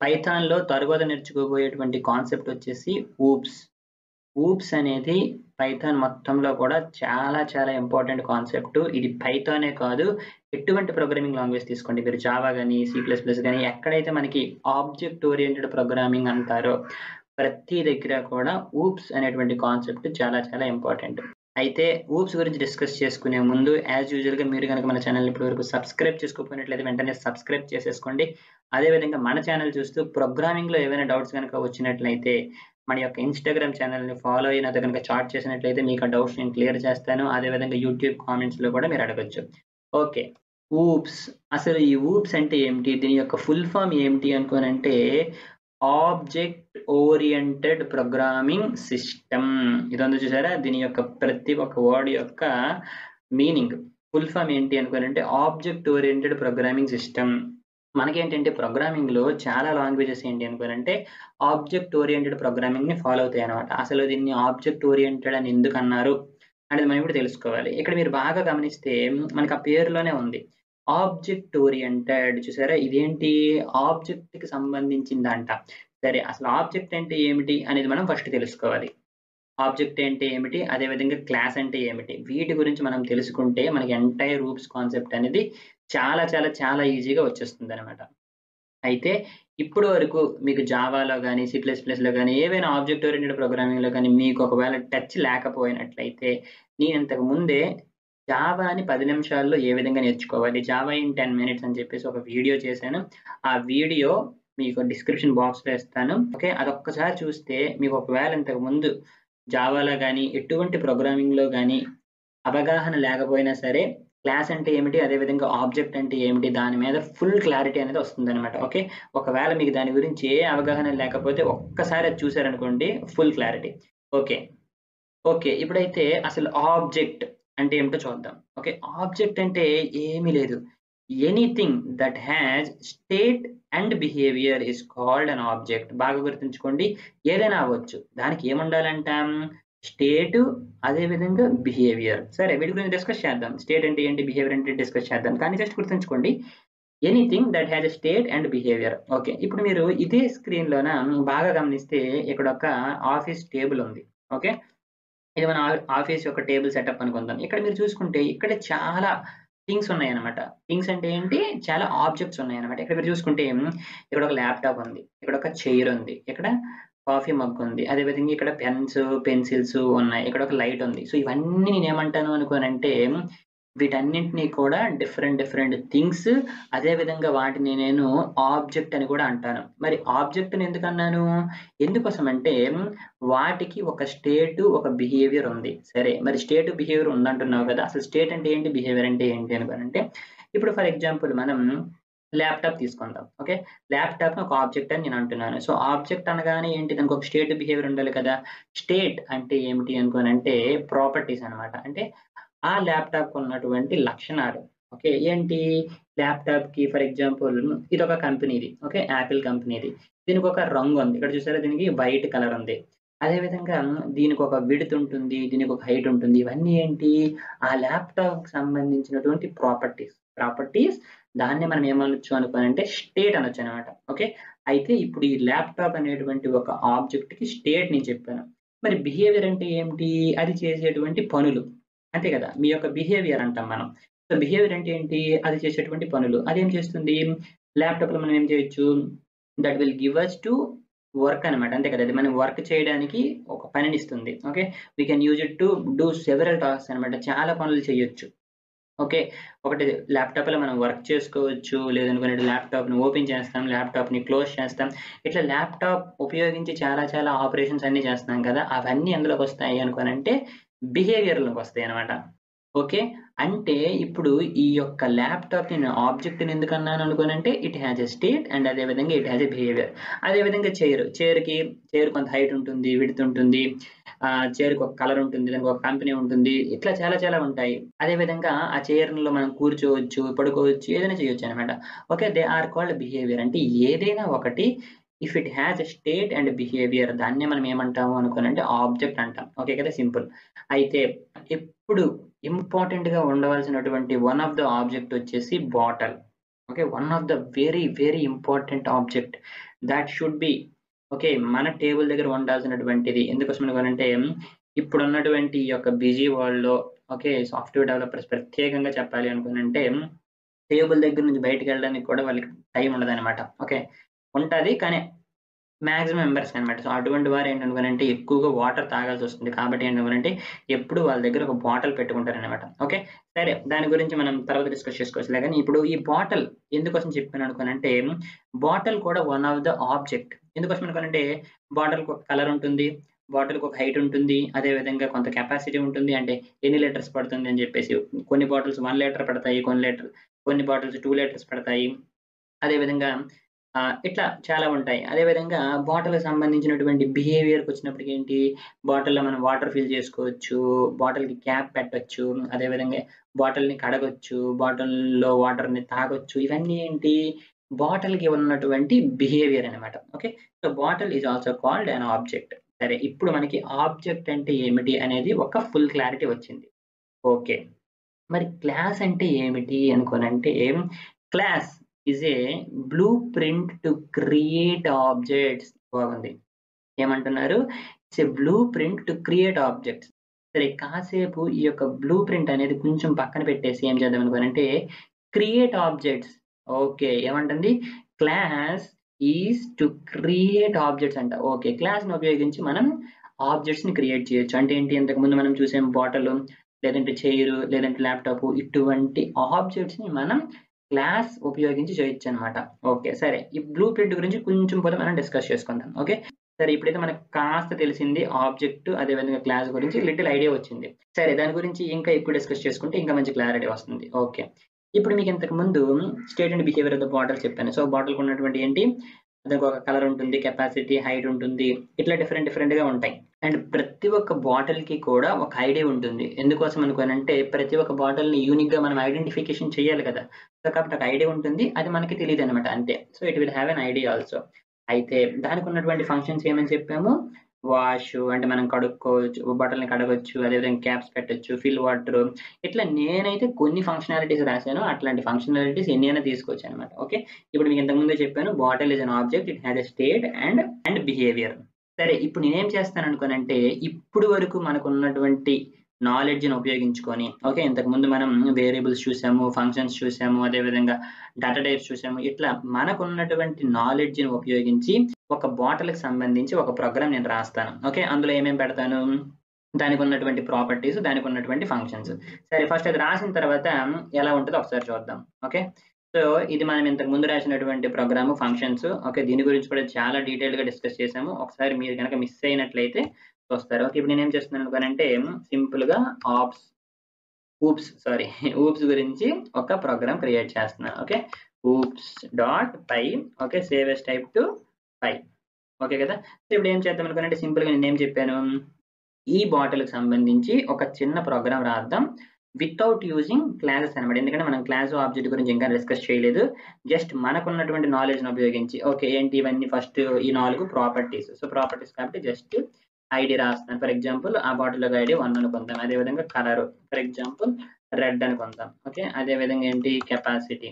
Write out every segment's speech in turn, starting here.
పైథాన్‌లో తరువాత నేర్చుకోబోయేటువంటి కాన్సెప్ట్ వచ్చేసి oops. Oops అనేది పైథాన్ మొత్తంలో కూడా చాలా చాలా ఇంపార్టెంట్ కాన్సెప్ట్. ఇది పైథానే కాదు, ఎటువంటి ప్రోగ్రామింగ్ లాంగ్వేజ్ తీసుకోండి. మీరు జావా గాని, సి ప్లస్ ప్లస్ గాని ఎక్కడైతే మనకి ఆబ్జెక్ట్ ఓరియెంటెడ్ ప్రోగ్రామింగ్ అంటారో ప్రతి దగ్గర కూడా ఊప్స్ అనేటువంటి కాన్సెప్ట్ చాలా చాలా ఇంపార్టెంట్. అయితే ఊప్స్ గురించి డిస్కస్ చేసుకునే ముందు యాజ్ యూజువల్‌గా మీరు గనక మన ఛానెల్‌ని ఇప్పటివరకు సబ్స్క్రైబ్ చేసుకోకపోయినట్లయితే వెంటనే సబ్స్క్రైబ్ చేసేసుకోండి. అదే విధంగా మన ఛానెల్ చూస్తూ ప్రోగ్రామింగ్‌లో ఏవైనా డౌట్స్ గనక వచ్చినట్లయితే మన యొక్క ఇన్‌స్టాగ్రామ్ ఛానెల్‌ని ఫాలో అయ్యి నాతో గనక చాట్ చేసినట్లయితే మీకు ఆ డౌట్స్ నేను క్లియర్ చేస్తాను. అదే విధంగా యూట్యూబ్ కామెంట్స్‌లో కూడా మీరు అడగొచ్చు. ఓకే. ఊప్స్. అసలు ఈ ఊప్స్ అంటే ఏమిటి? దీని యొక్క ఫుల్ ఫార్మ్ ఏమిటి అనుకోనంటే ఆబ్జెక్ట్ ఓరియెంటెడ్ ప్రోగ్రామింగ్ సిస్టమ్. ఇదుంది చూసారా? దీని యొక్క ప్రతి ఒక్క వర్డ్ యొక్క మీనింగ్ ఫుల్ ఫార్మ్ ఏంటి అనుకోనంటే ఆబ్జెక్ట్ ఓరియెంటెడ్ ప్రోగ్రామింగ్ సిస్టమ్. మనకేంటంటే ప్రోగ్రామింగ్‌లో చాలా లాంగ్వేజెస్ ఏంటి అనుకోనంటే ఆబ్జెక్ట్ ఓరియెంటెడ్ ప్రోగ్రామింగ్‌ని ఫాలో అవుతాయన్నమాట. అసలు దీన్ని ఆబ్జెక్ట్ ఓరియెంటెడ్ అని ఎందుకన్నారు అనేది మనం ఇప్పుడు తెలుసుకోవాలి. ఇక్కడ మీరు బాగా గమనిస్తే మనకు ఆ పేరులోనే ఉంది. ఆబ్జెక్ట్ ఓరియెంటెడ్ చూసారా? ఇదేంటి ఆబ్జెక్ట్‌కి సంబంధించిందంట. సరే అసలు ఆబ్జెక్ట్ అంటే ఏమిటి అనేది మనం ఫస్ట్ తెలుసుకోవాలి. ఆబ్జెక్ట్ అంటే ఏమిటి? అదే విధంగా క్లాస్ అంటే ఏమిటి? వీటి గురించి మనం తెలుసుకుంటే మనకి ఎంటైర్ ఊప్స్ కాన్సెప్ట్ అనేది చాలా చాలా చాలా ఈజీగా వచ్చేస్తుందనమాట. అయితే ఇప్పటి వరకు మీకు జావాలో గాని, సి ప్లస్ ప్లస్‌లో గాని ఏవైనా ఆబ్జెక్ట్ ఓరియెంటెడ్ ప్రోగ్రామింగ్‌లో గాని మీకు ఒకవేళ టచ్ లేకపోయినట్లయితే నేను ఇంతకు ముందే జావాని 10 నిమిషాల్లో ఏ విధంగా నేర్చుకోవాలి, జావా ఇన్ 10 మినిట్స్ అని చెప్పేసి ఒక వీడియో చేశాను. ఆ వీడియో మీకు డిస్క్రిప్షన్ బాక్స్‌లో ఇస్తాను. ఓకే. అదొక్కసారి చూస్తే మీకు ఒకవేళ ఇంతకు ముందు జావాలో గాని, ఎటువంటి ప్రోగ్రామింగ్‌లో గాని అవగాహన లేకపోయినా సరే క్లాస్ అంటే ఏమిటి? అదే విధంగా ఆబ్జెక్ట్ అంటే ఏమిటి? దాని మీద ఫుల్ క్లారిటీ అనేది వస్తుందనమాట. ఓకే. ఒకవేళ మీకు దాని గురించి ఏ అవగాహన లేకపోతే ఒక్కసారి అది చూసారనుకోండి ఫుల్ క్లారిటీ. ఓకే. ఓకే. ఇప్పుడైతే అసలు ఆబ్జెక్ట్ అంటే ఏమిటో చూద్దాం. ఓకే. ఆబ్జెక్ట్ అంటే ఏమీ లేదు. Anything that has state and behaviour is called an object. బాగా గుర్తుంచుకోండి. ఏదైనా అవ్వచ్చు. దానికి ఏముండాలంట? స్టేటు అదే విధంగా బిహేవియర్. సరే వీటి గురించి డిస్కస్ చేద్దాం. స్టేట్ అంటే ఏంటి? బిహేవియర్ అంటే డిస్కస్ చేద్దాం. కానీ జస్ట్ గుర్తుంచుకోండి. Anything that has a state and behaviour. Okay. ఇప్పుడు మీరు ఇదే స్క్రీన్‌లోన బాగా గమనిస్తే ఇక్కడొక ఆఫీస్ టేబుల్ ఉంది. ఓకే. ఇది మన ఆఫీస్ యొక్క టేబుల్ సెటప్ అనుకుందాం. ఇక్కడ మీరు చూసుకుంటే ఇక్కడ చాలా థింగ్స్ ఉన్నాయన్నమాట. థింగ్స్ అంటే ఏంటి? చాలా ఆబ్జెక్ట్స్ ఉన్నాయన్నమాట. ఇక్కడ మీరు చూసుకుంటే ఇక్కడ ఒక ల్యాప్‌టాప్ ఉంది. ఇక్కడ ఒక చైర్ ఉంది. ఇక్కడ కాఫీ మగ్ ఉంది. అదే విధంగా ఇక్కడ పెన్స్, పెన్సిల్స్ ఉన్నాయి. ఇక్కడ ఒక లైట్ ఉంది. సో ఇవన్నీ నేనేమంటాను అనుకోనంటే వీటన్నింటిని కూడా డిఫరెంట్ డిఫరెంట్ థింగ్స్ అదే విధంగా వాటిని నేను ఆబ్జెక్ట్ అని కూడా అంటాను. మరి ఆబ్జెక్ట్ అని ఎందుకన్నాను? ఎందుకోసమంటే వాటికి ఒక స్టేటు, ఒక బిహేవియర్ ఉంది. సరే మరి స్టేటు, బిహేవియర్ ఉందంటున్నావు కదా! అసలు స్టేట్ అంటే ఏంటి? బిహేవియర్ అంటే ఏంటి అనుకోనంటే ఇప్పుడు ఫర్ ఎగ్జాంపుల్ మనం ల్యాప్‌టాప్ తీసుకుందాం. ఓకే. ల్యాప్‌టాప్‌ని ఒక ఆబ్జెక్ట్ అని నేను అంటున్నాను. సో ఆబ్జెక్ట్ అనగానే ఏంటి? దానికి ఒక స్టేట్, బిహేవియర్ ఉండాలి కదా! స్టేట్ అంటే ఏమిటి అనుకోనంటే ప్రాపర్టీస్ అన్నమాట. అంటే ఆ ల్యాప్‌టాప్‌కి ఉన్నటువంటి లక్షణాలు. ఓకే. ఏంటి? ల్యాప్‌టాప్‌కి ఫర్ ఎగ్జాంపుల్ ఇదొక కంపెనీది. ఓకే. యాపిల్ కంపెనీది. దీనికొక రంగుంది. ఇక్కడ చూసారా దీనికి వైట్ కలర్ ఉంది. అదే విధంగా దీనికొక విడ్త్ ఉంటుంది. దీనికొక హైట్ ఉంటుంది. ఇవన్నీ ఏంటి? ఆ ల్యాప్‌టాప్‌కి సంబంధించినటువంటి ప్రాపర్టీస్. ప్రాపర్టీస్ దాన్నే మనం ఏమనొచ్చు అనుకోనంటే స్టేట్ అనొచ్చనమాట. ఓకే. అయితే ఇప్పుడు ఈ ల్యాప్‌టాప్ అనేటువంటి ఒక ఆబ్జెక్ట్‌కి స్టేట్ నేను చెప్పాను. మరి బిహేవియర్ అంటే ఏమిటి? అది చేసేటువంటి పనులు. అంతే కదా! మీ యొక్క బిహేవియర్ అంటాం మనం. సో, బిహేవియర్ అంటే ఏంటి? అది చేసేటువంటి పనులు. అదేం చేస్తుంది? ల్యాప్‌టాప్‌లో మనం ఏం చేయొచ్చు? That will give us to work అనమాట. అంతే కదా! అది మనం వర్క్ చేయడానికి ఒక పనినిస్తుంది. Okay. We can use it to do several tasks అనమాట. చాలా పనులు చేయొచ్చు. ఓకే. ఒకటి ల్యాప్‌టాప్‌లో మనం వర్క్ చేసుకోవచ్చు. లేదనుకున్నట్టు ల్యాప్‌టాప్‌ని ఓపెన్ చేస్తాం. ల్యాప్‌టాప్‌ని క్లోజ్ చేస్తాం. ఇట్లా ల్యాప్‌టాప్ ఉపయోగించి చాలా చాలా ఆపరేషన్స్ అన్నీ చేస్తున్నాం కదా! అవన్నీ ఎందులోకొస్తాయి అనుకోనంటే బిహేవియర్‌లోకొస్తాయన్నమాట. ఓకే. అంటే ఇప్పుడు ఈ యొక్క ల్యాప్‌టాప్‌ని నేను ఆబ్జెక్ట్ అని ఎందుకన్నాను అనుకోనంటే it has a state and అదే విధంగా ఇట్ హాస్ ఎ బిహేవియర్. అదే విధంగా చైర్ కొంత హైట్ ఉంటుంది, విడ్త్ ఉంటుంది. చైర్‌కి ఒక కలర్ ఉంటుంది. దానికి ఒక కంపెనీ ఉంటుంది. ఇట్లా చాలా చాలా ఉంటాయి. అదే విధంగా ఆ చైర్‌లో మనం కూర్చోవచ్చు, పడుకోవచ్చు, ఏదైనా చేయొచ్చనమాట. Okay. They are called behaviour. అంటే ఏదైనా ఒకటి if it has a state and behaviour దాన్నే మనం ఏమంటాము అనుకోనంటే ఆబ్జెక్ట్ అంటాం. ఓకే కదా! సింపుల్. అయితే ఎప్పుడు ఇంపార్టెంట్‌గా ఉండవలసినటువంటి వన్ ఆఫ్ ద ఆబ్జెక్ట్ వచ్చేసి bottle. Okay. One of the very very important object. That should be okay. మన టేబుల్ దగ్గర ఉండాల్సినటువంటిది. ఎందుకోసం అనుకోనంటే ఇప్పుడున్నటువంటి ఈ యొక్క బిజీ వరల్డ్‌లో ఓకే. సాఫ్ట్‌వేర్ డెవలపర్స్ ప్రత్యేకంగా చెప్పాలి అనుకునంటే టేబుల్ దగ్గర నుంచి బయటికెళ్ళడానికి కూడా వాళ్ళకి టైం ఉండదనమాట. ఓకే. ఉంటది. కానీ మాక్సిమం మెంబర్స్‌కి అనమాట. సో, అటువంటి వారు ఏంటనుకోనంటే ఎక్కువగా వాటర్ తాగాల్సొస్తుంది. కాబట్టి ఏంటనుకోనంటే ఎప్పుడు వాళ్ళ దగ్గర ఒక బాటిల్ పెట్టుకుంటారనమాట. ఓకే. సరే దాని గురించి మనం తర్వాత డిస్కస్ చేసుకోవచ్చులే గానీ ఇప్పుడు ఈ బాటిల్ ఎందుకోసం చెప్పాను అనుకోనంటే బాటిల్ కూడా వన్ ఆఫ్ ద ఆబ్జెక్ట్. ఎందుకోసం అనుకోనంటే బాటిల్‌కి ఒక కలర్ ఉంటుంది. బాటిల్‌కి ఒక హైట్ ఉంటుంది. అదే విధంగా కొంత కెపాసిటీ ఉంటుంది. అంటే ఎన్ని లీటర్స్ పడుతుంది అని చెప్పేసి. కొన్ని బాటిల్స్ 1 లీటర్ పడతాయి. కొన్ని బాటిల్స్ 2 లీటర్స్ పడతాయి. అదే విధంగా ఇట్లా చాలా ఉంటాయి. అదే విధంగా బాటిల్‌కి సంబంధించినటువంటి బిహేవియర్‌కొచ్చినప్పటికేంటి, బాటిల్‌లో మనం వాటర్ ఫిల్ చేసుకోవచ్చు. బాటిల్‌కి క్యాప్ పెట్టొచ్చు. అదే విధంగా బాటిల్‌ని కడగొచ్చు. బాటిల్‌లో వాటర్‌ని తాగొచ్చు. ఇవన్నీ ఏంటి, బాటిల్‌కి ఉన్నటువంటి బిహేవియర్ అనమాట. Okay. So, bottle is also called an object. సరే ఇప్పుడు మనకి ఆబ్జెక్ట్ అంటే ఏమిటి అనేది ఒక ఫుల్ క్లారిటీ వచ్చింది. ఓకే. మరి క్లాస్ అంటే ఏమిటి అనుకోనంటే, class is a blueprint to create objects. బాగుంది. ఏమంటున్నారు? It's a blueprint to create objects. సరే కాసేపు ఈ యొక్క బ్లూ ప్రింట్ అనేది కొంచెం పక్కన పెట్టేసి ఏం చేద్దాం అనుకోనంటే, క్రియేట్ ఆబ్జెక్ట్స్. ఓకే. ఏమంటుంది? Class is to create objects అంట. ఓకే. క్లాస్‌ని ఉపయోగించి మనం ఆబ్జెక్ట్స్‌ని క్రియేట్ చేయొచ్చు. అంటే ఏంటి? ఇంతకుముందు మనం చూసాం బాటలు, లేదంటే చైరు, లేదంటే ల్యాప్‌టాపు ఇటువంటి ఆబ్జెక్ట్స్‌ని మనం క్లాస్ ఉపయోగించి చేయొచ్చనమాట. ఓకే. సరే. ఈ బ్లూ ప్రింట్ గురించి కొంచెం పోతే మనం డిస్కస్ చేసుకుందాం. ఓకే. సరే ఇప్పుడైతే మనకు కాస్త తెలిసింది ఆబ్జెక్ట్ అదే విధంగా క్లాస్ గురించి లిటిల్ ఐడియా వచ్చింది. సరే దాని గురించి ఇంకా ఎక్కువ డిస్కస్ చేసుకుంటే ఇంకా మంచి క్లారిటీ వస్తుంది. ఓకే. ఇప్పుడు మీకు ఇంతకు ముందు state and behaviour of the bottle చెప్పాను. సో, బాటిల్‌కి ఉన్నటువంటి ఏంటి దానికొక కలర్ ఉంటుంది, కెపాసిటీ, హైట్ ఉంటుంది. ఇట్లా డిఫరెంట్‌గా ఉంటాయి. అండ్ ప్రతి ఒక్క బాటిల్‌కి కూడా ఒక ఐడీ ఉంటుంది. ఎందుకోసం అనుకోనంటే ప్రతి ఒక్క బాటిల్‌ని యూనిక్‌గా మనం ఐడెంటిఫికేషన్ చేయాలి కదా! సో, కాబట్టి ఒక ఐడీ ఉంటుంది. అది మనకి తెలీదనమాట అంతే. So, it will have an ID also. అయితే దానికున్నటువంటి ఫంక్షన్స్ ఏమని చెప్పాము? వాషు అంటే మనం కడుక్కోవచ్చు, బట్టల్ని కడగొచ్చు, అదేవిధంగా క్యాప్స్ పెట్టొచ్చు, ఫిల్ వాటరు ఇట్లా నేనైతే కొన్ని ఫంక్షనాలిటీస్ రాసాను. అట్లాంటి ఫంక్షనాలిటీస్ ఎన్నైనా తీసుకోవచ్చనమాట. ఓకే. ఇప్పుడు మీకు ఇంతకు ముందే చెప్పాను bottle is an object. It has a state and behaviour. సరే ఇప్పుడు నేనేం చేస్తాననుకోనంటే ఇప్పుడు వరకు మనకున్నటువంటి నాలెడ్జ్‌ని ఉపయోగించుకొని ఓకే. ఇంతకుముందు మనం వేరియబుల్స్ చూసాము, ఫంక్షన్స్ చూసాము, అదేవిధంగా డేటా టైప్స్ చూసాము. ఇట్లా మనకున్నటువంటి నాలెడ్జ్‌ని ఉపయోగించి ఒక బాటిల్‌కి సంబంధించి ఒక ప్రోగ్రామ్ నేను రాస్తాను. ఓకే. అందులో ఏమేం పెడతాను? దానికున్నటువంటి ప్రాపర్టీస్, దానికున్నటువంటి ఫంక్షన్స్. సరే ఫస్ట్ అది రాసిన తర్వాత ఎలా ఉంటదో ఒకసారి చూద్దాం. ఓకే. సో, ఇది మనం ఇంతకు ముందు రాసినటువంటి ప్రోగ్రామ్ ఫంక్షన్స్. ఓకే. దీని గురించి కూడా చాలా డీటెయిల్డ్‌గా డిస్కస్ చేసాము. ఒకసారి మీరు గనక మిస్ అయినట్లయితే చూస్తారు. ఓకే. ఇప్పుడు నేనేం చేస్తున్నాను అనుకోనంటే సింపుల్‌గా ఊప్స్ గురించి ఒక ప్రోగ్రామ్ క్రియేట్ చేస్తున్నాను. Okay. oops dot py okay. Save as type to py. Okay కదా! సో, ఇప్పుడు ఏం చేద్దాం అనుకున్నానంటే సింపుల్‌గా నేనేం చెప్పాను? ఈ బాటిల్‌కి సంబంధించి ఒక చిన్న ప్రోగ్రామ్ రాద్దాం. వితౌట్ యూజింగ్ క్లాసెస్ అన్నమాట. ఎందుకంటే మనం క్లాస్, ఆబ్జెక్ట్ గురించి ఇంకా డిస్కస్ చేయలేదు. జస్ట్ మనకున్నటువంటి నాలెడ్జ్‌ని ఉపయోగించి ఓకే. ఏంటి ఇవన్నీ ఫస్ట్ ఈ 4 ప్రాపర్టీస్. సో, ప్రాపర్టీస్ కాబట్టి జస్ట్ ఐడీ రాస్తున్నాను. ఫర్ ఎగ్జాంపుల్ ఆ బాటిల్ యొక్క ఐడీ 1 అనుకుందాం. అదే విధంగా కలర్ ఫర్ ఎగ్జాంపుల్ రెడ్ అనుకుందాం. ఓకే. అదే విధంగా ఏంటి కెపాసిటీ.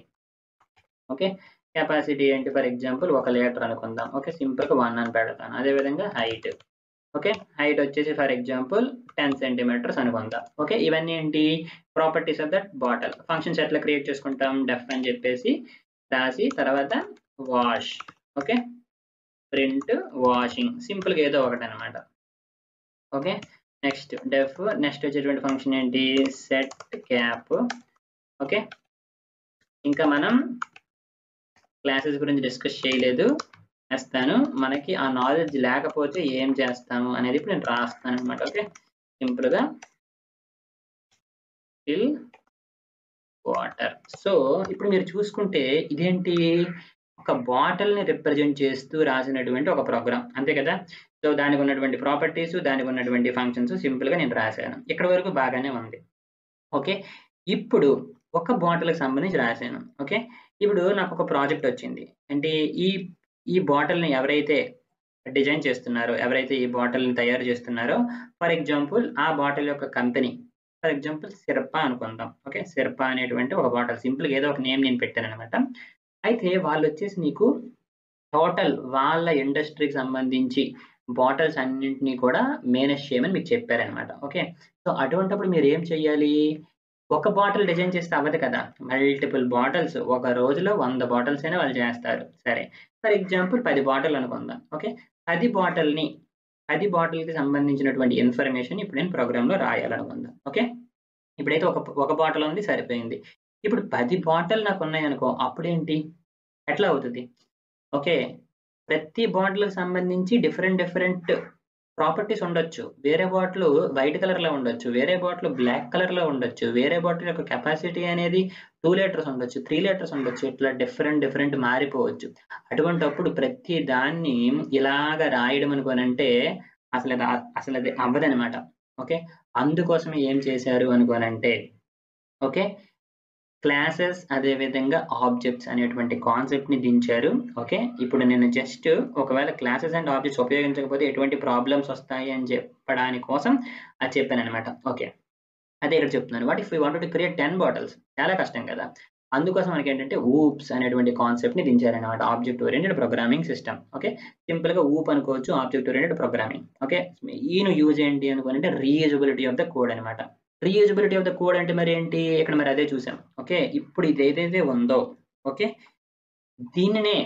ఓకే. కెపాసిటీ ఏంటి ఫర్ ఎగ్జాంపుల్ 1 లీటర్ అనుకుందాం. ఓకే. సింపుల్‌గా 1 అని పెడతాను. అదే విధంగా హైట్. ఓకే. హైట్ వచ్చేసి ఫర్ ఎగ్జాంపుల్ 10 సెంటీమీటర్స్ అనుకుందాం. ఓకే. ఇవన్నీ ఏంటి properties of that bottle. Functions ఎట్లా క్రియేట్ చేసుకుంటాం? డెఫ్ అని చెప్పేసి రాసి తర్వాత వాష్. ఓకే. ప్రింట్ వాషింగ్ సింపుల్‌గా ఏదో ఒకటనమాట. ఓకే. నెక్స్ట్ వచ్చేటువంటి ఫంక్షన్ ఏంటి? Set cap. ఓకే. ఇంకా మనం క్లాసెస్ గురించి డిస్కస్ చేయలేదు. చేస్తాను. మనకి ఆ నాలెడ్జ్ లేకపోతే ఏం చేస్తాము అనేది ఇప్పుడు నేను రాస్తాననమాట. ఓకే. సింపుల్‌గా ఫిల్ వాటర్. సో, ఇప్పుడు మీరు చూసుకుంటే ఇదేంటి ఒక బాటిల్‌ని రిప్రజెంట్ చేస్తూ రాసినటువంటి ఒక ప్రోగ్రామ్. అంతే కదా! సో, దానికున్నటువంటి ప్రాపర్టీస్, దానికున్నటువంటి ఫంక్షన్స్ సింపుల్‌గా నేను రాసాను. ఇక్కడి వరకు బాగానే ఉంది. ఓకే. ఇప్పుడు ఒక బాటిల్‌కి సంబంధించి రాసాను. ఓకే. ఇప్పుడు నాకొక ప్రాజెక్ట్ వచ్చింది. అంటే ఈ ఈ బాటిల్‌ని ఎవరైతే డిజైన్ చేస్తున్నారో, ఎవరైతే ఈ బాటిల్‌ని తయారు చేస్తున్నారో ఫర్ ఎగ్జాంపుల్ ఆ బాటిల్ యొక్క కంపెనీ ఫర్ ఎగ్జాంపుల్ సిర్పా అనుకుందాం. ఓకే. సిర్పా అనేటువంటి ఒక బాటిల్ సింపుల్‌గా ఏదో ఒక నేమ్ నేను పెట్టాననమాట. అయితే వాళ్ళొచ్చేసి నీకు టోటల్ వాళ్ళ ఇండస్ట్రీకి సంబంధించి బాటిల్స్ అన్నింటిని కూడా మేనేజ్ చేయమని మీకు చెప్పారనమాట. ఓకే. సో, అటువంటప్పుడు మీరేం చెయ్యాలి? ఒక బాటిల్ డిజైన్ చేస్తే అవ్వదు కదా! మల్టిపుల్ బాటిల్స్ ఒక రోజులో 100 బాటిల్స్ అయినా వాళ్ళు చేస్తారు. సరే. ఫర్ ఎగ్జాంపుల్ 10 బాటిల్ అనుకుందాం. ఓకే. 10 బాటిల్‌కి సంబంధించినటువంటి ఇన్ఫర్మేషన్ ఇప్పుడు నేను ప్రోగ్రామ్‌లో రాయాలనుకుందాం. ఓకే. ఇప్పుడైతే ఒక బాటిల్ ఉంది సరిపోయింది. ఇప్పుడు 10 బాటిల్ నాకున్నాయనుకో అప్పుడేంటి? ఎట్లా అవుతది? ఓకే. ప్రతి బాటిల్‌కి సంబంధించి డిఫరెంట్ ప్రాపర్టీస్ ఉండొచ్చు. వేరే బాటిలు వైట్ కలర్‌లో ఉండొచ్చు. వేరే బాటిల్ బ్లాక్ కలర్‌లో ఉండొచ్చు. వేరే బాటిల్ యొక్క కెపాసిటీ అనేది 2 లీటర్స్ ఉండొచ్చు. 3 లీటర్స్ ఉండొచ్చు. ఇట్లా డిఫరెంట్ మారిపోవచ్చు. అటువంటప్పుడు ప్రతి దాన్ని ఇలాగ రాయడం అనుకోనంటే అసలది అవ్వదనమాట. ఓకే. అందుకోసమే ఏం చేశారు అనుకోనంటే ఓకే. క్లాసెస్ అదే విధంగా ఆబ్జెక్ట్స్ అనేటువంటి కాన్సెప్ట్‌ని దించారు. ఓకే. ఇప్పుడు నేను జస్ట్ ఒకవేళ క్లాసెస్ అండ్ ఆబ్జెక్ట్స్ ఉపయోగించకపోతే ఎటువంటి ప్రాబ్లమ్స్ వస్తాయి అని చెప్పడాని కోసం అది చెప్పాననమాట. ఓకే. అదే ఇక్కడ చెప్తున్నాను. What if we wanted to create 10 bottles చాలా కష్టం కదా! అందుకోసం మనకేంటంటే ఊప్స్ అనేటువంటి కాన్సెప్ట్‌ని దించారనమాట. Object oriented programming system. Okay. సింపుల్‌గా ఊప్ అనుకోవచ్చు. Object oriented programming. Okay. Main use ఏంటి అనుకోనంటే రీయూజబిలిటీ ఆఫ్ ద కోడ్ అనమాట. రీయూజబిలిటీ ఆఫ్ ద కోడ్ అంటే మరేంటి? ఇక్కడ మరి అదే చూసాం. ఓకే. ఇప్పుడు ఇదేదైతే ఉందో ఓకే. దీనినే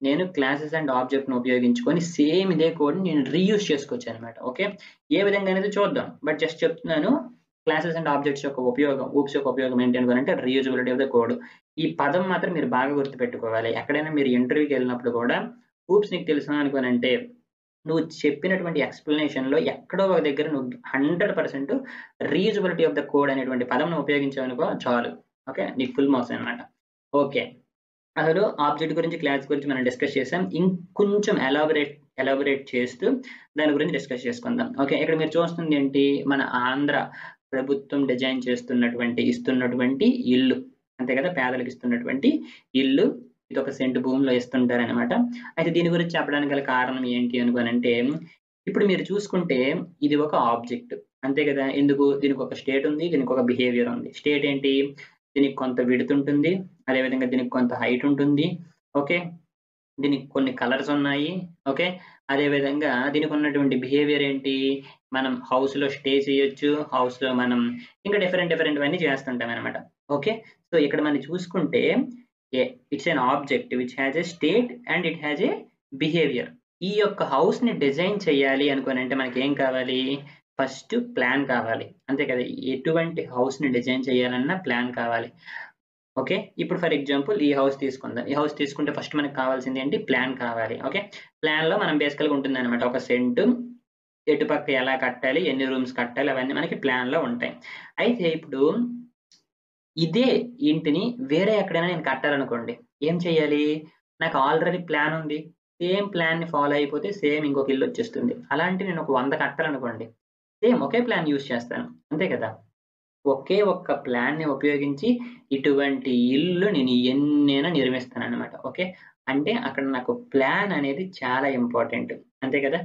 నేను క్లాసెస్ అండ్ ఆబ్జెక్ట్‌ని ఉపయోగించుకొని సేమ్ ఇదే కోడ్‌ని నేను రీయూజ్ చేసుకోవచ్చనమాట. ఓకే. ఏ విధంగా అనేది చూద్దాం. బట్ జస్ట్ చెప్తున్నాను. క్లాసెస్ అండ్ ఆబ్జెక్ట్స్ యొక్క ఉపయోగం, ఊప్స్ యొక్క ఉపయోగం ఏంటి అనుకోనంటే రీయూజబిలిటీ ఆఫ్ ద కోడ్. ఈ పదం మాత్రం మీరు బాగా గుర్తుపెట్టుకోవాలి. ఎక్కడైనా మీరు ఇంటర్వ్యూకెళ్ళినప్పుడు కూడా ఊప్స్ నీకు తెలుసా అనుకోనంటే నువ్వు చెప్పినటువంటి ఎక్స్‌ప్లనేషన్‌లో ఎక్కడో ఒక దగ్గర నువ్వు 100% రీయూజబిలిటీ ఆఫ్ ద కోడ్ అనేటువంటి పదం నువ్వు ఉపయోగించావనుకో చాలు. ఓకే. నీకు ఫుల్ మార్క్స్ అన్నమాట. ఓకే. అసలు ఆబ్జెక్ట్ గురించి, క్లాస్ గురించి మనం డిస్కస్ చేసాం. ఇంకొంచెం ఎలాబొరేట్ చేస్తూ దాని గురించి డిస్కస్ చేసుకుందాం. ఓకే. ఇక్కడ మీరు చూస్తుంది ఏంటి? మన ఆంధ్ర ప్రభుత్వం డిజైన్ ఇస్తున్నటువంటి ఇల్లు. అంతే కదా! పేదలకు ఇస్తున్నటువంటి ఇల్లు. ఇదొక సెంటు భూమిలో ఇస్తుంటారనమాట. అయితే దీని గురించి చెప్పడానికి గల కారణం ఏంటి అనుకోనంటే, ఇప్పుడు మీరు చూసుకుంటే ఇది ఒక ఆబ్జెక్ట్. అంతే కదా! ఎందుకు? దీనికొక స్టేట్ ఉంది. దీనికొక బిహేవియర్ ఉంది. స్టేట్ ఏంటి? దీనికి కొంత విడ్త్ ఉంటుంది. అదే విధంగా దీనికి కొంత హైట్ ఉంటుంది. ఓకే. దీనికి కొన్ని కలర్స్ ఉన్నాయి. ఓకే. అదే విధంగా దీనికున్నటువంటి బిహేవియర్ ఏంటి? మనం హౌస్‌లో స్టే చేయొచ్చు. హౌస్‌లో మనం ఇంకా డిఫరెంట్‌వన్నీ చేస్తుంటామనమాట. ఓకే. సో, ఇక్కడ మనం చూసుకుంటే ఎ it's an object which has a state and it has a behaviour. ఈ యొక్క హౌస్‌ని డిజైన్ చేయాలి అనుకోనంటే మనకేం కావాలి? ఫస్ట్ ప్లాన్ కావాలి. అంతే కదా! ఎటువంటి హౌస్‌ని డిజైన్ చేయాలన్నా ప్లాన్ కావాలి. ఓకే. ఇప్పుడు ఫర్ ఎగ్జాంపుల్ ఈ హౌస్ తీసుకుందాం. ఈ హౌస్ తీసుకుంటే ఫస్ట్ మనకు కావాల్సింది ఏంటి? ప్లాన్ కావాలి. ఓకే. ప్లాన్‌లో మనం బేసికల్‌గా ఉంటుందనమాట. ఒక సెంటు, ఎటుపక్క ఎలా కట్టాలి, ఎన్ని రూమ్స్ కట్టాలి అవన్నీ మనకి ప్లాన్‌లో ఉంటాయి. అయితే ఇప్పుడు ఇదే ఇంటిని వేరే ఎక్కడైనా నేను కట్టాలనుకోండి. ఏం చేయాలి? నాకు ఆల్రెడీ ప్లాన్ ఉంది. సేమ్ ప్లాన్‌ని ఫాలో అయిపోతే సేమ్ ఇంకొక ఇల్లొచ్చేస్తుంది. అలాంటివి నేను ఒక 100 కట్టాలనుకోండి. సేమ్ ఒకే ప్లాన్ యూజ్ చేస్తాను. అంతే కదా! ఒకే ఒక్క ప్లాన్‌ని ఉపయోగించి ఇటువంటి ఇల్లు నేను ఎన్నైనా నిర్మిస్తాననమాట. ఓకే. అంటే అక్కడ నాకు ప్లాన్ అనేది చాలా ఇంపార్టెంట్. అంతే కదా!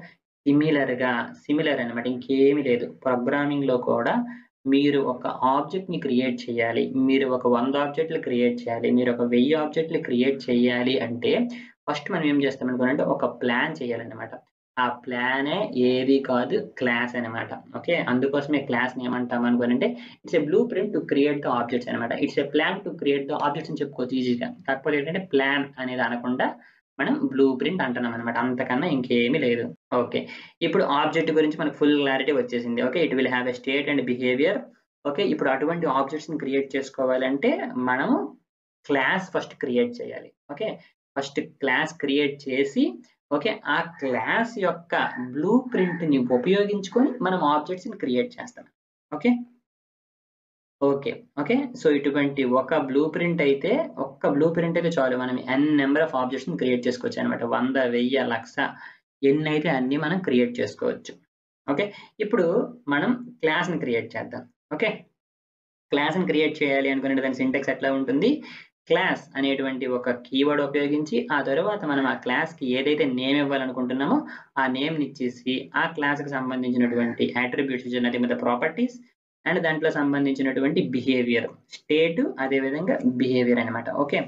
సిమిలర్ అనమాట. ఇంకేమి లేదు. ప్రోగ్రామింగ్‌లో కూడా మీరు ఒక ఆబ్జెక్ట్‌ని క్రియేట్ చేయాలి. మీరు ఒక 100 ఆబ్జెక్ట్‌లు క్రియేట్ చేయాలి. మీరు ఒక 1000 ఆబ్జెక్ట్‌లు క్రియేట్ చేయాలి అంటే ఫస్ట్ మనం ఏం చేస్తామనుకోనంటే ఒక ప్లాన్ చేయాలన్నమాట. ఆ ప్లానే ఏది కాదు క్లాస్ అనమాట. ఓకే. అందుకోసమే క్లాస్‌ని ఏమంటాం అనుకోనంటే it's a blueprint to create the objects అనమాట. It's a plan to create the objects అని చెప్పుకోవచ్చు ఈజీగా. కాకపోతే ఏంటంటే ప్లాన్ అనేది అనకుండా మనం బ్లూ ప్రింట్ అంటున్నామనమాట. అంతకన్నా ఇంకేమీ లేదు. ఓకే. ఇప్పుడు ఆబ్జెక్ట్ గురించి మనకు ఫుల్ క్లారిటీ వచ్చేసింది. Okay. It will have a state and behaviour. Okay. ఇప్పుడు అటువంటి ఆబ్జెక్ట్స్‌ని క్రియేట్ చేసుకోవాలంటే మనము క్లాస్ ఫస్ట్ క్రియేట్ చేయాలి. ఓకే. ఫస్ట్ క్లాస్ క్రియేట్ చేసి ఓకే. ఆ క్లాస్ యొక్క బ్లూ ప్రింట్‌ని ఉపయోగించుకొని మనం ఆబ్జెక్ట్స్‌ని క్రియేట్ చేస్తాం. ఓకే. ఓకే. ఓకే. సో, ఇటువంటి ఒక్క బ్లూ ప్రింట్ అయితే చాలు. మనం నంబర్ ఆఫ్ ఆబ్జెక్ట్స్‌ని క్రియేట్ చేసుకోవచ్చనమాట. 100, 1000, 1000 ఎన్నైతే అన్ని మనం క్రియేట్ చేసుకోవచ్చు. ఓకే. ఇప్పుడు మనం క్లాస్‌ని క్రియేట్ చేద్దాం. ఓకే. క్లాస్‌ని క్రియేట్ చేయాలి అనుకునే దాని సింటాక్స్ ఎట్లా ఉంటుంది? క్లాస్ అనేటువంటి ఒక కీవర్డ్ ఉపయోగించి, ఆ తరువాత మనం ఆ క్లాస్‌కి ఏదైతే నేమ్ ఇవ్వాలనుకుంటున్నామో, ఆ నేమ్‌నిచ్చేసి, ఆ క్లాస్‌కి సంబంధించినటువంటి attributes which are nothing but the properties and దాంట్లో సంబంధించినటువంటి బిహేవియర్, స్టేట్ అదే విధంగా బిహేవియర్ అనమాట. ఓకే.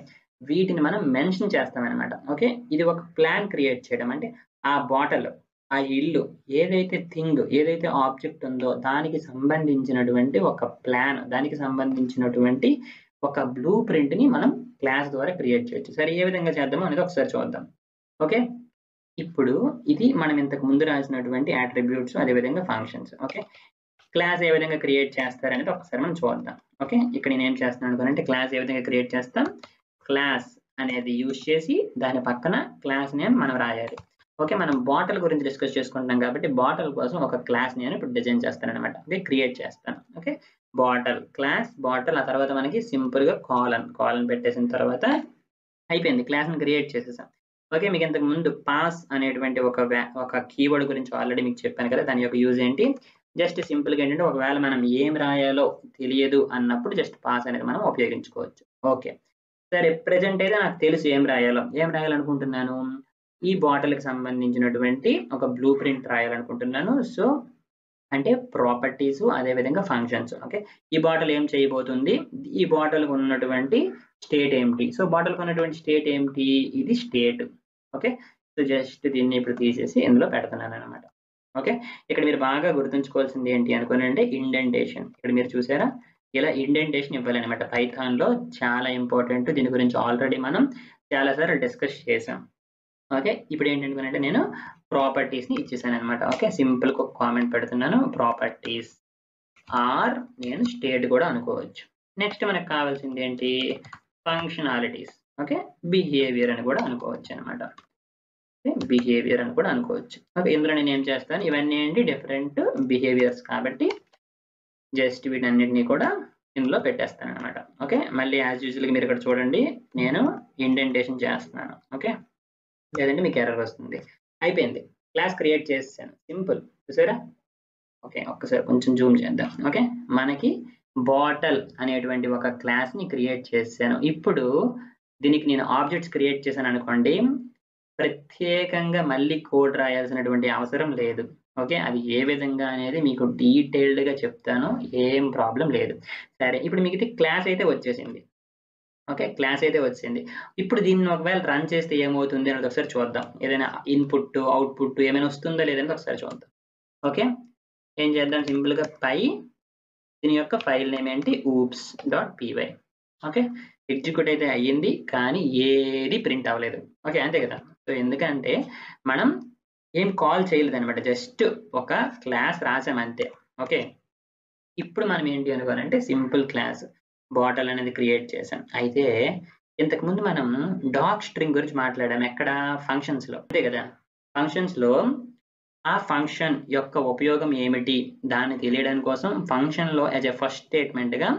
వీటిని మనం మెన్షన్ చేస్తామన్నమాట. ఓకే. ఇది ఒక ప్లాన్ క్రియేట్ చేయడం. అంటే ఆ బాటిల్, ఆ ఇల్లు, ఏదైతే ఆబ్జెక్ట్ ఉందో దానికి సంబంధించినటువంటి ఒక ప్లాన్, దానికి సంబంధించినటువంటి ఒక బ్లూ ప్రింట్‌ని మనం క్లాస్ ద్వారా క్రియేట్ చేయొచ్చు. సరే ఏ విధంగా చేద్దామో అనేది ఒకసారి చూద్దాం. ఓకే. ఇప్పుడు ఇది మనం ఇంతకు ముందు రాసినటువంటి అట్రిబ్యూట్స్, అదేవిధంగా ఫంక్షన్స్. ఓకే. క్లాస్ ఏ విధంగా క్రియేట్ చేస్తారనేది ఒకసారి మనం చూద్దాం. ఓకే. ఇక్కడ నేనేం చేస్తున్నాను అనుకోనంటే క్లాస్ ఏ విధంగా క్రియేట్ చేస్తాం, క్లాస్ అనేది యూజ్ చేసి దాని పక్కన క్లాస్ నేమ్ మనం రాయాలి. ఓకే. మనం బాటిల్ గురించి డిస్కస్ చేసుకుంటున్నాం కాబట్టి బాటిల్ కోసం ఒక క్లాస్ నేను ఇప్పుడు డిజైన్ చేస్తానన్నమాట. ఓకే. క్రియేట్ చేస్తాను. ఓకే. బాటిల్ క్లాస్ బాటిల్, ఆ తర్వాత మనకి సింపుల్‌గా కాలన్ పెట్టేసిన తర్వాత అయిపోయింది. క్లాస్‌ని క్రియేట్ చేసేసాం. ఓకే. మీకు ఇంతకు ముందు పాస్ అనేటువంటి ఒక కీవర్డ్ గురించి ఆల్రెడీ మీకు చెప్పాను కదా! దాని యొక్క యూజ్ ఏంటి? జస్ట్ సింపుల్‌గా ఏంటంటే ఒకవేళ మనం ఏం రాయాలో తెలియదు అన్నప్పుడు జస్ట్ పాస్ అనేది మనం ఉపయోగించుకోవచ్చు. ఓకే. సరే ప్రెజెంట్ అయితే నాకు తెలుసు ఏం రాయాలో. ఏం రాయాలనుకుంటున్నాను? ఈ బాటిల్‌కి సంబంధించినటువంటి ఒక బ్లూ ప్రింట్ రాయాలనుకుంటున్నాను. సో, అంటే ప్రాపర్టీస్, అదే విధంగా ఫంక్షన్స్. ఓకే. ఈ బాటిల్ ఏం చేయబోతుంది? ఈ బాటిల్‌కి ఉన్నటువంటి స్టేట్ ఏమిటి? సో, బాటిల్‌కి ఉన్నటువంటి స్టేట్ ఏమిటి? ఇది స్టేట్. ఓకే. సో, జస్ట్ దీన్ని ఇప్పుడు తీసేసి ఇందులో పెడుతున్నానన్నమాట. ఓకే. ఇక్కడ మీరు బాగా గుర్తుంచుకోవాల్సింది ఏంటి అనుకోనంటే ఇండెంటేషన్. ఇక్కడ మీరు చూసారా? ఇలా ఇండెంటేషన్ ఇవ్వాలన్నమాట. పైథాన్‌లో చాలా ఇంపార్టెంట్. దీని గురించి ఆల్రెడీ మనం చాలా సార్లు డిస్కస్ చేసాం. ఓకే. ఇప్పుడేంటనుకునంటే నేను ప్రాపర్టీస్‌ని ఇచ్చేసాననమాట. ఓకే. సింపుల్‌గా ఒక కామెంట్ పెడుతున్నాను. ప్రాపర్టీస్ ఆర్ నేను స్టేట్ కూడా అనుకోవచ్చు. నెక్స్ట్ మనకు కావాల్సిందేంటి? ఫంక్షనాలిటీస్. ఓకే. బిహేవియర్ అని కూడా అనుకోవచ్చనమాట. ఓకే. బిహేవియర్ అని కూడా అనుకోవచ్చు. ఓకే. ఇందులో నేనేం చేస్తాను, ఇవన్నీ ఏంటి డిఫరెంట్ బిహేవియర్స్ కాబట్టి జస్ట్ వీటన్నిటిని కూడా ఇందులో పెట్టేస్తాననమాట. ఓకే. మళ్ళీ యాజ్ యూజువల్‌గా మీరు ఇక్కడ చూడండి. నేను ఇండెంటేషన్ చేస్తున్నాను. ఓకే. లేదంటే మీకు ఎర్రర్ వస్తుంది. అయిపోయింది. క్లాస్ క్రియేట్ చేసేసాను. సింపుల్. చూసారా? ఓకే. ఒక్కసారి కొంచెం జూమ్ చేద్దాం. ఓకే. మనకి బాటిల్ అనేటువంటి ఒక క్లాస్‌ని క్రియేట్ చేసేసాను. ఇప్పుడు దీనికి నేను ఆబ్జెక్ట్స్ క్రియేట్ చేశాననుకోండి, ప్రత్యేకంగా మళ్ళీ కోడ్ రాయాల్సినటువంటి అవసరం లేదు. ఓకే. అది ఏ విధంగా అనేది మీకు డీటెయిల్డ్‌గా చెప్తాను. ఏం ప్రాబ్లమ్ లేదు. సరే ఇప్పుడు మీకు ఇది క్లాస్ అయితే వచ్చేసింది. ఓకే. క్లాస్ అయితే వచ్చింది. ఇప్పుడు దీన్ని ఒకవేళ రన్ చేస్తే ఏమవుతుంది అనేది ఒకసారి చూద్దాం. ఏదైనా ఇన్‌పుట్, అవుట్‌పుట్ ఏమైనా వస్తుందా లేదా అనేది ఒకసారి చూద్దాం. ఓకే. ఏం చేద్దాం సింపుల్‌గా దీని యొక్క ఫైల్ నేమ్ ఏంటి? oops.py. ఓకే. ఎగ్జిక్యూట్ అయితే అయ్యింది. కానీ ఏది ప్రింట్ అవ్వలేదు. ఓకే. అంతే కదా! సో, ఎందుకంటే మనం ఏం కాల్ చేయలేదన్నమాట. జస్ట్ ఒక క్లాస్ రాసాం అంతే. ఓకే. ఇప్పుడు మనం ఏంటి అనుకోవాలంటే సింపుల్ క్లాస్ బాటిల్ అనేది క్రియేట్ చేసాం. అయితే ఇంతకుముందు మనం డాక్ స్ట్రింగ్ గురించి మాట్లాడాం. ఎక్కడ? ఫంక్షన్స్‌లో. అంతే కదా! ఫంక్షన్స్‌లో ఆ ఫంక్షన్ యొక్క ఉపయోగం ఏమిటి? దాన్ని తెలియడం కోసం ఫంక్షన్‌లో యాస్ ఎ ఫస్ట్ స్టేట్‌మెంట్‌గా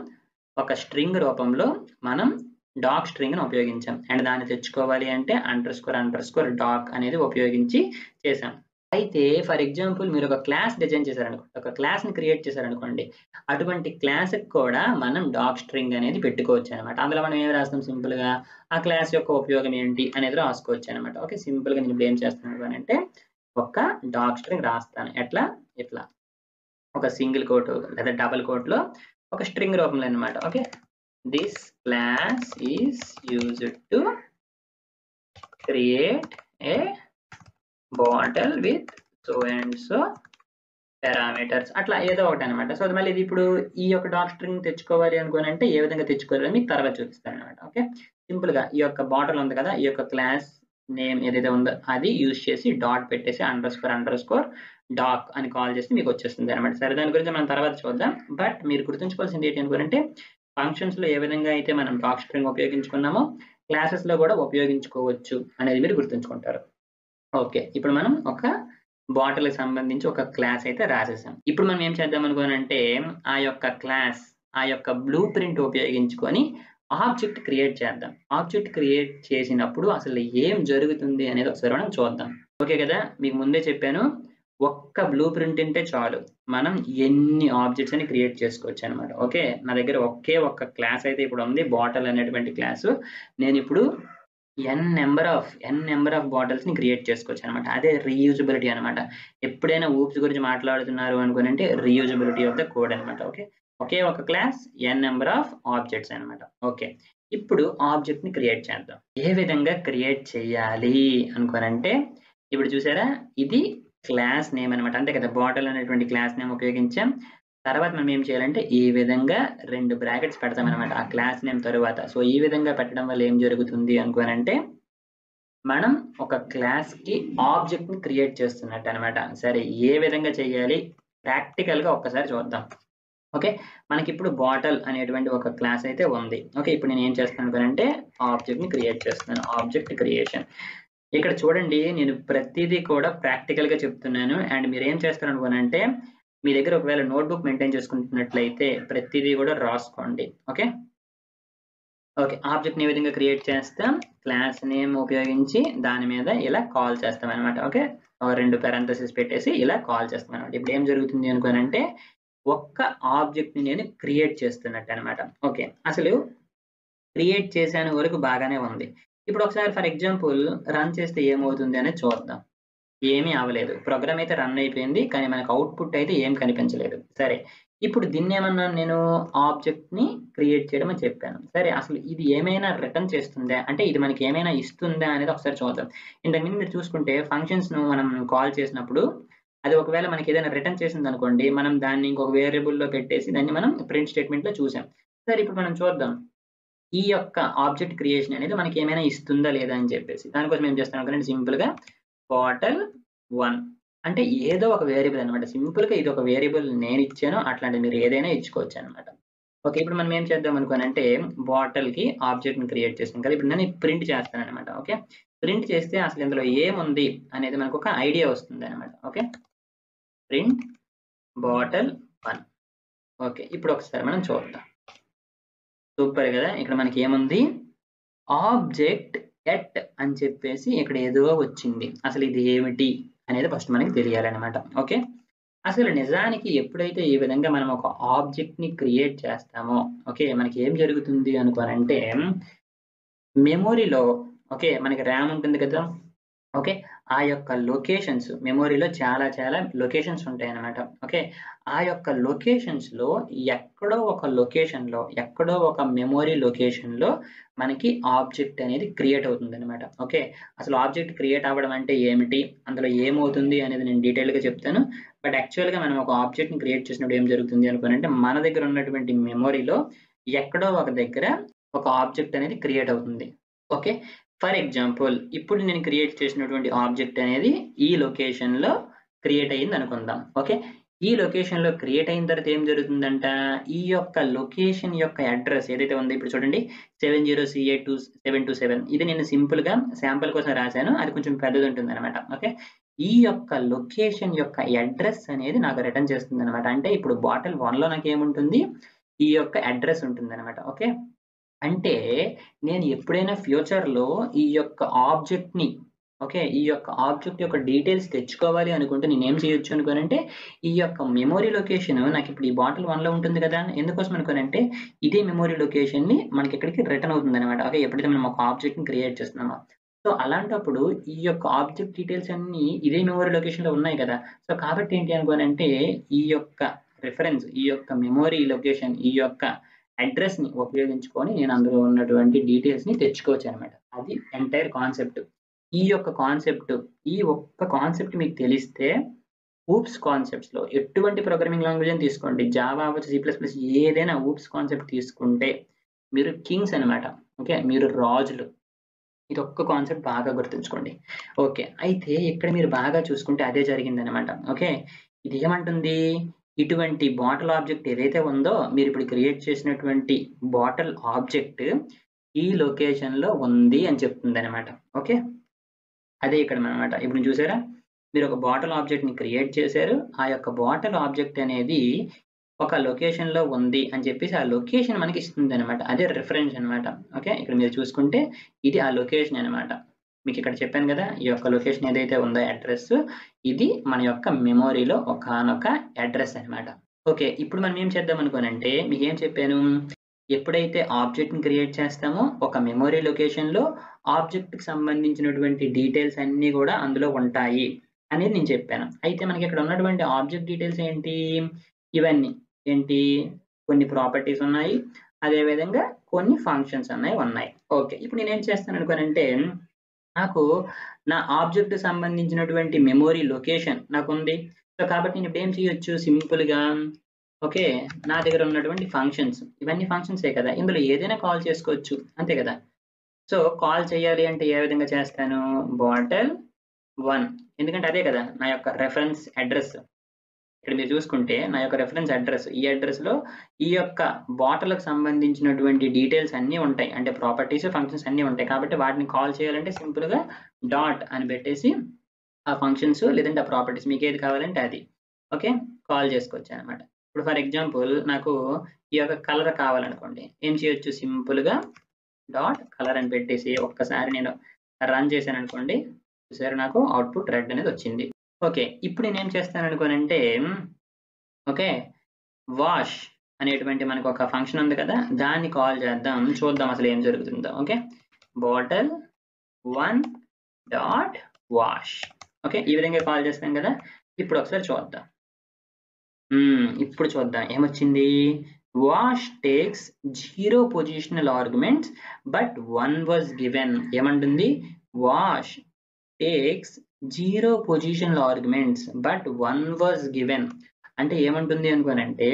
ఒక స్ట్రింగ్ రూపంలో మనం డాక్ స్ట్రింగ్‌ని ఉపయోగించాం. అండ్ దాన్ని తెచ్చుకోవాలి అంటే అండర్‌స్కోర్ డాక్ అనేది ఉపయోగించి చేసాం. అయితే ఫర్ ఎగ్జాంపుల్ మీరు ఒక క్లాస్ డిజైన్ చేశారనుకోండి. ఒక క్లాస్‌ని క్రియేట్ చేశారనుకోండి. అటువంటి క్లాస్‌కి కూడా మనం డాక్ స్ట్రింగ్ అనేది పెట్టుకోవచ్చనమాట. అందులో మనం ఏం రాస్తాం సింపుల్‌గా ఆ క్లాస్ యొక్క ఉపయోగం ఏంటి అనేది రాసుకోవచ్చనమాట. ఓకే. సింపుల్‌గా నేను ఇప్పుడు ఏం చేస్తున్నాను అనంటే ఒక డాక్ స్ట్రింగ్ రాస్తాను. ఎట్లా? ఇట్లా. ఒక సింగిల్ కోట్ లేదా డబుల్ కోట్‌లో ఒక స్ట్రింగ్ రూపంలో అన్నమాట. Okay. This class is used to create a bottle with so and so parameters అట్లా ఏదో ఒకటనమాట. సో, అది మళ్ళీ ఇది ఇప్పుడు ఈ యొక్క డాక్ స్ట్రింగ్ తెచ్చుకోవాలి అనుకోనంటే ఏ విధంగా తెచ్చుకోవాలో మీకు తర్వాత చూపిస్తాననమాట. ఓకే. సింపుల్‌గా ఈ యొక్క బాటిల్ ఉంది కదా! ఈ యొక్క క్లాస్ నేమ్ ఏదైతే ఉందో అది యూజ్ చేసి డాట్ పెట్టేసి అండర్‌స్కోర్ డాక్ అని కాల్ చేస్తే మీకు వచ్చేస్తుందనమాట. సరే దాని గురించి మనం తర్వాత చూద్దాం. బట్ మీరు గుర్తుంచుకోవాల్సింది ఏంటి అనుకోనంటే ఫంక్షన్స్‌లో ఏ విధంగా అయితే మనం డాక్ స్ట్రింగ్ ఉపయోగించుకున్నామో క్లాసెస్‌లో కూడా ఉపయోగించుకోవచ్చు అనేది మీరు గుర్తుంచుకుంటారు. ఓకే. ఇప్పుడు మనం ఒక బాటిల్‌కి సంబంధించి ఒక క్లాస్ అయితే రాసేసాం. ఇప్పుడు మనం ఏం చేద్దాం అనుకోనంటే, ఆ యొక్క బ్లూ ప్రింట్ ఉపయోగించుకొని ఆబ్జెక్ట్ క్రియేట్ చేద్దాం. ఆబ్జెక్ట్ క్రియేట్ చేసినప్పుడు అసలు ఏం జరుగుతుంది అనేది ఒకసారి మనం చూద్దాం. ఓకే కదా! మీకు ముందే చెప్పాను. ఒక్క బ్లూ ప్రింట్ ఉంటే చాలు. మనం ఎన్ని ఆబ్జెక్ట్స్ అని క్రియేట్ చేసుకోవచ్చనమాట. ఓకే. నా దగ్గర ఒక్క క్లాస్ అయితే ఇప్పుడు ఉంది. బాటిల్ అనేటువంటి క్లాసు. నేనిప్పుడు నెంబర్ ఆఫ్ బాటిల్స్‌ని క్రియేట్ చేసుకోవచ్చనమాట. అదే రీయూజబిలిటీ అనమాట. ఎప్పుడైనా ఊప్స్ గురించి మాట్లాడుతున్నారు అనుకోనంటే రీయూజబిలిటీ ఆఫ్ ద కోడ్ అనమాట. ఓకే. ఒకే ఒక క్లాస్ నెంబర్ ఆఫ్ ఆబ్జెక్ట్స్ అనమాట. ఓకే. ఇప్పుడు ఆబ్జెక్ట్‌ని క్రియేట్ చేద్దాం. ఏ విధంగా క్రియేట్ చేయాలి అనుకోనంటే, ఇప్పుడు చూసారా ఇది క్లాస్ నేమ్ అనమాట. అంతే కదా! బాటిల్ అనేటువంటి క్లాస్ నేమ్ ఉపయోగించాం. తర్వాత మనం ఏం చేయాలంటే ఈ విధంగా 2 బ్రాకెట్స్ పెడతామనమాట. ఆ క్లాస్ నేమ్ తరువాత. సో, ఈ విధంగా పెట్టడం వల్ల ఏం జరుగుతుంది అనుకోనంటే, మనం ఒక క్లాస్‌కి ఆబ్జెక్ట్‌ని క్రియేట్ చేస్తున్నట్టనమాట. సరే ఏ విధంగా చేయాలి? ప్రాక్టికల్‌గా ఒక్కసారి చూద్దాం. ఓకే. మనకిప్పుడు బాటిల్ అనేటువంటి ఒక క్లాస్ అయితే ఉంది. ఓకే. ఇప్పుడు నేనేం చేస్తున్నానంటే ఆబ్జెక్ట్‌ని క్రియేట్ చేస్తున్నాను. Object creation. ఇక్కడ చూడండి నేను ప్రతీదీ కూడా ప్రాక్టికల్‌గా చెప్తున్నాను. అండ్ మీరేం చేస్తారనుకోనంటే మీ దగ్గర ఒకవేళ నోట్‌బుక్ మెయింటైన్ చేసుకుంటున్నట్లయితే ప్రతీదీ కూడా రాసుకోండి. ఓకే. ఓకే. ఆబ్జెక్ట్‌ని ఏ విధంగా క్రియేట్ చేస్తాం? క్లాస్ నేమ్ ఉపయోగించి దాని మీద ఇలా కాల్ చేస్తామనమాట. ఓకే. 2 పారాంథసిస్ పెట్టేసి ఇలా కాల్ చేస్తామనమాట. ఇప్పుడు ఏం జరుగుతుంది అనుకోనంటే ఒక్క ఆబ్జెక్ట్‌ని నేను క్రియేట్ చేస్తున్నట్టనమాట. ఓకే. అసలు క్రియేట్ చేశాను వరకు బాగానే ఉంది. ఇప్పుడు ఒకసారి ఫర్ ఎగ్జాంపుల్ రన్ చేస్తే ఏమవుతుంది అనేది చూద్దాం. ఏమీ అవ్వలేదు. ప్రోగ్రామ్ అయితే రన్ అయిపోయింది. కానీ మనకు అవుట్‌పుట్ అయితే ఏం కనిపించలేదు. సరే. ఇప్పుడు దీన్నేమన్నాను నేను ఆబ్జెక్ట్‌ని క్రియేట్ చేయడం అని చెప్పాను. సరే అసలు ఇది ఏమైనా రిటర్న్ చేస్తుందా? అంటే ఇది మనకి ఏమైనా ఇస్తుందా అనేది ఒకసారి చూద్దాం. ఇంతకు ముందు మీరు చూసుకుంటే ఫంక్షన్స్‌ను మనం కాల్ చేసినప్పుడు అది ఒకవేళ మనకి ఏదైనా రిటర్న్ చేసిందనుకోండి, మనం దాన్ని ఇంకొక వేరియబుల్‌లో పెట్టేసి దాన్ని మనం ప్రింట్ స్టేట్‌మెంట్‌లో చూసాం. సరే ఇప్పుడు మనం చూద్దాం. ఈ యొక్క ఆబ్జెక్ట్ క్రియేషన్ అనేది మనకి ఏమైనా ఇస్తుందా లేదా అని చెప్పేసి. దానికోసం ఏం చేస్తాను అనుకోండి సింపుల్‌గా బాటిల్1 అంటే ఏదో ఒక వేరియబుల్ అన్నమాట. సింపుల్‌గా ఇది ఒక వేరియబుల్ నేనిచ్చాను. అట్లాంటిది మీరు ఏదైనా ఇచ్చుకోవచ్చన్నమాట. ఓకే. ఇప్పుడు మనం ఏం చేద్దాం అనుకోనంటే బాటిల్‌కి ఆబ్జెక్ట్‌ని క్రియేట్ చేసాం కదా! ఇప్పుడు నేను ప్రింట్ చేస్తానన్నమాట. ఓకే. ప్రింట్ చేస్తే అసలు ఇందులో ఏముంది అనేది మనకొక ఐడియా వస్తుందన్నమాట. ఓకే. Print bottle one okay. ఇప్పుడు ఒకసారి మనం చూద్దాం. సూపర్ గదా! ఇక్కడ మనకేముంది ఆబ్జెక్ట్ ఎట్ అని చెప్పేసి ఇక్కడ ఏదో వచ్చింది. అసలు ఇది ఏమిటి అనేది ఫస్ట్ మనకి తెలియాలన్నమాట. ఓకే. అసలు నిజానికి ఎప్పుడైతే ఈ విధంగా మనం ఒక ఆబ్జెక్ట్‌ని క్రియేట్ చేస్తామో ఓకే. మనకి ఏం జరుగుతుంది అనుకోనంటే మెమరీలో ఓకే. మనకి ర్యామ్ ఉంటుంది కదా! ఓకే. ఆ యొక్క లొకేషన్స్ మెమరీలో చాలా చాలా లొకేషన్స్ ఉంటాయన్నమాట. ఓకే. ఆ యొక్క లొకేషన్స్‌లో ఎక్కడో ఒక మెమరీ లొకేషన్‌లో మనకి ఆబ్జెక్ట్ అనేది క్రియేట్ అవుతుందన్నమాట. ఓకే. అసలు ఆబ్జెక్ట్ క్రియేట్ అవ్వడం అంటే ఏమిటి? అందులో ఏమవుతుంది అనేది నేను డీటెయిల్‌గా చెప్తాను. బట్ యాక్చువల్‌గా మనం ఒక ఆబ్జెక్ట్‌ని క్రియేట్ చేసినప్పుడు ఏం జరుగుతుంది అనుకోనంటే మన దగ్గర ఉన్నటువంటి మెమరీలో ఎక్కడో ఒక దగ్గర ఒక ఆబ్జెక్ట్ అనేది క్రియేట్ అవుతుంది. ఓకే. ఫర్ ఎగ్జాంపుల్ ఇప్పుడు నేను క్రియేట్ చేసినటువంటి ఆబ్జెక్ట్ అనేది ఈ లొకేషన్‌లో క్రియేట్ అయిందనుకుందాం. ఓకే. ఈ లొకేషన్‌లో క్రియేట్ అయిన తర్వాత ఏం జరుగుతుందంట, ఈ యొక్క లొకేషన్ యొక్క అడ్రెస్ ఏదైతే ఉందో ఇప్పుడు చూడండి 70CA2727 ఇది నేను సింపుల్‌గా శాంపుల్ కోసం రాసాను. అది కొంచెం పెద్దదుంటుందనమాట. ఓకే. ఈ యొక్క లొకేషన్ యొక్క అడ్రెస్ అనేది నాకు రిటర్న్ చేస్తుందనమాట. అంటే ఇప్పుడు బాటిల్ 1లో నాకేముంటుంది, ఈ యొక్క అడ్రెస్ ఉంటుందనమాట. ఓకే. అంటే నేను ఎప్పుడైనా ఫ్యూచర్‌లో ఈ యొక్క ఆబ్జెక్ట్‌ని ఓకే. ఈ యొక్క ఆబ్జెక్ట్ యొక్క డీటెయిల్స్ తెచ్చుకోవాలి అనుకుంటే నేనేం చేయొచ్చు అనుకోనంటే, ఈ యొక్క మెమరీ లొకేషన్ నాకిప్పుడు ఈ బాటిల్ 1లో ఉంటుంది కదా! ఎందుకోసం అనుకోనంటే, ఇదే మెమరీ లొకేషన్‌ని మనకిక్కడికి రిటర్న్ అవుతుందనమాట. ఓకే. ఎప్పుడైతే మనం ఒక ఆబ్జెక్ట్‌ని క్రియేట్ చేస్తున్నామో. సో, అలాంటప్పుడు ఈ యొక్క ఆబ్జెక్ట్ డీటెయిల్స్ అన్నీ ఇదే మెమరీ లొకేషన్‌లో ఉన్నాయి కదా! సో, కాబట్టి ఏంటి అనుకోనంటే, ఈ యొక్క రిఫరెన్స్, ఈ యొక్క మెమరీ లొకేషన్, ఈ యొక్క అడ్రెస్‌ని ఉపయోగించుకొని నేను అందులో ఉన్నటువంటి డీటెయిల్స్‌ని తెచ్చుకోవచ్చనమాట. అది ఎంటైర్ కాన్సెప్ట్. ఈ యొక్క కాన్సెప్ట్, ఈ ఒక్క కాన్సెప్ట్ మీకు తెలిస్తే ఊప్స్ కాన్సెప్ట్స్‌లో ఎటువంటి ప్రోగ్రామింగ్ లాంగ్వేజ్ అయినా తీసుకోండి. జావా అవ్వచ్చు, సి ప్లస్ ప్లస్ ఏదైనా ఊప్స్ కాన్సెప్ట్ తీసుకుంటే మీరు కింగ్స్ అనమాట. ఓకే. మీరు రాజులు. ఇదొక్క కాన్సెప్ట్ బాగా గుర్తుంచుకోండి. ఓకే. అయితే ఇక్కడ మీరు బాగా చూసుకుంటే అదే జరిగిందనమాట. ఓకే. ఇదేమంటుంది? ఇటువంటి బాటిల్ ఆబ్జెక్ట్ ఏదైతే ఉందో మీరిప్పుడు క్రియేట్ చేసినటువంటి బాటిల్ ఆబ్జెక్ట్ ఈ లొకేషన్‌లో ఉంది అని చెప్తుందనమాట. ఓకే. అదే ఇక్కడనమాట. ఇప్పుడు చూసారా? మీరొక బాటిల్ ఆబ్జెక్ట్‌ని క్రియేట్ చేశారు. ఆ యొక్క బాటిల్ ఆబ్జెక్ట్ అనేది ఒక లొకేషన్‌లో ఉంది అని చెప్పేసి ఆ లొకేషన్ మనకి ఇస్తుందనమాట. అదే రిఫరెన్స్ అనమాట. ఓకే. ఇక్కడ మీరు చూసుకుంటే ఇది ఆ లొకేషన్ అనమాట. మీకిక్కడ చెప్పాను గదా! ఈ యొక్క లొకేషన్ ఏదైతే ఉందో అడ్రెస్ ఇది మన యొక్క మెమరీలో ఒకానొక అడ్రెస్ అనమాట. ఓకే. ఇప్పుడు మనం ఏం చేద్దాం అనుకోనంటే మీకేం చెప్పాను? ఎప్పుడైతే ఆబ్జెక్ట్‌ని క్రియేట్ చేస్తామో ఒక మెమరీ లొకేషన్‌లో ఆబ్జెక్ట్‌కి సంబంధించినటువంటి డీటెయిల్స్ అన్నీ గూడా అందులో ఉంటాయి అనేది నేను చెప్పాను. అయితే మనకిక్కడ ఉన్నటువంటి ఆబ్జెక్ట్ డీటెయిల్స్ ఏంటి? ఇవన్నీ. ఏంటి? కొన్ని ప్రాపర్టీస్ ఉన్నాయి. అదే విధంగా కొన్ని ఫంక్షన్స్ అనేవి ఉన్నాయి. ఓకే. ఇప్పుడు నేనేం చేస్తాను అనుకోనంటే, నాకు నా ఆబ్జెక్ట్ సంబంధించినటువంటి మెమరీ లొకేషన్ నాకుంది. సో, కాబట్టి నేను ఇప్పుడేం చేయొచ్చు సింపుల్‌గా ఓకే. నా దగ్గర ఉన్నటువంటి ఫంక్షన్స్ ఇవన్నీ ఫంక్షన్సే కదా! ఇందులో ఏదైనా కాల్ చేసుకోవచ్చు. అంతే కదా! సో, కాల్ చేయాలి అంటే ఏ విధంగా చేస్తాను? బాటల్1 ఎందుకంటే అదే కదా! నా యొక్క రిఫరెన్స్ అడ్రెస్. ఇక్కడ మీరు చూసుకుంటే నా యొక్క రిఫరెన్స్ అడ్రెస్. ఈ అడ్రెస్‌లో ఈ యొక్క బాటిల్‌కి సంబంధించినటువంటి డీటెయిల్స్ అన్నీ ఉంటాయి. అంటే ప్రాపర్టీస్, ఫంక్షన్స్ అన్నీ ఉంటాయి. కాబట్టి వాటిని కాల్ చేయాలంటే సింపుల్‌గా డాట్ అని పెట్టేసి ఆ ఫంక్షన్స్ లేదంటే ఆ ప్రాపర్టీస్ మీకేది కావాలంటే అది. ఓకే. కాల్ చేసుకోవచ్చనమాట. ఇప్పుడు ఫర్ ఎగ్జాంపుల్ నాకు ఈ యొక్క కలర్ కావాలనుకోండి. ఏం చేయొచ్చు సింపుల్‌గా డాట్ కలర్ అని పెట్టేసి ఒక్కసారి నేను రన్ చేశాననుకోండి. చూసారా నాకు అవుట్‌పుట్ రెడ్ అనేది వచ్చింది. ఓకే. ఇప్పుడు నేనేం చేస్తాననుకోనంటే ఓకే. వాష్ అనేటువంటి మనకొక ఫంక్షన్ ఉంది కదా! దాన్ని కాల్ చేద్దాం. చూద్దాం అసలు ఏం జరుగుతుందో. Okay. Bottle one dot wash. Okay. ఈ విధంగా కాల్ చేస్తాం కదా! ఇప్పుడు ఒకసారి చూద్దాం. ఇప్పుడు చూద్దాం ఏమొచ్చింది? Wash takes 0 positional arguments but 1 was given. ఏమంటుంది? Wash takes 0 positional arguments but 1 was given. అంటే ఏమంటుంది అనుకోనంటే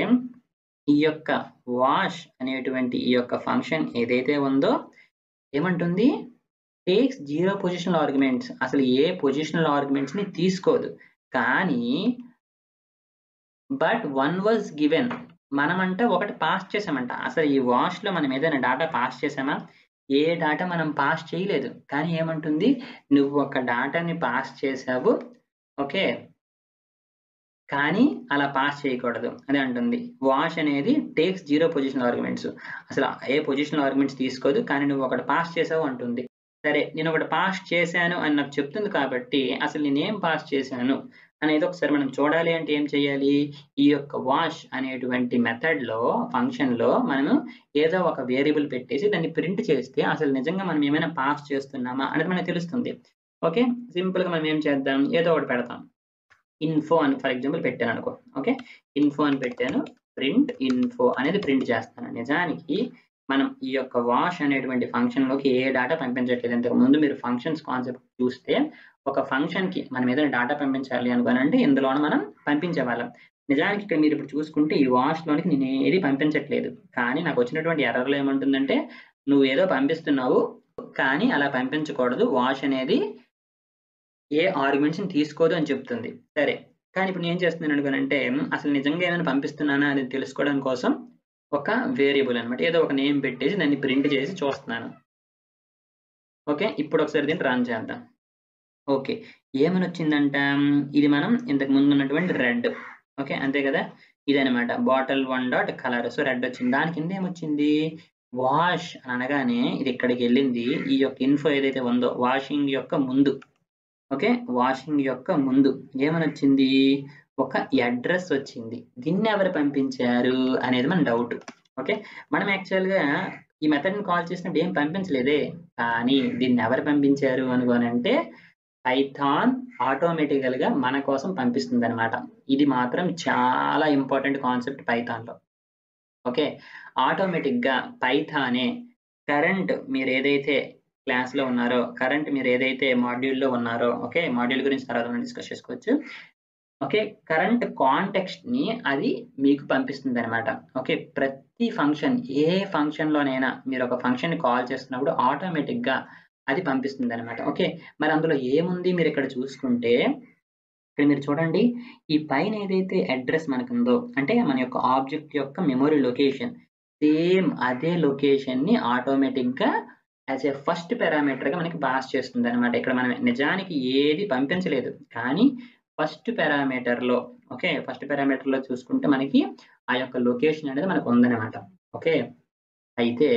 ఈ యొక్క వాష్ అనేటువంటి ఈ యొక్క ఫంక్షన్ ఏదైతే ఉందో ఏమంటుంది? Takes 0 positional arguments. అసలు ఏ పొజిషనల్ ఆర్గ్యుమెంట్స్‌ని తీసుకోదు. కానీ బట్ 1 వాస్ గివెన్. మనమంట ఒకటి పాస్ చేసామంట. అసలు ఈ వాష్‌లో మనం ఏదైనా డాటా పాస్ చేసామా? ఏ డాటా మనం పాస్ చేయలేదు. కానీ ఏమంటుంది? నువ్వు ఒక డాటాని పాస్ చేసావు. ఓకే. కానీ అలా పాస్ చేయకూడదు అని అంటుంది. వాష్ అనేది టేక్స్ 0 పొజిషనల్ ఆర్గ్యుమెంట్స్. అసలు ఏ పొజిషనల్ ఆర్గ్యుమెంట్స్ తీసుకోదు. కానీ నువ్వు ఒకటి పాస్ చేసావు అంటుంది. సరే నేను ఒకటి పాస్ చేశాను అని నాకు చెప్తుంది కాబట్టి అసలు నేనేం పాస్ చేశాను అనేది ఒకసారి మనం చూడాలి అంటే ఏం చేయాలి? ఈ యొక్క వాష్ అనేటువంటి మెథడ్‌లో ఫంక్షన్‌లో మనము ఏదో ఒక వేరియబుల్ పెట్టేసి దాన్ని ప్రింట్ చేస్తే అసలు నిజంగా మనం ఏమైనా పాస్ చేస్తున్నామా అనేది మనకు తెలుస్తుంది. ఓకే. సింపుల్‌గా మనం ఏం చేద్దాం? ఏదో ఒకటి పెడతాం. ఇన్ఫో అని ఫర్ ఎగ్జాంపుల్ పెట్టాననుకో. ఓకే. ఇన్ఫో అని పెట్టాను. ప్రింట్ ఇన్ఫో అనేది ప్రింట్ చేస్తాను. నిజానికి మనం ఈ యొక్క వాష్ అనేటువంటి ఫంక్షన్‌లోకి ఏ డాటా పంపించట్లేదు. ఇంతకుముందు మీరు ఫంక్షన్స్ కాన్సెప్ట్ చూస్తే ఒక ఫంక్షన్‌కి మనం ఏదైనా డాటా పంపించాలి అనుకోనంటే ఇందులోన మనం పంపించేవాళ్ళం. నిజానికి ఇక్కడ మీరు ఇప్పుడు చూసుకుంటే ఈ వాష్‌లోనికి నేను ఏది పంపించట్లేదు. కానీ నాకు వచ్చినటువంటి ఎర్రర్‌లో ఏమంటుందంటే నువ్వు ఏదో పంపిస్తున్నావు. కానీ అలా పంపించకూడదు. వాష్ అనేది ఏ ఆర్గ్యుమెంట్స్‌ని తీసుకోదు అని చెప్తుంది. సరే. కానీ ఇప్పుడు నేనేం చేస్తున్నాను అనుకోనంటే, అసలు నిజంగా ఏమైనా పంపిస్తున్నానా అనేది తెలుసుకోవడం కోసం ఒక వేరియబుల్ అన్నమాట. ఏదో ఒక నేమ్ పెట్టేసి దాన్ని ప్రింట్ చేసి చూస్తున్నాను. ఓకే. ఇప్పుడు ఒకసారి దీన్ని రన్ చేద్దాం. ఓకే. ఏమనొచ్చిందంట? ఇది మనం ఇంతకు ముందు ఉన్నటువంటి రెడ్. ఓకే. అంతే కదా! ఇదనమాట. బాటిల్1 డాట్ కలర్. సో, రెడ్ వచ్చింది. దాని కింద ఏమొచ్చింది? వాష్ అనగానే ఇది ఇక్కడికెళ్ళింది. ఈ యొక్క ఇన్ఫో ఏదైతే ఉందో వాషింగ్ యొక్క ముందు. ఓకే. వాషింగ్ యొక్క ముందు ఏమనొచ్చింది? ఒక అడ్రెస్ వచ్చింది. దీన్నెవరు పంపించారు అనేది మన డౌట్. ఓకే. మనం యాక్చువల్‌గా ఈ మెథడ్‌ని కాల్ చేసినప్పుడు ఏం పంపించలేదే. కానీ దీన్నెవరు పంపించారు అనుకోనంటే పైథాన్ ఆటోమేటికల్‌గా మన కోసం పంపిస్తుందనమాట. ఇది మాత్రం చాలా ఇంపార్టెంట్ కాన్సెప్ట్ పైథాన్‌లో. ఓకే. ఆటోమేటిక్‌గా పైథానే కరెంట్ మీరేదైతే క్లాస్‌లో ఉన్నారో, కరెంట్ మీరేదైతే మాడ్యూల్‌లో ఉన్నారో, ఓకే. మాడ్యూల్ గురించి తర్వాత మనం డిస్కస్ చేసుకోవచ్చు. ఓకే. కరెంట్ కాంటెక్స్ట్‌ని అది మీకు పంపిస్తుందనమాట. ఓకే. ప్రతి ఫంక్షన్ ఏ ఫంక్షన్‌లోనైనా మీరొక ఫంక్షన్‌ని కాల్ చేస్తున్నప్పుడు ఆటోమేటిక్‌గా అది పంపిస్తుందనమాట. ఓకే. మరి అందులో ఏముంది మీరిక్కడ చూసుకుంటే ఇక్కడ మీరు చూడండి. ఈ పైన ఏదైతే అడ్రెస్ మనకుందో అంటే మన యొక్క ఆబ్జెక్ట్ యొక్క మెమరీ లొకేషన్ సేమ్ అదే లొకేషన్‌ని ఆటోమేటిక్‌గా యాస్ ఎ ఫస్ట్ పారామీటర్‌గా మనకి పాస్ చేస్తుందనమాట. ఇక్కడ మనం నిజానికి ఏది పంపించలేదు. కానీ ఫస్ట్ పారామీటర్‌లో ఓకే. ఫస్ట్ పారామీటర్‌లో చూసుకుంటే మనకి ఆ యొక్క లొకేషన్ అనేది మనకుందనమాట. ఓకే. అయితే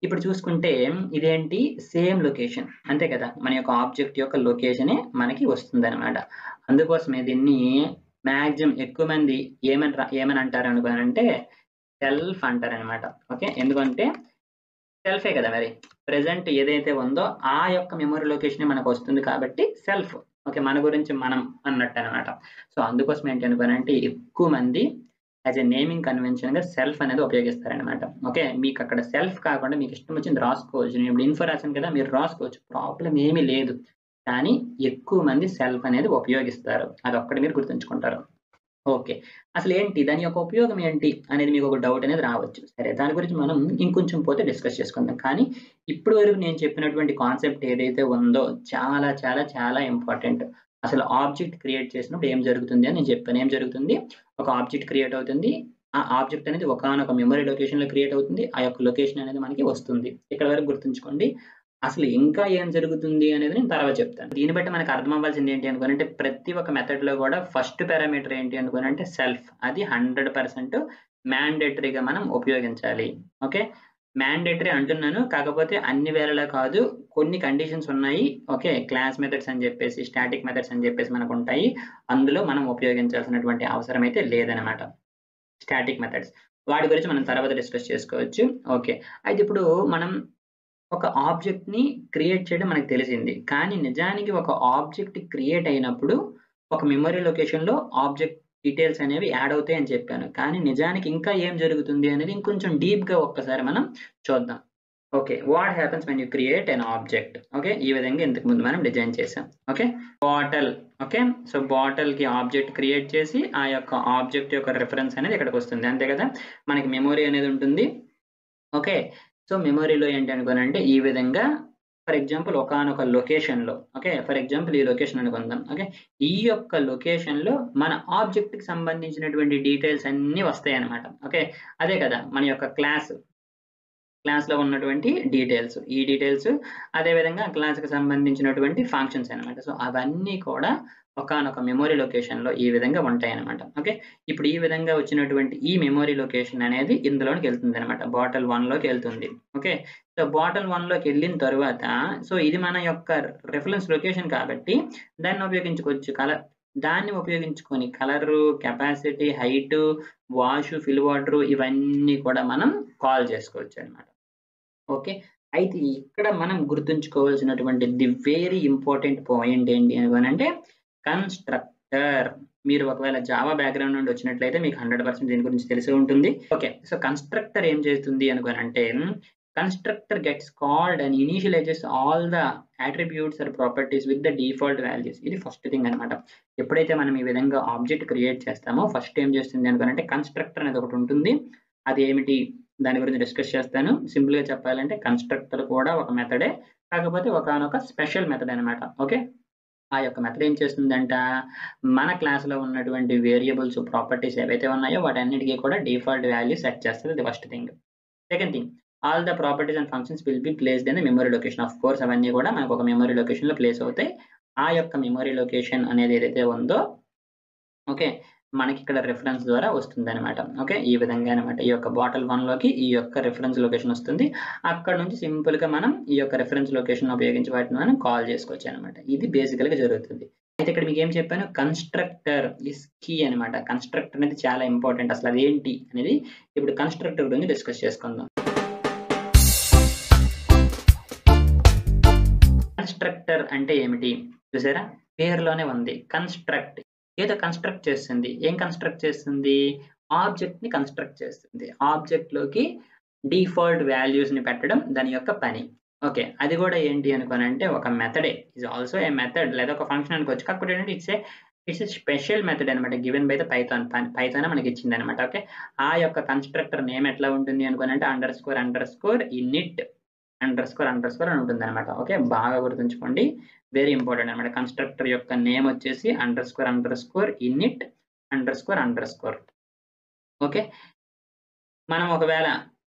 ఇప్పుడు చూసుకుంటే ఇదేంటి సేమ్ లొకేషన్ అంతే కదా! మన యొక్క ఆబ్జెక్ట్ యొక్క లొకేషనే మనకి వస్తుందనమాట. అందుకోసమే దీన్ని మాక్సిమం ఎక్కువ మంది ఏమని అంటారనుకోనంటే సెల్ఫ్ అంటారనమాట. ఓకే. ఎందుకంటే సెల్ఫే కదా మరి. ప్రెజెంట్ ఏదైతే ఉందో ఆ యొక్క మెమరీ లొకేషనే మనకొస్తుంది కాబట్టి సెల్ఫ్. ఓకే. మన గురించి మనం అన్నట్టనమాట. సో, అందుకోసం ఏంటి అనుకోనంటే ఎక్కువ మంది యాజ్ ఎ నేమింగ్ కన్వెన్షన్‌గా సెల్ఫ్ అనేది ఉపయోగిస్తారనమాట. ఓకే. మీకు అక్కడ సెల్ఫ్ కాకుండా మీకు ఇష్టం వచ్చింది రాసుకోవచ్చు. నేను ఇప్పుడు ఇన్ఫో రాసాను కదా! మీరు రాసుకోవచ్చు. ప్రాబ్లమ్ ఏమీ లేదు. కానీ ఎక్కువ మంది సెల్ఫ్ అనేది ఉపయోగిస్తారు. అదొక్కటి మీరు గుర్తుంచుకుంటారు. ఓకే. అసలేంటి దాని యొక్క ఉపయోగం ఏంటి అనేది మీకు ఒక డౌట్ అనేది రావచ్చు. సరే దాని గురించి మనం ఇంకొంచెం పోతే డిస్కస్ చేసుకుందాం. కానీ ఇప్పటి వరకు నేను చెప్పినటువంటి కాన్సెప్ట్ ఏదైతే ఉందో చాలా చాలా చాలా ఇంపార్టెంట్. అసలు ఆబ్జెక్ట్ క్రియేట్ చేసినప్పుడు ఏం జరుగుతుంది అని నేను చెప్పాను. ఏం జరుగుతుంది? ఒక ఆబ్జెక్ట్ క్రియేట్ అవుతుంది. ఆ ఆబ్జెక్ట్ అనేది ఒకానొక మెమరీ లొకేషన్‌లో క్రియేట్ అవుతుంది. ఆ యొక్క లొకేషన్ అనేది మనకి వస్తుంది. ఇక్కడి వరకు గుర్తుంచుకోండి. అసలు ఇంకా ఏం జరుగుతుంది అనేది నేను తర్వాత చెప్తాను. దీన్ని బట్టి మనకు అర్థం అవ్వాల్సింది ఏంటి అనుకోనంటే ప్రతి ఒక్క మెథడ్‌లో కూడా ఫస్ట్ పారామీటర్ ఏంటి అనుకోనంటే సెల్ఫ్. అది 100% మ్యాండేటరీగా మనం ఉపయోగించాలి. ఓకే. మ్యాండేటరీ అంటున్నాను. కాకపోతే అన్ని వేళలా కాదు. కొన్ని కండిషన్స్ ఉన్నాయి. ఓకే. క్లాస్ మెథడ్స్ అని చెప్పేసి, స్టాటిక్ మెథడ్స్ అని చెప్పేసి మనకుంటాయి. అందులో మనం ఉపయోగించాల్సినటువంటి అవసరం అయితే లేదనమాట. Static methods. వాటి గురించి మనం తర్వాత డిస్కస్ చేసుకోవచ్చు. ఓకే. అయితే ఇప్పుడు మనం ఒక ఆబ్జెక్ట్‌ని క్రియేట్ చేయడం మనకు తెలిసింది. కానీ నిజానికి ఒక ఆబ్జెక్ట్ క్రియేట్ అయినప్పుడు ఒక మెమరీ లొకేషన్‌లో ఆబ్జెక్ట్ డీటెయిల్స్ అనేవి యాడ్ అవుతాయి అని చెప్పాను. కానీ నిజానికి ఇంకా ఏం జరుగుతుంది అనేది ఇంకొంచెం డీప్‌గా ఒక్కసారి మనం చూద్దాం. Okay. What happens when you create an object. Okay. ఈ విధంగా ఇంతకు ముందు మనం డిజైన్ చేసాం. ఓకే. బాటిల్. ఓకే. సో, బాటిల్‌కి ఆబ్జెక్ట్ క్రియేట్ చేసి ఆ యొక్క ఆబ్జెక్ట్ యొక్క రిఫరెన్స్ అనేది ఇక్కడికొస్తుంది. అంతే కదా! మనకి మెమరీ అనేది ఉంటుంది. ఓకే. సో, మెమరీలో ఏంటి అనుకోనంటే ఈ విధంగా ఫర్ ఎగ్జాంపుల్ ఒకానొక లొకేషన్‌లో ఓకే. ఫర్ ఎగ్జాంపుల్ ఈ లొకేషన్ అనుకుందాం. ఓకే. ఈ యొక్క లొకేషన్‌లో మన ఆబ్జెక్ట్‌కి సంబంధించినటువంటి డీటెయిల్స్ అన్నీ వస్తాయన్నమాట. ఓకే. అదే కదా! మన యొక్క క్లాస్‌లో ఉన్నటువంటి డీటెయిల్స్. ఈ డీటెయిల్స్ అదే విధంగా క్లాస్‌కి సంబంధించినటువంటి ఫంక్షన్స్ అన్నమాట. సో, అవన్నీ కూడా ఒకానొక మెమరీ లొకేషన్‌లో ఈ విధంగా ఉంటాయన్నమాట. ఓకే. ఇప్పుడు ఈ విధంగా వచ్చినటువంటి ఈ మెమరీ లొకేషన్ అనేది ఇందులోనికెళ్తుందన్నమాట. బాటిల్ 1లోకెళ్తుంది. ఓకే. సో, బాటిల్ 1లోకెళ్ళిన తరువాత సో, ఇది మన యొక్క రిఫరెన్స్ లొకేషన్ కాబట్టి దాన్ని ఉపయోగించుకోవచ్చు. దాన్ని ఉపయోగించుకొని colour, capacity, height, wash, fill water ఇవన్నీ కూడా మనం కాల్ చేసుకోవచ్చన్నమాట. ఓకే. అయితే ఇక్కడ మనం గుర్తుంచుకోవాల్సినటువంటి వెరీ ఇంపార్టెంట్ పాయింట్ ఏంటి అనంటే కన్‌స్ట్రక్టర్. మీరు ఒకవేళ జావా బ్యాక్‌గ్రౌండ్ నుండి వచ్చినట్లయితే మీకు 100% దీని గురించి తెలిసే ఉంటుంది. ఓకే. సో, కన్‌స్ట్రక్టర్ ఏం చేస్తుంది అనుకోనంటే constructor gets called and initialises all the attributes or properties with the default values. ఇది ఫస్ట్ థింగ్ అన్నమాట. ఎప్పుడైతే మనం ఈ విధంగా ఆబ్జెక్ట్ క్రియేట్ చేస్తామో ఫస్ట్ ఏం చేస్తుంది అనుకోనంటే కన్‌స్ట్రక్టర్ అనేది ఒకటి ఉంటుంది. అదేమిటి? దాని గురించి డిస్కస్ చేస్తాను. సింపుల్‌గా చెప్పాలంటే కన్‌స్ట్రక్టర్ కూడా ఒక మెథడే. కాకపోతే ఒకానొక స్పెషల్ మెథడ్ అన్నమాట. ఓకే. ఆ యొక్క మెథడ్ ఏం చేస్తుందంట, మన క్లాస్‌లో ఉన్నటువంటి వేరియబుల్స్, ప్రాపర్టీస్ ఏవైతే ఉన్నాయో వాటన్నిటికి కూడా డిఫాల్ట్ వాల్యూ సెట్ చేస్తది. అది first thing. Second thing all the properties and functions will be placed in the memory location. Of course అవన్నీ కూడా మనకు ఒక మెమరీ లొకేషన్‌లో ప్లేస్ అవుతాయి. ఆ యొక్క మెమరీ లొకేషన్ అనేది ఏదైతే ఉందో ఓకే. మనకిక్కడ రిఫరెన్స్ ద్వారా వస్తుందనమాట. ఓకే. ఈ విధంగా అనమాట. ఈ యొక్క బాటిల్ 1లోకి ఈ యొక్క రిఫరెన్స్ లొకేషన్ వస్తుంది. అక్కడ నుంచి సింపుల్‌గా మనం ఈ యొక్క రిఫరెన్స్ లొకేషన్ ఉపయోగించి వాటిని మనం కాల్ చేసుకోవచ్చనమాట. ఇది బేసికల్‌గా జరుగుతుంది. అయితే ఇక్కడ మీకేం చెప్పాను కన్‌స్ట్రక్టర్ ఈస్ కీ అనమాట. కన్‌స్ట్రక్టర్ అనేది చాలా ఇంపార్టెంట్. అసలు అదేంటి అనేది ఇప్పుడు కన్‌స్ట్రక్టర్ గురించి డిస్కస్ చేసుకుందాం. కన్‌స్ట్రక్టర్ అంటే ఏమిటి? చూసారా? పేరులోనే ఉంది. కన్‌స్ట్రక్ట్ ఏదో కన్‌స్ట్రక్ట్ చేస్తుంది. ఏం కన్‌స్ట్రక్ట్ చేస్తుంది? ఆబ్జెక్ట్‌ని కన్‌స్ట్రక్ట్ చేస్తుంది. ఆబ్జెక్ట్‌లోకి డిఫాల్ట్ వాల్యూస్‌ని పెట్టడం దాని యొక్క పని. ఓకే. అది గూడా ఏంటి అనుకోనంటే ఒక మెథడే. ఈస్ ఆల్సో ఏ మెథడ్ లేదా ఒక ఫంక్షన్ అనుకోవచ్చు. కాకపోతే ఏంటంటే ఇట్స్ ఎ స్పెషల్ మెథడ్ అనమాట. Given by the Python. పైథానే మనకిచ్చిందనమాట. ఓకే. ఆ యొక్క కన్‌స్ట్రక్టర్ నేమ్ ఎట్లా ఉంటుంది అనుకోనంటే అండర్‌స్కోర్ ఇనిట్ అండర్‌స్కోర్ అని ఉంటుందనమాట. ఓకే. బాగా గుర్తుంచుకోండి. వెరీ ఇంపార్టెంట్ అనమాట. కన్‌స్ట్రక్టర్ యొక్క నేమ్ వచ్చేసి ఇనిట్ అండర్‌స్కోర్. ఓకే. మనం ఒకవేళ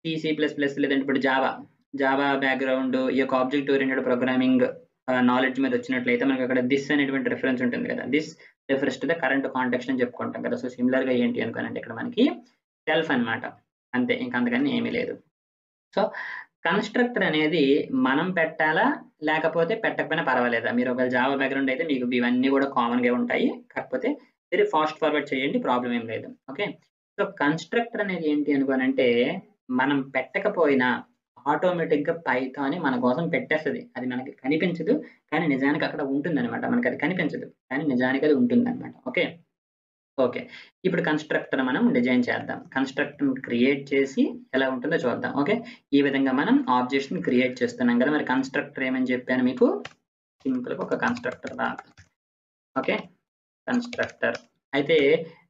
సి++ లేదంటే ఇప్పుడు జావా బ్యాక్‌గ్రౌండ్ ఈ యొక్క ఆబ్జెక్ట్ ఓరియెంటెడ్ ప్రోగ్రామింగ్ నాలెడ్జ్ మీద వచ్చినట్లయితే మనకక్కడ థిస్ అనేటువంటి రిఫరెన్స్ ఉంటుంది కదా! This refers to the current context అని చెప్పుకుంటాం కదా! సో, సిమిలర్‌గా ఏంటి అనుకోనంటే ఇక్కడ మనకి సెల్ఫ్ అనమాట. అంతే. ఇంక అంతకన్నా ఏమీ లేదు. సో, కన్‌స్ట్రక్టర్ అనేది మనం పెట్టాలా? లేకపోతే పెట్టకపోయినా పర్వాలేదా? మీరు ఒకవేళ జావా బ్యాక్‌గ్రౌండ్ అయితే మీకు ఇవన్నీ గూడా కామన్‌గా ఉంటాయి. కాకపోతే మీరు ఫాస్ట్ ఫార్వర్డ్ చేయండి. ప్రాబ్లమ్ ఏం లేదు. ఓకే. సో, కన్‌స్ట్రక్టర్ అనేది ఏంటి అనుకోనంటే మనం పెట్టకపోయినా ఆటోమేటిక్‌గా పైథానే మన కోసం పెట్టేస్తది. అది మనకి కనిపించదు. కానీ నిజానికి అక్కడ ఉంటుందనమాట. మనకది కనిపించదు. కానీ నిజానికి అది ఉంటుందనమాట. ఓకే. ఓకే. ఇప్పుడు కన్‌స్ట్రక్టర్ మనం డిజైన్ చేద్దాం. కన్‌స్ట్రక్టర్‌ని క్రియేట్ చేసి ఎలా ఉంటుందో చూద్దాం. ఓకే. ఈ విధంగా మనం ఆబ్జెక్ట్స్‌ని క్రియేట్ చేస్తున్నాం గదా! మరి కన్‌స్ట్రక్టర్ ఏమని చెప్పాను మీకు? సింపుల్‌గా ఒక కన్‌స్ట్రక్టర్ రాద్దాం. ఓకే. కన్‌స్ట్రక్టర్. అయితే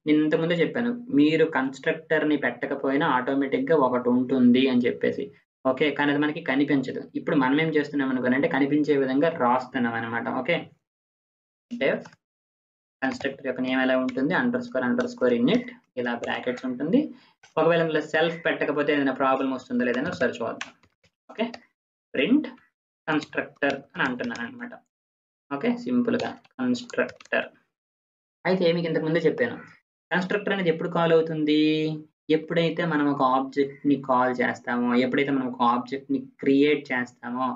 నేను ఇంతకు ముందే చెప్పాను. మీరు కన్‌స్ట్రక్టర్‌ని పెట్టకపోయినా ఆటోమేటిక్‌గా ఒకటుంటుంది అని చెప్పేసి. ఓకే. కానీ అది మనకి కనిపించదు. ఇప్పుడు మనం ఏం చేస్తున్నాం అనుకోనంటే కనిపించే విధంగా రాస్తున్నామనమాట. ఓకే. అంటే కన్‌స్ట్రక్టర్ యొక్క నేమ్ ఎలా ఉంటుంది? అండర్‌స్కోర్ ఇన్‌ఇట్ ఇలా బ్రాకెట్స్ ఉంటుంది. ఒకవేళ ఇందులో సెల్ఫ్ పెట్టకపోతే ఏదైనా ప్రాబ్లమ్ వస్తుందో లేదని ఒకసారి చూద్దాం. ఓకే. ప్రింట్ కన్‌స్ట్రక్టర్ అని అంటున్నాననమాట. ఓకే. సింపుల్‌గా కన్‌స్ట్రక్టర్. అయితే మీకు ఇంతకు ముందే చెప్పాను. కన్‌స్ట్రక్టర్ అనేది ఎప్పుడు కాల్ అవుతుంది? ఎప్పుడైతే మనం ఒక ఆబ్జెక్ట్‌ని కాల్ చేస్తామో, ఎప్పుడైతే మనం ఒక ఆబ్జెక్ట్‌ని క్రియేట్ చేస్తామో,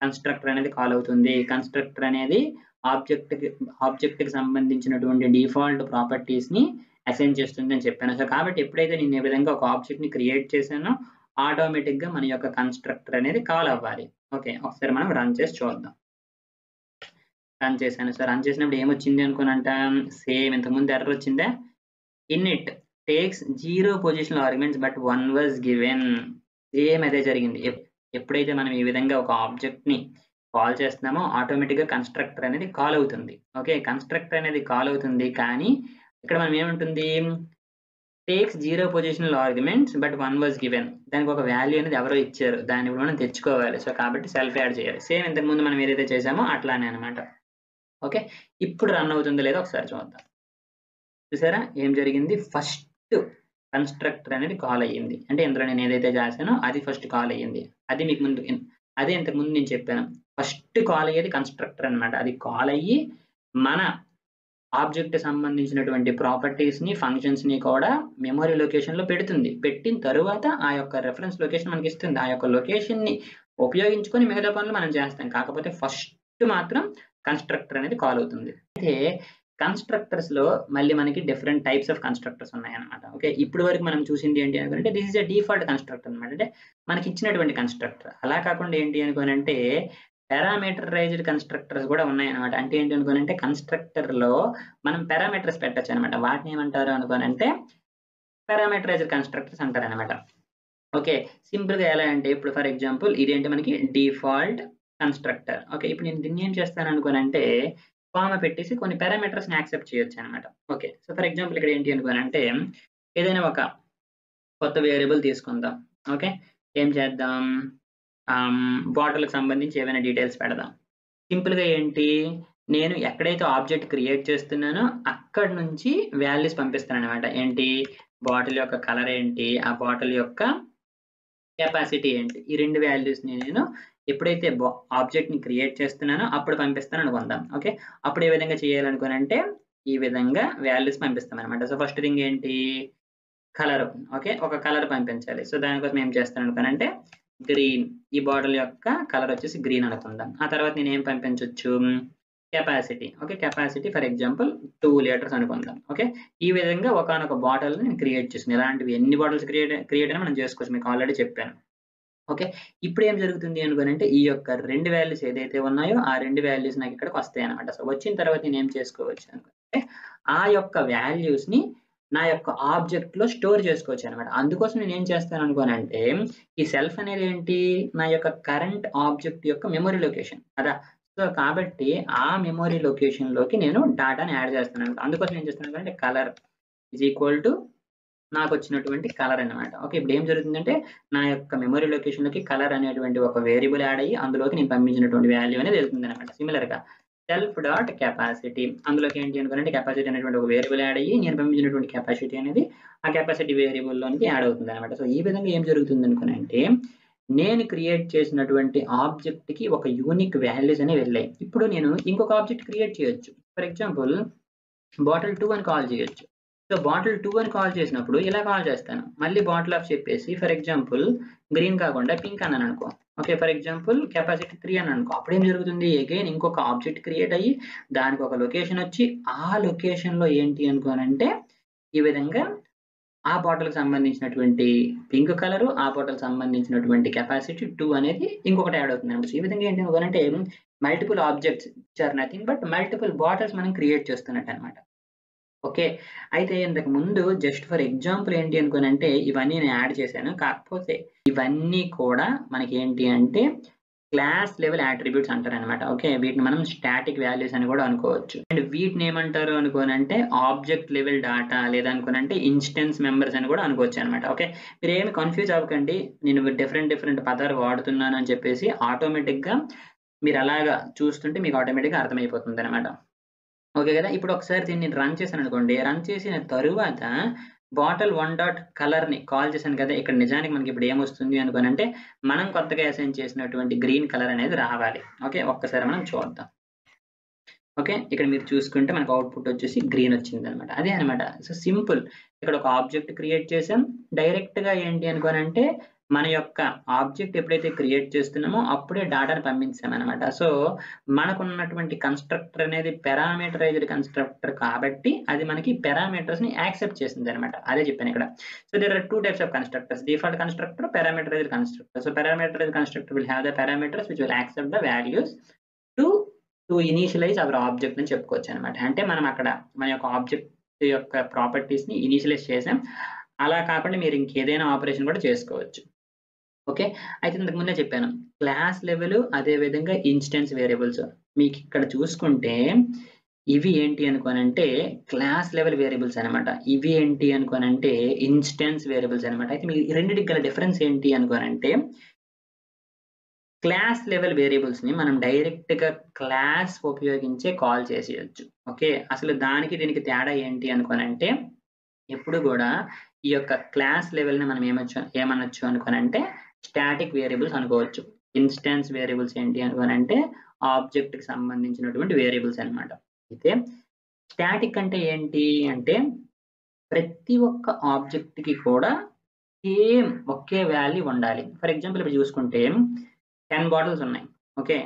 కన్‌స్ట్రక్టర్ అనేది కాల్ అవుతుంది. కన్‌స్ట్రక్టర్ అనేది ఆబ్జెక్ట్‌కి సంబంధించినటువంటి డిఫాల్ట్ ప్రాపర్టీస్‌ని అసైన్ చేస్తుంది అని చెప్పాను. సో, కాబట్టి ఎప్పుడైతే నేను ఈ విధంగా ఒక ఆబ్జెక్ట్‌ని క్రియేట్ చేశానో, ఆటోమేటిక్‌గా మన యొక్క కన్‌స్ట్రక్టర్ అనేది కాల్ అవ్వాలి. ఓకే. ఒకసారి మనం రన్ చేసి చూద్దాం. రన్ చేశాను. సో, రన్ చేసినప్పుడు ఏమొచ్చింది అనుకోనంట? సేమ్ ఇంతకుముందు ఎర్రర్ వచ్చిందా? Init takes 0 positional arguments but 1 was given. Same అదే జరిగింది. ఎప్పుడైతే మనం ఈ విధంగా ఒక ఆబ్జెక్ట్‌ని కాల్ చేస్తున్నామో ఆటోమేటిక్‌గా కన్‌స్ట్రక్టర్ అనేది కాల్ అవుతుంది. ఓకే. కన్‌స్ట్రక్టర్ అనేది కాల్ అవుతుంది. కానీ ఇక్కడ మనం ఏముంటుంది? Takes 0 positional arguments but 1 was given. దానికి ఒక వాల్యూ అనేది ఎవరో ఇచ్చారు. దాన్ని ఇప్పుడు మనం తెచ్చుకోవాలి. సో, కాబట్టి సెల్ఫ్ యాడ్ చేయాలి. సేమ్ ఇంతకుముందు మనం ఏదైతే చేసామో అట్లానే అన్నమాట. ఓకే. ఇప్పుడు రన్ అవుతుందో లేదో ఒకసారి చూద్దాం. చూసారా? ఏం జరిగింది? ఫస్ట్ కన్‌స్ట్రక్టర్ అనేది కాల్ అయ్యింది. అంటే ఇందులో నేను ఏదైతే చేశానో అది ఫస్ట్ కాల్ అయ్యింది. అది మీకు ముందు అదే ఇంతకుముందు నేను చెప్పాను. ఫస్ట్ కాల్ అయ్యేది కన్‌స్ట్రక్టర్ అన్నమాట. అది కాల్ అయ్యి మన ఆబ్జెక్ట్‌కి సంబంధించినటువంటి ప్రాపర్టీస్‌ని, ఫంక్షన్స్‌ని కూడా మెమరీ లొకేషన్‌లో పెడుతుంది. పెట్టిన తరువాత ఆ యొక్క రిఫరెన్స్ లొకేషన్ మనకిస్తుంది. ఆ యొక్క లొకేషన్‌ని ఉపయోగించుకొని మిగతా పనులు మనం చేస్తాం. కాకపోతే ఫస్ట్ మాత్రం కన్‌స్ట్రక్టర్ అనేది కాల్ అవుతుంది. అయితే కన్‌స్ట్రక్టర్స్‌లో మళ్ళీ మనకి డిఫరెంట్ టైప్స్ ఆఫ్ కన్‌స్ట్రక్టర్స్ ఉన్నాయన్నమాట. ఓకే. ఇప్పటి వరకు మనం చూసింది ఏంటి అనుకుంటే this is a default constructor అన్నమాట. అంటే మనకిచ్చినటువంటి కన్‌స్ట్రక్టర్. అలా కాకుండా ఏంటి అనుకోనంటే పారామీటరైజ్డ్ కన్‌స్ట్రక్టర్స్ కూడా ఉన్నాయన్నమాట. అంటే ఏంటి అనుకోనంటే కన్‌స్ట్రక్టర్‌లో మనం పారామీటర్స్ పెట్టొచ్చన్నమాట. వాటిని ఏమంటారు అనుకోనంటే పారామీటరైజ్డ్ కన్‌స్ట్రక్టర్స్ అంటారన్నమాట. ఓకే. సింపుల్‌గా ఎలా అంటే ఇప్పుడు ఫర్ ఎగ్జాంపుల్ ఇదేంటి మనకి డిఫాల్ట్ కన్‌స్ట్రక్టర్. ఓకే. ఇప్పుడు నేను దీన్ని ఏం చేస్తాననుకోనంటే కామా పెట్టేసి కొన్ని పారామీటర్స్‌ని యాక్సెప్ట్ చేయొచ్చనమాట. ఓకే. సో, ఫర్ ఎగ్జాంపుల్ ఇక్కడ ఏంటి అనుకోనంటే ఏదైనా ఒక కొత్త వేరియబుల్ తీసుకుందాం. ఓకే. ఏం చేద్దాం? బాటిల్‌కి సంబంధించి ఏవైనా డీటెయిల్స్ పెడదాం. సింపుల్‌గా ఏంటి? నేను ఎక్కడైతే ఆబ్జెక్ట్ క్రియేట్ చేస్తున్నానో అక్కడి నుంచి వాల్యూస్ పంపిస్తాననమాట. ఏంటి? బాటిల్ యొక్క కలర్ ఏంటి? ఆ బాటిల్ యొక్క కెపాసిటీ ఏంటి? ఈ 2 వాల్యూస్‌ని నేను ఎప్పుడైతే ఆబ్జెక్ట్‌ని క్రియేట్ చేస్తున్నానో అప్పుడు పంపిస్తాననుకుందాం. ఓకే. అప్పుడు ఏ విధంగా చేయాలనుకోనంటే, ఈ విధంగా వాల్యూస్ పంపిస్తామనమాట. సో, ఫస్ట్ థింగ్ ఏంటి? కలర్. ఓకే. ఒక కలర్ పంపించాలి. సో, దానికోసం ఏం చేస్తాననుకోనంటే, గ్రీన్. ఈ బాటిల్ యొక్క కలర్ వచ్చేసి గ్రీన్ అనుకుందాం. ఆ తర్వాత నేనేం పంపించొచ్చు? Capacity. Okay. Capacity for example 2 litres అనుకుందాం. ఓకే. ఈ విధంగా ఒకానొక బాటిల్‌ని నేను క్రియేట్ చేశాను. ఇలాంటివి ఎన్ని బాటిల్స్ క్రియేట్ అయినా మనం చేసుకోవచ్చు. మీకు ఆల్రెడీ చెప్పాను. ఓకే. ఇప్పుడేం జరుగుతుంది అనుకోనంటే, ఈ యొక్క 2 వాల్యూస్ ఏదైతే ఉన్నాయో, ఆ 2 వాల్యూస్ నాకిక్కడికొస్తాయన్నమాట. సో, వచ్చిన తర్వాత నేనేం చేసుకోవచ్చు అనుకుంటే, ఆ యొక్క వాల్యూస్‌ని నా యొక్క ఆబ్జెక్ట్‌లో స్టోర్ చేసుకోవచ్చన్నమాట. అందుకోసం నేనేం చేస్తాననుకోనంటే, ఈ సెల్ఫ్ అనేదేంటి, నా యొక్క కరెంట్ ఆబ్జెక్ట్ యొక్క మెమరీ లొకేషన్ కదా! సో, కాబట్టి ఆ మెమరీ లొకేషన్‌లోకి నేను డాటాని యాడ్ చేస్తానన్నమాట. అందుకోసం ఏం చేస్తున్నానంటే, కలర్ ఈజ్ ఈక్వల్ టు నాకొచ్చినటువంటి కలర్ అన్నమాట. ఓకే. ఇప్పుడేం జరుగుతుందంటే, నా యొక్క మెమరీ లొకేషన్‌లోకి కలర్ అనేటువంటి ఒక వేరియబుల్ యాడ్ అయ్యి, అందులోకి నేను పంపించినటువంటి వాల్యూ అనేది వెళ్తుందన్నమాట. సిమిలర్‌గా సెల్ఫ్ డాట్ కెపాసిటీ అందులోకి ఏంటి అనుకోనంటే, కెపాసిటీ అనేటువంటి ఒక వేరియబుల్ యాడ్ అయ్యి, నేను పంపించినటువంటి కెపాసిటీ అనేది ఆ కెపాసిటీ వేరియబుల్‌లోనికి యాడ్ అవుతుందన్నమాట. సో, ఈ విధంగా ఏం జరుగుతుందనుకోనంటే, నేను క్రియేట్ చేసినటువంటి ఆబ్జెక్ట్‌కి ఒక యూనిక్ వాల్యూస్ అనేవి వెళ్ళాయి. ఇప్పుడు నేను ఇంకొక ఆబ్జెక్ట్ క్రియేట్ చేయొచ్చు. ఫర్ ఎగ్జాంపుల్ బాటిల్ 2 అని కాల్ చేయొచ్చు. సో, బాటిల్ 2 అని కాల్ చేసినప్పుడు ఇలా కాల్ చేస్తాను. మళ్ళీ బాటిల్ ఆఫ్ చెప్పేసి ఫర్ ఎగ్జాంపుల్ గ్రీన్ కాకుండా పింక్ అన్నాననుకో. ఓకే. ఫర్ ఎగ్జాంపుల్ కెపాసిటీ 3 అన్నాననుకో. అప్పుడేం జరుగుతుంది? అగైన్ ఇంకొక ఆబ్జెక్ట్ క్రియేట్ అయ్యి, దానికి ఒక లొకేషన్ వచ్చి, ఆ లొకేషన్‌లో ఏంటి అనుకోనంటే, ఈ విధంగా ఆ బాటిల్‌కి సంబంధించినటువంటి పింక్ కలరు, ఆ బాటిల్‌కి సంబంధించినటువంటి కెపాసిటీ 2 అనేది ఇంకొకటి యాడ్ అవుతుందన్నమాట. ఈ విధంగా ఏంటి అనుకోనంటే multiple objects which are nothing but multiple bottles మనం క్రియేట్ చేస్తున్నట్టన్నమాట. ఓకే. అయితే ఇంతకు ముందు జస్ట్ ఫర్ ఎగ్జాంపుల్ ఏంటి అనుకోనంటే ఇవన్నీ నేను యాడ్ చేశాను. కాకపోతే ఇవన్నీ కూడా మనకేంటి అంటే క్లాస్ లెవెల్ అట్రిబ్యూట్స్ అంటారనమాట. ఓకే. వీటిని మనం స్టాటిక్ వాల్యూస్ అని కూడా అనుకోవచ్చు. అండ్ వీటిని ఏమంటారు అనుకోనంటే ఆబ్జెక్ట్ లెవెల్ డాటా లేదా అనుకోనంటే ఇన్‌స్టెన్స్ మెంబర్స్ అని కూడా అనుకోవచ్చనమాట. ఓకే. మీరేమి కన్‌ఫ్యూజ్ అవ్వకండి. నేను డిఫరెంట్ పదాలు వాడుతున్నాను అని చెప్పేసి ఆటోమేటిక్‌గా మీరు అలాగా చూస్తుంటే మీకు ఆటోమేటిక్‌గా అర్థమైపోతుందనమాట. ఓకే గదా! ఇప్పుడు ఒకసారి దీన్ని రన్ చేశాననుకోండి. రన్ చేసిన తరువాత బాటిల్ 1 డాట్ కలర్‌ని కాల్ చేశాను కదా! ఇక్కడ నిజానికి మనకిప్పుడు ఏమొస్తుంది అనుకోనంటే, మనం కొత్తగా అసైన్ చేసినటువంటి గ్రీన్ కలర్ అనేది రావాలి. ఓకే. ఒక్కసారి మనం చూద్దాం. ఓకే. ఇక్కడ మీరు చూసుకుంటే మనకు అవుట్‌పుట్ వచ్చేసి గ్రీన్ వచ్చిందనమాట. అదే అనమాట. So, simple. ఇక్కడ ఒక ఆబ్జెక్ట్ క్రియేట్ చేసాం. డైరెక్ట్‌గా ఏంటి అనుకోనంటే, మన యొక్క ఆబ్జెక్ట్ ఎప్పుడైతే క్రియేట్ చేస్తున్నామో అప్పుడే డాటాను పంపించామనమాట. సో, మనకున్నటువంటి కన్‌స్ట్రక్టర్ అనేది పారామీటరైజ్డ్ కన్‌స్ట్రక్టర్ కాబట్టి, అది మనకి పారామీటర్స్‌ని యాక్సెప్ట్ చేసిందనమాట. అదే చెప్పానిక్కడ. So, there are 2 types of constructors. Default constructor, parameterised constructor. So, parameterised constructor will have the parameters which will accept the values to initialise our object అని చెప్పుకోవచ్చనమాట. అంటే మనం అక్కడ మన యొక్క ఆబ్జెక్ట్ యొక్క ప్రాపర్టీస్‌ని ఇనీషియలైజ్ చేసాం. అలా కాకుండా మీరు ఇంకేదైనా ఆపరేషన్ కూడా చేసుకోవచ్చు. ఓకే. అయితే ఇంతకు ముందే చెప్పాను. క్లాస్ లెవెల్ అదే విధంగా ఇన్‌స్టెన్స్ వేరియబుల్స్. మీకిక్కడ చూసుకుంటే ఇవి ఏంటి అనుకోనంటే క్లాస్ లెవెల్ వేరియబుల్స్ అనమాట. ఇవి ఏంటి అనుకోనంటే ఇన్‌స్టెన్స్ వేరియబుల్స్ అనమాట. అయితే మీ రెండిటికి గల డిఫరెన్స్ ఏంటి అనుకోనంటే క్లాస్ లెవెల్ వేరియబుల్స్‌ని మనం డైరెక్ట్‌గా క్లాస్ ఉపయోగించే కాల్ చేసేయొచ్చు. ఓకే. అసలు దానికి దీనికి తేడా ఏంటి అనుకోనంటే, ఎప్పుడు గూడా ఈ యొక్క క్లాస్ లెవెల్‌ని మనం ఏమనొచ్చు అనుకోనంటే స్టాటిక్ వేరియబుల్స్ అనుకోవచ్చు. ఇన్‌స్టాన్స్ వేరియబుల్స్ ఏంటి అనుకోనంటే ఆబ్జెక్ట్‌కి సంబంధించినటువంటి వేరియబుల్స్ అన్నమాట. అయితే స్టాటిక్ అంటే ఏంటి అంటే ప్రతి ఒక్క ఆబ్జెక్ట్‌కి కూడా సేమ్ ఒకే వాల్యూ ఉండాలి. ఫర్ ఎగ్జాంపుల్ ఇప్పుడు చూసుకుంటే 10 బాటిల్స్ ఉన్నాయి. ఓకే.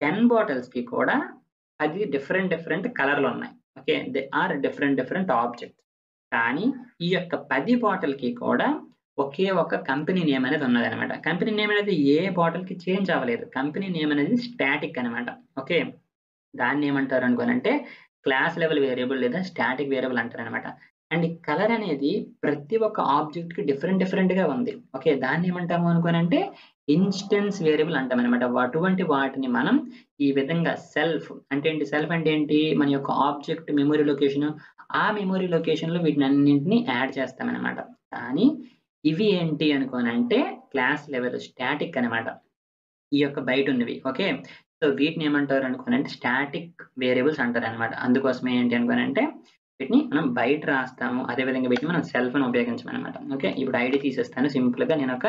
10 బాటిల్స్‌కి కూడా అది డిఫరెంట్ కలర్‌లున్నాయి. Okay. They are different objects. కానీ ఈ యొక్క 10 బాటిల్‌కి కూడా ఒకే ఒక కంపెనీ నేమ్ అనేది ఉన్నదనమాట. కంపెనీ నేమ్ అనేది ఏ బాటిల్‌కి చేంజ్ అవ్వలేదు. కంపెనీ నేమ్ అనేది స్టాటిక్ అనమాట. ఓకే. దాన్నేమంటారు అనుకోనంటే క్లాస్ లెవెల్ వేరియబుల్ లేదా స్టాటిక్ వేరియబుల్ అంటారనమాట. అండ్ ఈ కలర్ అనేది ప్రతి ఒక్క ఆబ్జెక్ట్‌కి డిఫరెంట్‌గా ఉంది. ఓకే. దాన్నేమంటాము అనుకోనంటే ఇన్‌స్టెన్స్ వేరియబుల్ అంటామనమాట. అటువంటి వాటిని మనం ఈ విధంగా అంటే ఏంటి? సెల్ఫ్ అంటే ఏంటి? మన యొక్క ఆబ్జెక్ట్ మెమరీ లొకేషను. ఆ మెమరీ లొకేషన్‌లో వీటినన్నింటిని యాడ్ చేస్తామనమాట. కానీ ఇవి ఏంటి అనుకోనంటే క్లాస్ లెవెల్ స్టాటిక్ అనమాట. ఈ యొక్క బయటున్నవి. ఓకే. సో, వీటినేమంటారు అనుకోనంటే స్టాటిక్ వేరియబుల్స్ అంటారనమాట. అందుకోసమే ఏంటి అనుకోనంటే వీటిని మనం బయట రాస్తాము. అదే విధంగా వీటిని మనం సెల్ఫ్ అని ఉపయోగించమనమాట. ఓకే. ఇప్పుడు ఐడీ తీసేస్తాను. సింపుల్‌గా నేనొక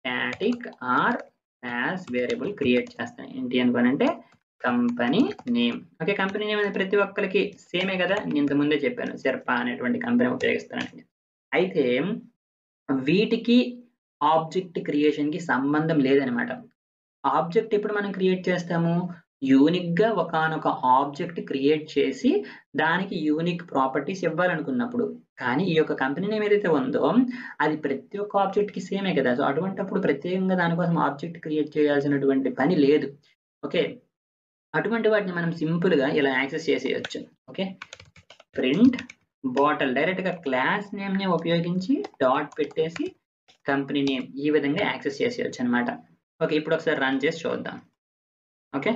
static or class variable create చేస్తాను. ఏంటి అనుకోనంటే company name. Okay. Company name అనేది ప్రతి ఒక్కళ్ళకి సేమే గదా! నేను ఇంతకు ముందే చెప్పాను. సిర్పా అనేటువంటి కంపెనీ ఉపయోగిస్తానని. అయితే వీటికి ఆబ్జెక్ట్ క్రియేషన్‌కి సంబంధం లేదనమాట. ఆబ్జెక్ట్ ఎప్పుడు మనం క్రియేట్ చేస్తాము? యూనిక్‌గా ఒకానొక ఆబ్జెక్ట్ క్రియేట్ చేసి, దానికి యూనిక్ ప్రాపర్టీస్ ఇవ్వాలనుకున్నప్పుడు. కానీ ఈ యొక్క కంపెనీ నేమ్ ఏదైతే ఉందో, అది ప్రతి ఒక్క ఆబ్జెక్ట్‌కి సేమే కదా! సో, అటువంటప్పుడు ప్రత్యేకంగా దాని కోసం ఆబ్జెక్ట్ క్రియేట్ చేయాల్సినటువంటి పని లేదు. ఓకే. అటువంటి వాటిని మనం సింపుల్‌గా ఇలా యాక్సెస్ చేసేయొచ్చు. ఓకే. ప్రింట్ బాటిల్ డైరెక్ట్‌గా క్లాస్ నేమ్‌ని ఉపయోగించి డాట్ పెట్టేసి కంపెనీ నేమ్ ఈ విధంగా యాక్సెస్ చేసేయొచ్చనమాట. ఓకే. ఇప్పుడొకసారి రన్ చేసి చూద్దాం. ఓకే.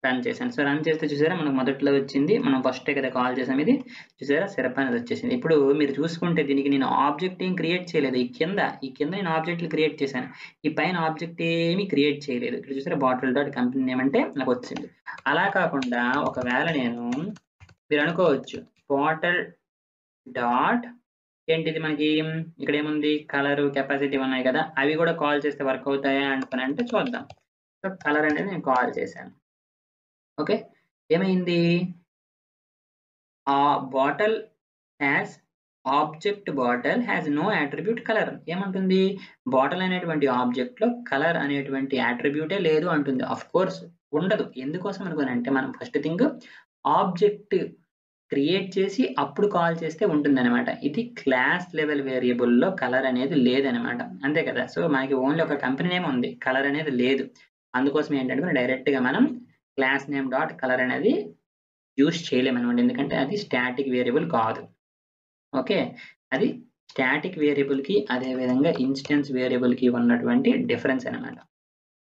రన్ చేశాను. సో, రన్ చేస్తే చూసారా మనకు మొదట్లో వచ్చింది. మనం ఫస్టే కదా కాల్ చేసాం ఇది. చూసారా సిరప్ అనేది వచ్చేసింది. ఇప్పుడు మీరు చూసుకుంటే దీనికి నేను ఆబ్జెక్ట్ ఏం క్రియేట్ చేయలేదు. ఈ కింద నేను ఆబ్జెక్ట్‌లు క్రియేట్ చేశాను. ఈ పైన ఆబ్జెక్ట్ ఏమి క్రియేట్ చేయలేదు. ఇక్కడ చూసారా బాటిల్ డాట్ కంపెనీ నేమ్ అంటే నాకొచ్చింది. అలా కాకుండా ఒకవేళ నేను మీరనుకోవచ్చు బాటిల్ డాట్ ఏంటిది మనకి ఇక్కడేముంది కలరు, కెపాసిటీ ఉన్నాయి కదా! అవి కూడా కాల్ చేస్తే వర్క్ అవుతాయా అనుకోనంటే చూద్దాం. సో, కలర్ అనేది నేను కాల్ చేశాను. ఓకే. ఏమైంది? ఆ bottle has bottle has no attribute colour. ఏమంటుంది? బాటిల్ అనేటువంటి ఆబ్జెక్ట్‌లో కలర్ అనేటువంటి అట్రిబ్యూటే లేదు అంటుంది. ఆఫ్‌కోర్స్ ఉండదు. ఎందుకోసం అనుకోనంటే మనం ఫస్ట్ థింగ్ ఆబ్జెక్ట్ క్రియేట్ చేసి అప్పుడు కాల్ చేస్తే ఉంటుందనమాట. ఇది క్లాస్ లెవెల్ వేరియబుల్‌లో కలర్ అనేది లేదనమాట. అంతే కదా! సో, మనకి ఓన్లీ ఒక కంపెనీ నేమ్ ఉంది. కలర్ అనేది లేదు. అందుకోసం ఏంటంటే డైరెక్ట్‌గా మనం క్లాస్ నేమ్ డాట్ కలర్ అనేది యూజ్ చేయలేమనమాట. ఎందుకంటే అది స్టాటిక్ వేరియబుల్ కాదు. ఓకే. అది స్టాటిక్ వేరియబుల్‌కి అదేవిధంగా ఇన్‌స్టెన్స్ వేరియబుల్‌కి ఉన్నటువంటి డిఫరెన్స్ అనమాట.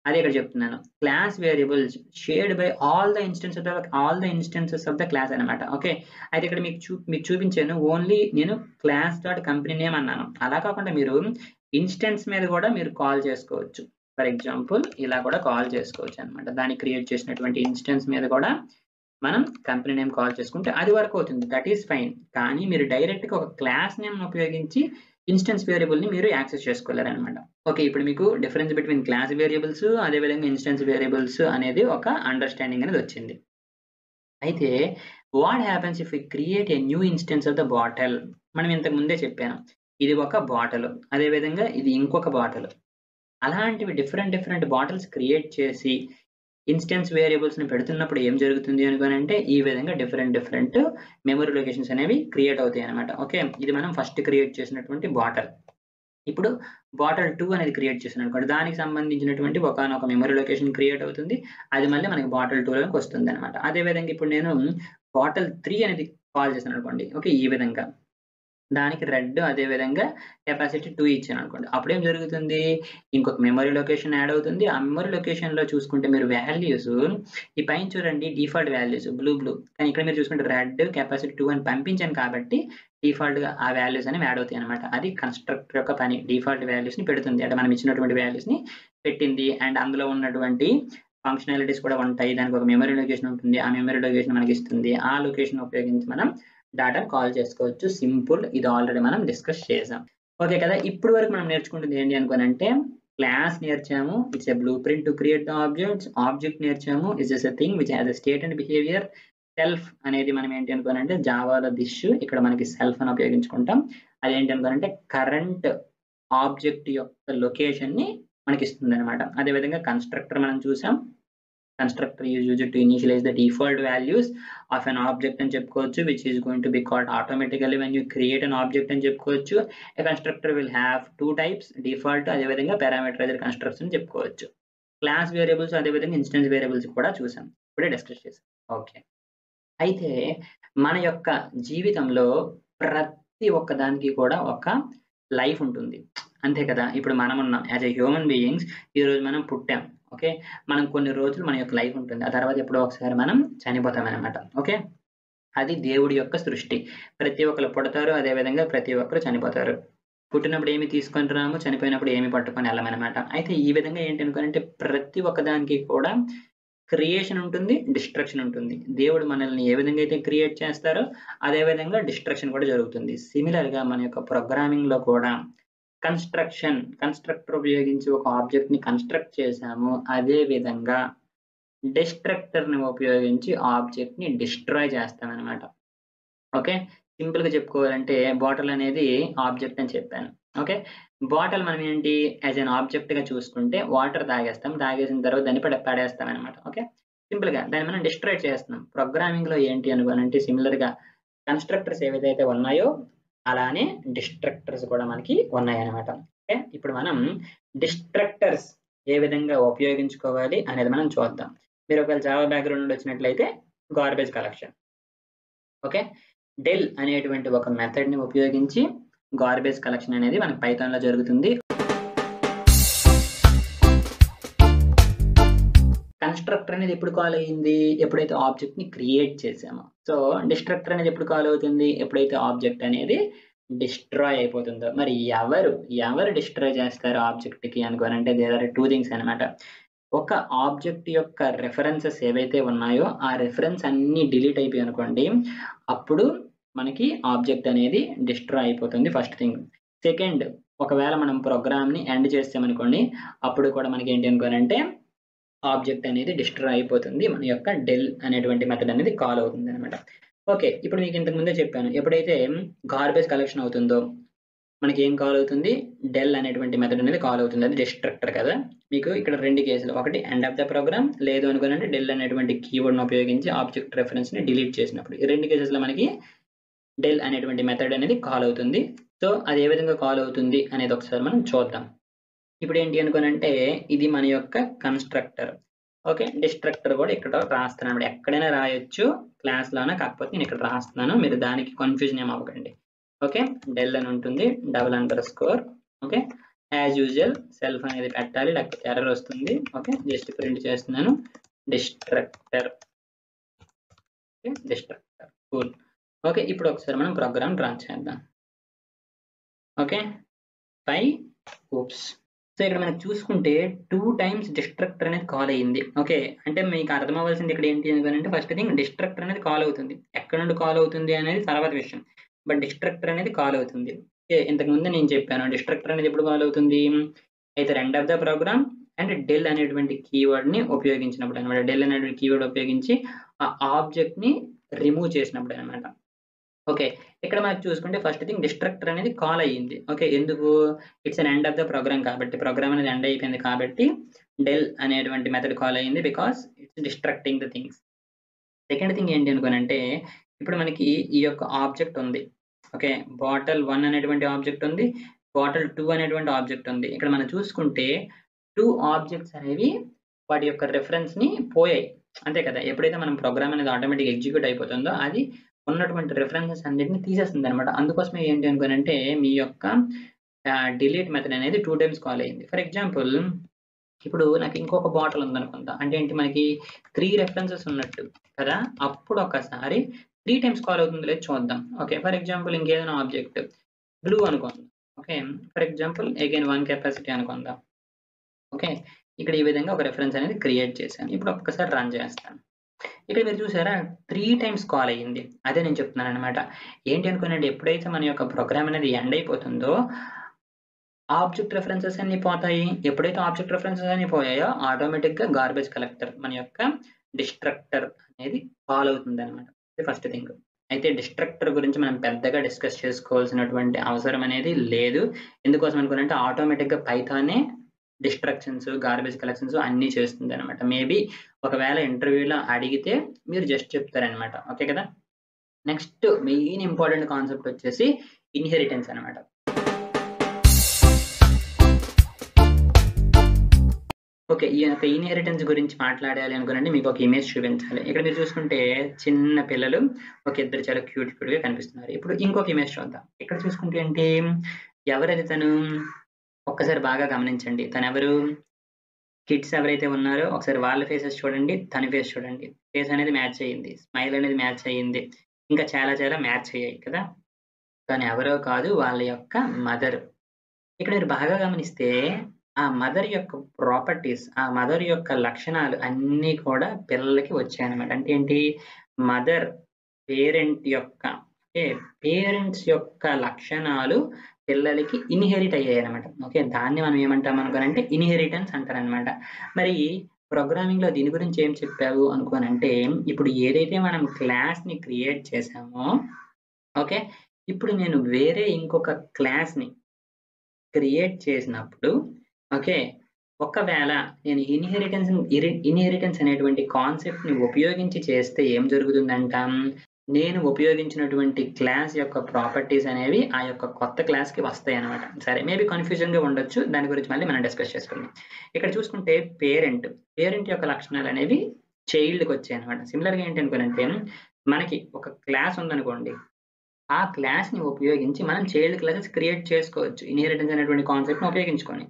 అదే ఇక్కడ చెప్తున్నాను. Class variables shared by all the instances of the class అనమాట. ఓకే. అయితే ఇక్కడ మీకు చూపించాను. ఓన్లీ నేను క్లాస్ డాట్ కంపెనీ నేమ్ అన్నాను. అలా కాకుండా మీరు ఇన్‌స్టెన్స్ మీద కూడా మీరు కాల్ చేసుకోవచ్చు. ఫర్ ఎగ్జాంపుల్ ఇలా కూడా కాల్ చేసుకోవచ్చు అనమాట. దాన్ని క్రియేట్ చేసినటువంటి ఇన్‌స్టెన్స్ మీద కూడా మనం కంపెనీ నేమ్ కాల్ చేసుకుంటే అది వర్క్ అవుతుంది. That is fine. కానీ మీరు డైరెక్ట్‌గా ఒక క్లాస్ నేమ్‌ని ఉపయోగించి ఇన్‌స్టెన్స్ వేరియబుల్‌ని మీరు యాక్సెస్ చేసుకోలేరనమాట. ఓకే. ఇప్పుడు మీకు డిఫరెన్స్ బిట్వీన్ క్లాస్ వేరియబుల్స్ అదేవిధంగా ఇన్‌స్టెన్స్ వేరియబుల్స్ అనేది ఒక అండర్‌స్టాండింగ్ అనేది వచ్చింది. అయితే what happens if we create a new instance of the bottle? మనం ఇంతకు ముందే చెప్పాను. ఇది ఒక బాటిల్. అదేవిధంగా ఇది ఇంకొక బాటిల్. అలాంటివి డిఫరెంట్ బాటిల్స్ క్రియేట్ చేసి ఇన్‌స్టెన్స్ వేరియబుల్స్‌ని పెడుతున్నప్పుడు ఏం జరుగుతుంది అనుకోనంటే ఈ విధంగా డిఫరెంట్ మెమరీ లొకేషన్స్ అనేవి క్రియేట్ అవుతాయన్నమాట. ఓకే. ఇది మనం ఫస్ట్ క్రియేట్ చేసినటువంటి బాటిల్. ఇప్పుడు బాటిల్ 2 అనేది క్రియేట్ చేశాననుకోండి. దానికి సంబంధించినటువంటి ఒకానొక మెమరీ లొకేషన్ క్రియేట్ అవుతుంది. అది మళ్ళీ మనకి బాటిల్ 2లోకి వస్తుందన్నమాట. అదే విధంగా ఇప్పుడు నేను బాటిల్ 3 అనేది కాల్ చేశాననుకోండి. ఓకే. ఈ విధంగా. దానికి రెడ్ అదే విధంగా కెపాసిటీ 2 ఇచ్చాననుకోండి. అప్పుడేం జరుగుతుంది? ఇంకొక మెమరీ లొకేషన్ యాడ్ అవుతుంది. ఆ మెమరీ లొకేషన్‌లో చూసుకుంటే మీరు వాల్యూస్ ఈ పైన చూడండి డిఫాల్ట్ వాల్యూస్ బ్లూ. కానీ ఇక్కడ మీరు చూసుకుంటే రెడ్ కెపాసిటీ 2 అని పంపించాను కాబట్టి డిఫాల్ట్‌గా ఆ వాల్యూస్ అనేవి యాడ్ అవుతాయన్నమాట. అది కన్‌స్ట్రక్టర్ యొక్క పని. డిఫాల్ట్ వాల్యూస్‌ని పెడుతుంది. అంటే మనం ఇచ్చినటువంటి వాల్యూస్‌ని పెట్టింది. అండ్ అందులో ఉన్నటువంటి ఫంక్షనాలిటీస్ కూడా ఉంటాయి. దానికి ఒక మెమరీ లొకేషన్ ఉంటుంది. ఆ మెమరీ లొకేషన్ మనకిస్తుంది. ఆ లొకేషన్ ఉపయోగించి మనం డాటాను కాల్ చేసుకోవచ్చు. సింపుల్. ఇది ఆల్రెడీ మనం డిస్కస్ చేసాం. ఓకే కదా! ఇప్పటి వరకు మనం నేర్చుకుంటుంది ఏంటి అనుకోనంటే క్లాస్ నేర్చాము. It's a blueprint to create the objects. Object నేర్చాము. Is just a thing which has a state and behaviour. Self అనేది మనం ఏంటి అనుకోనంటే జావాలో దిస్ ఇక్కడ మనకి సెల్ఫ్ అని ఉపయోగించుకుంటాం. అదేంటి అనుకోనంటే కరెంట్ ఆబ్జెక్ట్ యొక్క లొకేషన్‌ని మనకిస్తుందన్నమాట. అదే విధంగా కన్‌స్ట్రక్టర్ మనం చూసాం. Constructor is used to initialize the default values of an object అని చెప్పుకోవచ్చు, which is going to be called automatically when you create an object అని చెప్పుకోవచ్చు. A constructor will have two types, default అదే విధంగా parameterized constructs అని చెప్పుకోవచ్చు. Class variables అదే విధంగా ఇన్స్టెన్స్ వేరియబుల్స్ కూడా చూసాం. ఇప్పుడే డిస్కస్ చేసాం. ఓకే. అయితే మన యొక్క జీవితంలో ప్రతి ఒక్క దానికి కూడా ఒక లైఫ్ ఉంటుంది. అంతే కదా! ఇప్పుడు మనమున్నాం. యాస్ ఎ హ్యూమన్ బీయింగ్స్ ఈరోజు మనం పుట్టాం. ఓకే. మనం కొన్ని రోజులు మన యొక్క లైఫ్ ఉంటుంది. ఆ తర్వాత ఎప్పుడో ఒకసారి మనం చనిపోతామనమాట. ఓకే. అది దేవుడి యొక్క సృష్టి. ప్రతి ఒక్కళ్ళు పుడతారు. అదే విధంగా ప్రతి ఒక్కరు చనిపోతారు. పుట్టినప్పుడు ఏమి తీసుకొని రాము. చనిపోయినప్పుడు ఏమి పట్టుకొని ఎళ్ళమనమాట. అయితే ఈ విధంగా ఏంటి అనుకోనంటే ప్రతి ఒక్క దానికి కూడా క్రియేషన్ ఉంటుంది. డిస్ట్రక్షన్ ఉంటుంది. దేవుడు మనల్ని ఏ విధంగా అయితే క్రియేట్ చేస్తారో అదే విధంగా డిస్ట్రక్షన్ కూడా జరుగుతుంది. సిమిలర్‌గా మన యొక్క ప్రోగ్రామింగ్‌లో కూడా కన్‌స్ట్రక్టర్ ఉపయోగించి ఒక ఆబ్జెక్ట్‌ని కన్‌స్ట్రక్ట్ చేశాము. అదే విధంగా డిస్ట్రక్టర్‌ని ఉపయోగించి ఆబ్జెక్ట్‌ని డిస్ట్రాయ్ చేస్తామనమాట. ఓకే. సింపుల్‌గా చెప్పుకోవాలంటే బాటిల్ అనేది ఆబ్జెక్ట్ అని చెప్పాను. ఓకే. బాటిల్ మనం ఏంటి యాస్ ఎన్ ఆబ్జెక్ట్‌గా చూసుకుంటే వాటర్ తాగేస్తాం. తాగేసిన తర్వాత దాన్ని పడేస్తామనమాట. ఓకే. సింపుల్‌గా దాన్ని మనం డిస్ట్రాయ్ చేస్తున్నాం. ప్రోగ్రామింగ్‌లో ఏంటి అనుకోనంటే సిమిలర్‌గా కన్‌స్ట్రక్టర్స్ ఏవైతే ఉన్నాయో అలానే డిస్ట్రక్టర్స్ కూడా మనకి ఉన్నాయన్నమాట. ఓకే. ఇప్పుడు మనం డిస్ట్రక్టర్స్ ఏ విధంగా ఉపయోగించుకోవాలి అనేది మనం చూద్దాం. మీరు ఒకవేళ జావా బ్యాక్‌గ్రౌండ్ నుండి వచ్చినట్లయితే గార్బేజ్ కలెక్షన్. ఓకే. డెల్ అనేటువంటి ఒక మెథడ్‌ని ఉపయోగించి గార్బేజ్ కలెక్షన్ అనేది మనకి పైథాన్‌లో జరుగుతుంది. కన్‌స్ట్రక్టర్ అనేది ఎప్పుడు కాల్ అయ్యింది? ఎప్పుడైతే ఆబ్జెక్ట్‌ని క్రియేట్ చేసామో. సో, డిస్ట్రక్టర్ అనేది ఎప్పుడు కాల్ అవుతుంది? ఎప్పుడైతే ఆబ్జెక్ట్ అనేది డిస్ట్రాయ్ అయిపోతుందో. మరి ఎవరు డిస్ట్రాయ్ చేస్తారు ఆబ్జెక్ట్‌కి అనుకోనంటే దేర్ ఆర్ 2 థింగ్స్ అన్నమాట. ఒక ఆబ్జెక్ట్ యొక్క రిఫరెన్సెస్ ఏవైతే ఉన్నాయో ఆ రిఫరెన్స్ అన్నీ డిలీట్ అయిపోయాయనుకోండి. అప్పుడు మనకి ఆబ్జెక్ట్ అనేది డిస్ట్రాయ్ అయిపోతుంది ఫస్ట్ థింగ్. సెకండ్ ఒకవేళ మనం ప్రోగ్రామ్‌ని ఎండ్ చేసామనుకోండి. అప్పుడు కూడా మనకి ఏంటి అనుకోనంటే ఆబ్జెక్ట్ అనేది డిస్ట్రాయ్ అయిపోతుంది. మన యొక్క డెల్ అనేటువంటి మెథడ్ అనేది కాల్ అవుతుందన్నమాట. ఓకే. ఇప్పుడు మీకు ఇంతకు ముందే చెప్పాను. ఎప్పుడైతే గార్బేజ్ కలెక్షన్ అవుతుందో మనకి ఏం కాల్ అవుతుంది? డెల్ అనేటువంటి మెథడ్ అనేది కాల్ అవుతుంది. అది డిస్ట్రక్టర్ కదా! మీకు ఇక్కడ 2 కేసులు. ఒకటి ఎండ్ ఆఫ్ ద ప్రోగ్రామ్ లేదు అనుకోనంటే డెల్ అనేటువంటి కీవర్డ్‌ని ఉపయోగించి ఆబ్జెక్ట్ రిఫరెన్స్‌ని డిలీట్ చేసినప్పుడు. ఈ 2 కేసెస్‌లో మనకి డెల్ అనేటువంటి మెథడ్ అనేది కాల్ అవుతుంది. సో, అది ఏ విధంగా కాల్ అవుతుంది అనేది ఒకసారి మనం చూద్దాం. ఇప్పుడేంటి అనుకోనంటే ఇది మన యొక్క కన్‌స్ట్రక్టర్. ఓకే. డిస్ట్రక్టర్ కూడా ఇక్కడ రాస్తున్నానన్నమాట. ఎక్కడైనా రాయొచ్చు. క్లాస్ లానా, కాకపోతే నేను ఇక్కడ రాస్తున్నాను, మీరు దానికి కన్ఫ్యూజన్ ఏం అవ్వకండి. ఓకే, డెల్ అని ఉంటుంది, _, ఓకే. యాజ్ యూజువల్ సెల్ఫ్ అనేది పెట్టాలి, లేకపోతే ఎర్రర్ వస్తుంది. ఓకే, జస్ట్ ప్రింట్ చేస్తున్నాను destructor. Okay, destructor cool. Okay, ఇప్పుడు ఒకసారి మనం ప్రోగ్రామ్ రన్ చేద్దాం. ఓకే, పై oops. సో ఇక్కడ మనం చూసుకుంటే 2 times డిస్ట్రక్టర్ అనేది కాల్ అయ్యింది. ఓకే, అంటే మీకు అర్థం అవ్వాల్సింది ఇక్కడ ఏంటి అంటే ఫస్ట్ థింగ్ డిస్ట్రక్టర్ అనేది కాల్ అవుతుంది. ఎక్కడ నుండి కాల్ అవుతుంది అనేది తర్వాత విషయం, బట్ డిస్ట్రక్టర్ అనేది కాల్ అవుతుంది. ఓకే, ఇంతకు ముందు నేను చెప్పాను డిస్ట్రక్టర్ అనేది ఎప్పుడు కాల్ అవుతుంది, అయితే end of the program and del అనేటువంటి కీవర్డ్ ని ఉపయోగించినప్పుడు అనమాట. డెల్ అనేటువంటి కీవర్డ్ ఉపయోగించి ఆ ఆబ్జెక్ట్ ని రిమూవ్ చేసినప్పుడు అనమాట. ఓకే, ఇక్కడ మనకు చూసుకుంటే ఫస్ట్ థింగ్ డిస్ట్రక్టర్ అనేది కాల్ అయ్యింది. ఓకే, ఎందుకు, it's an end of the program కాబట్టి, ప్రోగ్రామ్ అనేది ఎండ్ అయిపోయింది కాబట్టి డెల్ అనేటువంటి మెథడ్ కాల్ అయ్యింది, because it's destructing the things. Second thing ఏంటి అనుకోనంటే ఇప్పుడు మనకి ఈ యొక్క ఆబ్జెక్ట్ ఉంది. ఓకే, బాటిల్1 అనేటువంటి ఆబ్జెక్ట్ ఉంది, బాటిల్2 అనేటువంటి ఆబ్జెక్ట్ ఉంది. ఇక్కడ మనం చూసుకుంటే 2 ఆబ్జెక్ట్స్ అనేవి వాటి యొక్క రెఫరెన్స్ ని పోయాయి, అంతే కదా. ఎప్పుడైతే మనం ప్రోగ్రామ్ అనేది ఆటోమేటిక్ ఎగ్జిక్యూట్ అయిపోతుందో అది ఉన్నటువంటి రిఫరెన్సెస్ అన్నిటిని తీసేస్తుంది అనమాట. అందుకోసమే ఏంటి అనుకోనంటే మీ యొక్క డిలీట్ మెథడ్ అనేది 2 times కాల్ అయ్యింది. ఫర్ ఎగ్జాంపుల్ ఇప్పుడు నాకు ఇంకొక బాటిల్ ఉందనుకుంటా, అంటే ఏంటి మనకి 3 రెఫరెన్సెస్ ఉన్నట్టు కదా, అప్పుడు ఒకసారి 3 times కాల్ అవుతుంది లేదు చూద్దాం. ఓకే, ఫర్ ఎగ్జాంపుల్ ఇంకేదైనా ఆబ్జెక్ట్ బ్లూ అనుకుందాం. Okay, for example again 1 capacity అనుకుందాం. ఓకే, ఇక్కడ ఈ విధంగా ఒక రెఫరెన్స్ అనేది క్రియేట్ చేశాను. ఇప్పుడు ఒక్కసారి రన్ చేస్తాను. ఇక్కడ మీరు చూసారా 3 times కాల్ అయ్యింది. అదే నేను చెప్తున్నాను అనమాట. ఏంటి అనుకోనండి, ఎప్పుడైతే మన యొక్క ప్రోగ్రామ్ అనేది ఎండ్ అయిపోతుందో ఆబ్జెక్ట్ రెఫరెన్సెస్ అన్ని పోతాయి. ఎప్పుడైతే ఆబ్జెక్ట్ రెఫరెన్సెస్ అన్ని పోయాయో ఆటోమేటిక్ గా గార్బేజ్ కలెక్టర్ మన యొక్క డిస్ట్రక్టర్ అనేది కాల్ అవుతుంది అనమాట. ఫస్ట్ థింగ్ అయితే డిస్ట్రక్టర్ గురించి మనం పెద్దగా డిస్కస్ చేసుకోవాల్సినటువంటి అవసరం అనేది లేదు. ఎందుకోసం అనుకున్నంటే ఆటోమేటిక్ గా పైథానే డిస్ట్రక్షన్స్, గార్బేజ్ కలెక్షన్స్ అన్ని చేస్తుంది అనమాట. మేబీ ఒకవేళ ఇంటర్వ్యూలో అడిగితే మీరు జస్ట్ చెప్తారనమాట. ఓకే కదా. నెక్స్ట్ మెయిన్ ఇంపార్టెంట్ కాన్సెప్ట్ వచ్చేసి ఇన్హెరిటెన్స్ అనమాట. ఓకే, ఈ యొక్క ఇన్హెరిటెన్స్ గురించి మాట్లాడాలి అనుకోనండి మీకు ఒక ఇమేజ్ చూపించాలి. ఇక్కడ మీరు చూసుకుంటే చిన్న పిల్లలు ఒక ఇద్దరు చాలా క్యూట్ గా కనిపిస్తున్నారు. ఇప్పుడు ఇంకొక ఇమేజ్ చూద్దాం. ఇక్కడ చూసుకుంటే ఏంటి, ఎవరైతే తను ఒక్కసారి బాగా గమనించండి, తను ఎవరు, కిడ్స్ ఎవరైతే ఉన్నారో ఒకసారి వాళ్ళ ఫేసెస్ చూడండి, తన ఫేస్ చూడండి. ఫేస్ అనేది మ్యాచ్ అయ్యింది, స్మైల్ అనేది మ్యాచ్ అయ్యింది, ఇంకా చాలా చాలా మ్యాచ్ అయ్యాయి కదా. తను ఎవరో కాదు, వాళ్ళ యొక్క మదర్. ఇక్కడ మీరు బాగా గమనిస్తే ఆ మదర్ యొక్క ప్రాపర్టీస్, ఆ మదర్ యొక్క లక్షణాలు అన్నీ కూడా పిల్లలకి వచ్చాయన్నమాట. అంటే ఏంటి, మదర్ పేరెంట్ యొక్క పేరెంట్స్ యొక్క లక్షణాలు పిల్లలకి ఇన్హెరిట్ అయ్యాయి అనమాట. ఓకే, దాన్ని మనం ఏమంటాం అనుకోనంటే ఇన్హెరిటెన్స్ అంటారనమాట. మరి ప్రోగ్రామింగ్ లో దీని గురించి ఏం చెప్పావు అనుకోనంటే, ఇప్పుడు ఏదైతే మనం క్లాస్ ని క్రియేట్ చేసామో, ఓకే, ఇప్పుడు నేను వేరే ఇంకొక క్లాస్ ని క్రియేట్ చేసినప్పుడు, ఓకే, ఒకవేళ నేను ఇన్హెరిటెన్స్ అనేటువంటి కాన్సెప్ట్ ని ఉపయోగించి చేస్తే ఏం జరుగుతుందంట, నేను ఉపయోగించినటువంటి క్లాస్ యొక్క ప్రాపర్టీస్ అనేవి ఆ యొక్క కొత్త క్లాస్ కి వస్తాయి అనమాట. సరే, మేబీ కన్ఫ్యూజన్ గా ఉండొచ్చు, దాని గురించి మళ్ళీ మనం డిస్కస్ చేసుకుందాం. ఇక్కడ చూసుకుంటే పేరెంట్ యొక్క లక్షణాలు అనేవి చైల్డ్కి వచ్చాయి అనమాట. సిమిలర్ గా ఏంటి అనుకోనంటే, మనకి ఒక క్లాస్ ఉందనుకోండి, ఆ క్లాస్ ని ఉపయోగించి మనం చైల్డ్ క్లాసెస్ క్రియేట్ చేసుకోవచ్చు ఇన్హెరిటెన్స్ అనేటువంటి కాన్సెప్ట్ ని ఉపయోగించుకొని.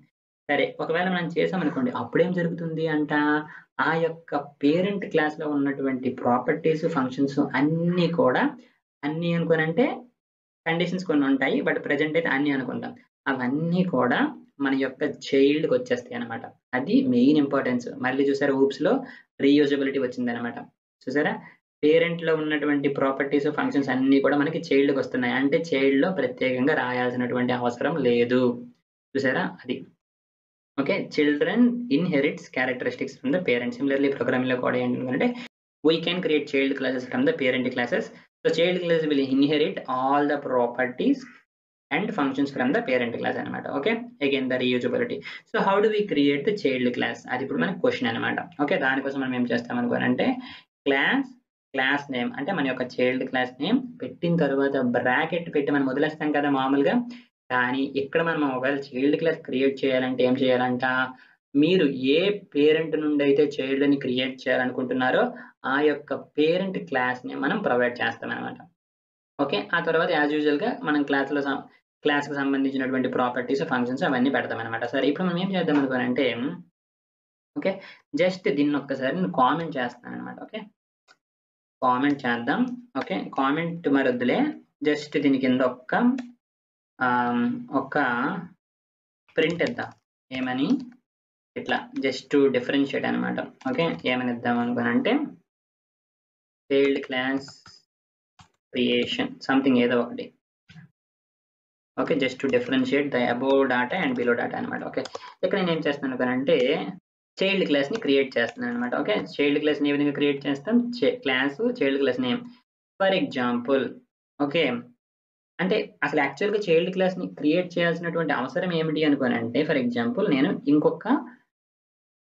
సరే, ఒకవేళ మనం చేసామనుకోండి, అప్పుడేం జరుగుతుంది అంట, ఆ యొక్క పేరెంట్ క్లాస్ లో ఉన్నటువంటి ప్రాపర్టీస్, ఫంక్షన్స్ అన్ని కూడా, అన్ని అనుకోనంటే కండిషన్స్ కొన్ని ఉంటాయి, బట్ ప్రెజెంట్ అయితే అన్ని అనుకుంటాం, అవన్నీ కూడా మన యొక్క చైల్డ్ కి వచ్చేస్తాయి అనమాట. అది మెయిన్ ఇంపార్టెన్స్. మళ్ళీ చూసారా ఊప్స్ లో రీయూజబిలిటీ వచ్చింది అనమాట. చూసారా, పేరెంట్ లో ఉన్నటువంటి ప్రాపర్టీస్, ఫంక్షన్స్ అన్ని కూడా మనకి చైల్డ్ కి వస్తున్నాయి. అంటే చైల్డ్ లో ప్రత్యేకంగా రాయాల్సినటువంటి అవసరం లేదు. చూసారా, అది okay. Children inherits characteristics from the parent. Similarly programming లో కూడా ఏంటంటే we can create child classes from the parent classes. So child class will inherit all the properties and functions from the parent class అనమాట. Okay, again the reusability. So how do we create the child class, అది ఇప్పుడు మనకి question అనమాట. Okay, దానికోసం మనం ఏం చేస్తాం అనుకోనంటే, class name అంటే మన యొక్క చైల్డ్ క్లాస్ నేమ్ పెట్టిన తర్వాత బ్రాకెట్ పెట్టి మనం వదిలేస్తాం కదా మామూలుగా. కానీ ఇక్కడ మనం ఒకవేళ చైల్డ్ క్లాస్ క్రియేట్ చేయాలంటే ఏం చేయాలంట, మీరు ఏ పేరెంట్ నుండి అయితే చైల్డ్‌ని క్రియేట్ చేయాలనుకుంటున్నారో ఆ యొక్క పేరెంట్ క్లాస్‌ని మనం ప్రొవైడ్ చేస్తామనమాట. ఓకే. ఆ తర్వాత యాస్ యూజువల్‌గా మనం క్లాస్‌కి సంబంధించినటువంటి ప్రాపర్టీస్, ఫంక్షన్స్ అవన్నీ పెడతామనమాట. సరే ఇప్పుడు మనం ఏం చేద్దాం అనుకోనంటే ఓకే. జస్ట్ దీన్నొక్కసారి నేను కామెంట్ చేస్తున్నాననమాట. ఓకే. కామెంట్ చేద్దాం. ఓకే. కామెంట్ మరొద్దులే. జస్ట్ దీని కింద ఒక ప్రింట్ ఇద్దాం. ఏమని? ఇట్లా జస్ట్ డిఫరెన్షియేట్ అనమాట. ఓకే. ఏమని ఇద్దాం అనుకోనంటే చైల్డ్ క్లాస్ క్రియేషన్ సంథింగ్ ఏదో ఒకటి. Okay. Just to differentiate the above data and below data అనమాట. ఓకే. ఇక్కడ నేను ఏం చేస్తున్నాను అనుకోనంటే చైల్డ్ క్లాస్‌ని క్రియేట్ చేస్తున్నాను అనమాట. ఓకే. చైల్డ్ క్లాస్‌ని ఏ విధంగా క్రియేట్ చేస్తాం? Class child class name. For example okay. అంటే అసలు యాక్చువల్‌గా చైల్డ్ క్లాస్‌ని క్రియేట్ చేయాల్సినటువంటి అవసరం ఏమిటి అనుకోనంటే ఫర్ ఎగ్జాంపుల్ నేను ఇంకొక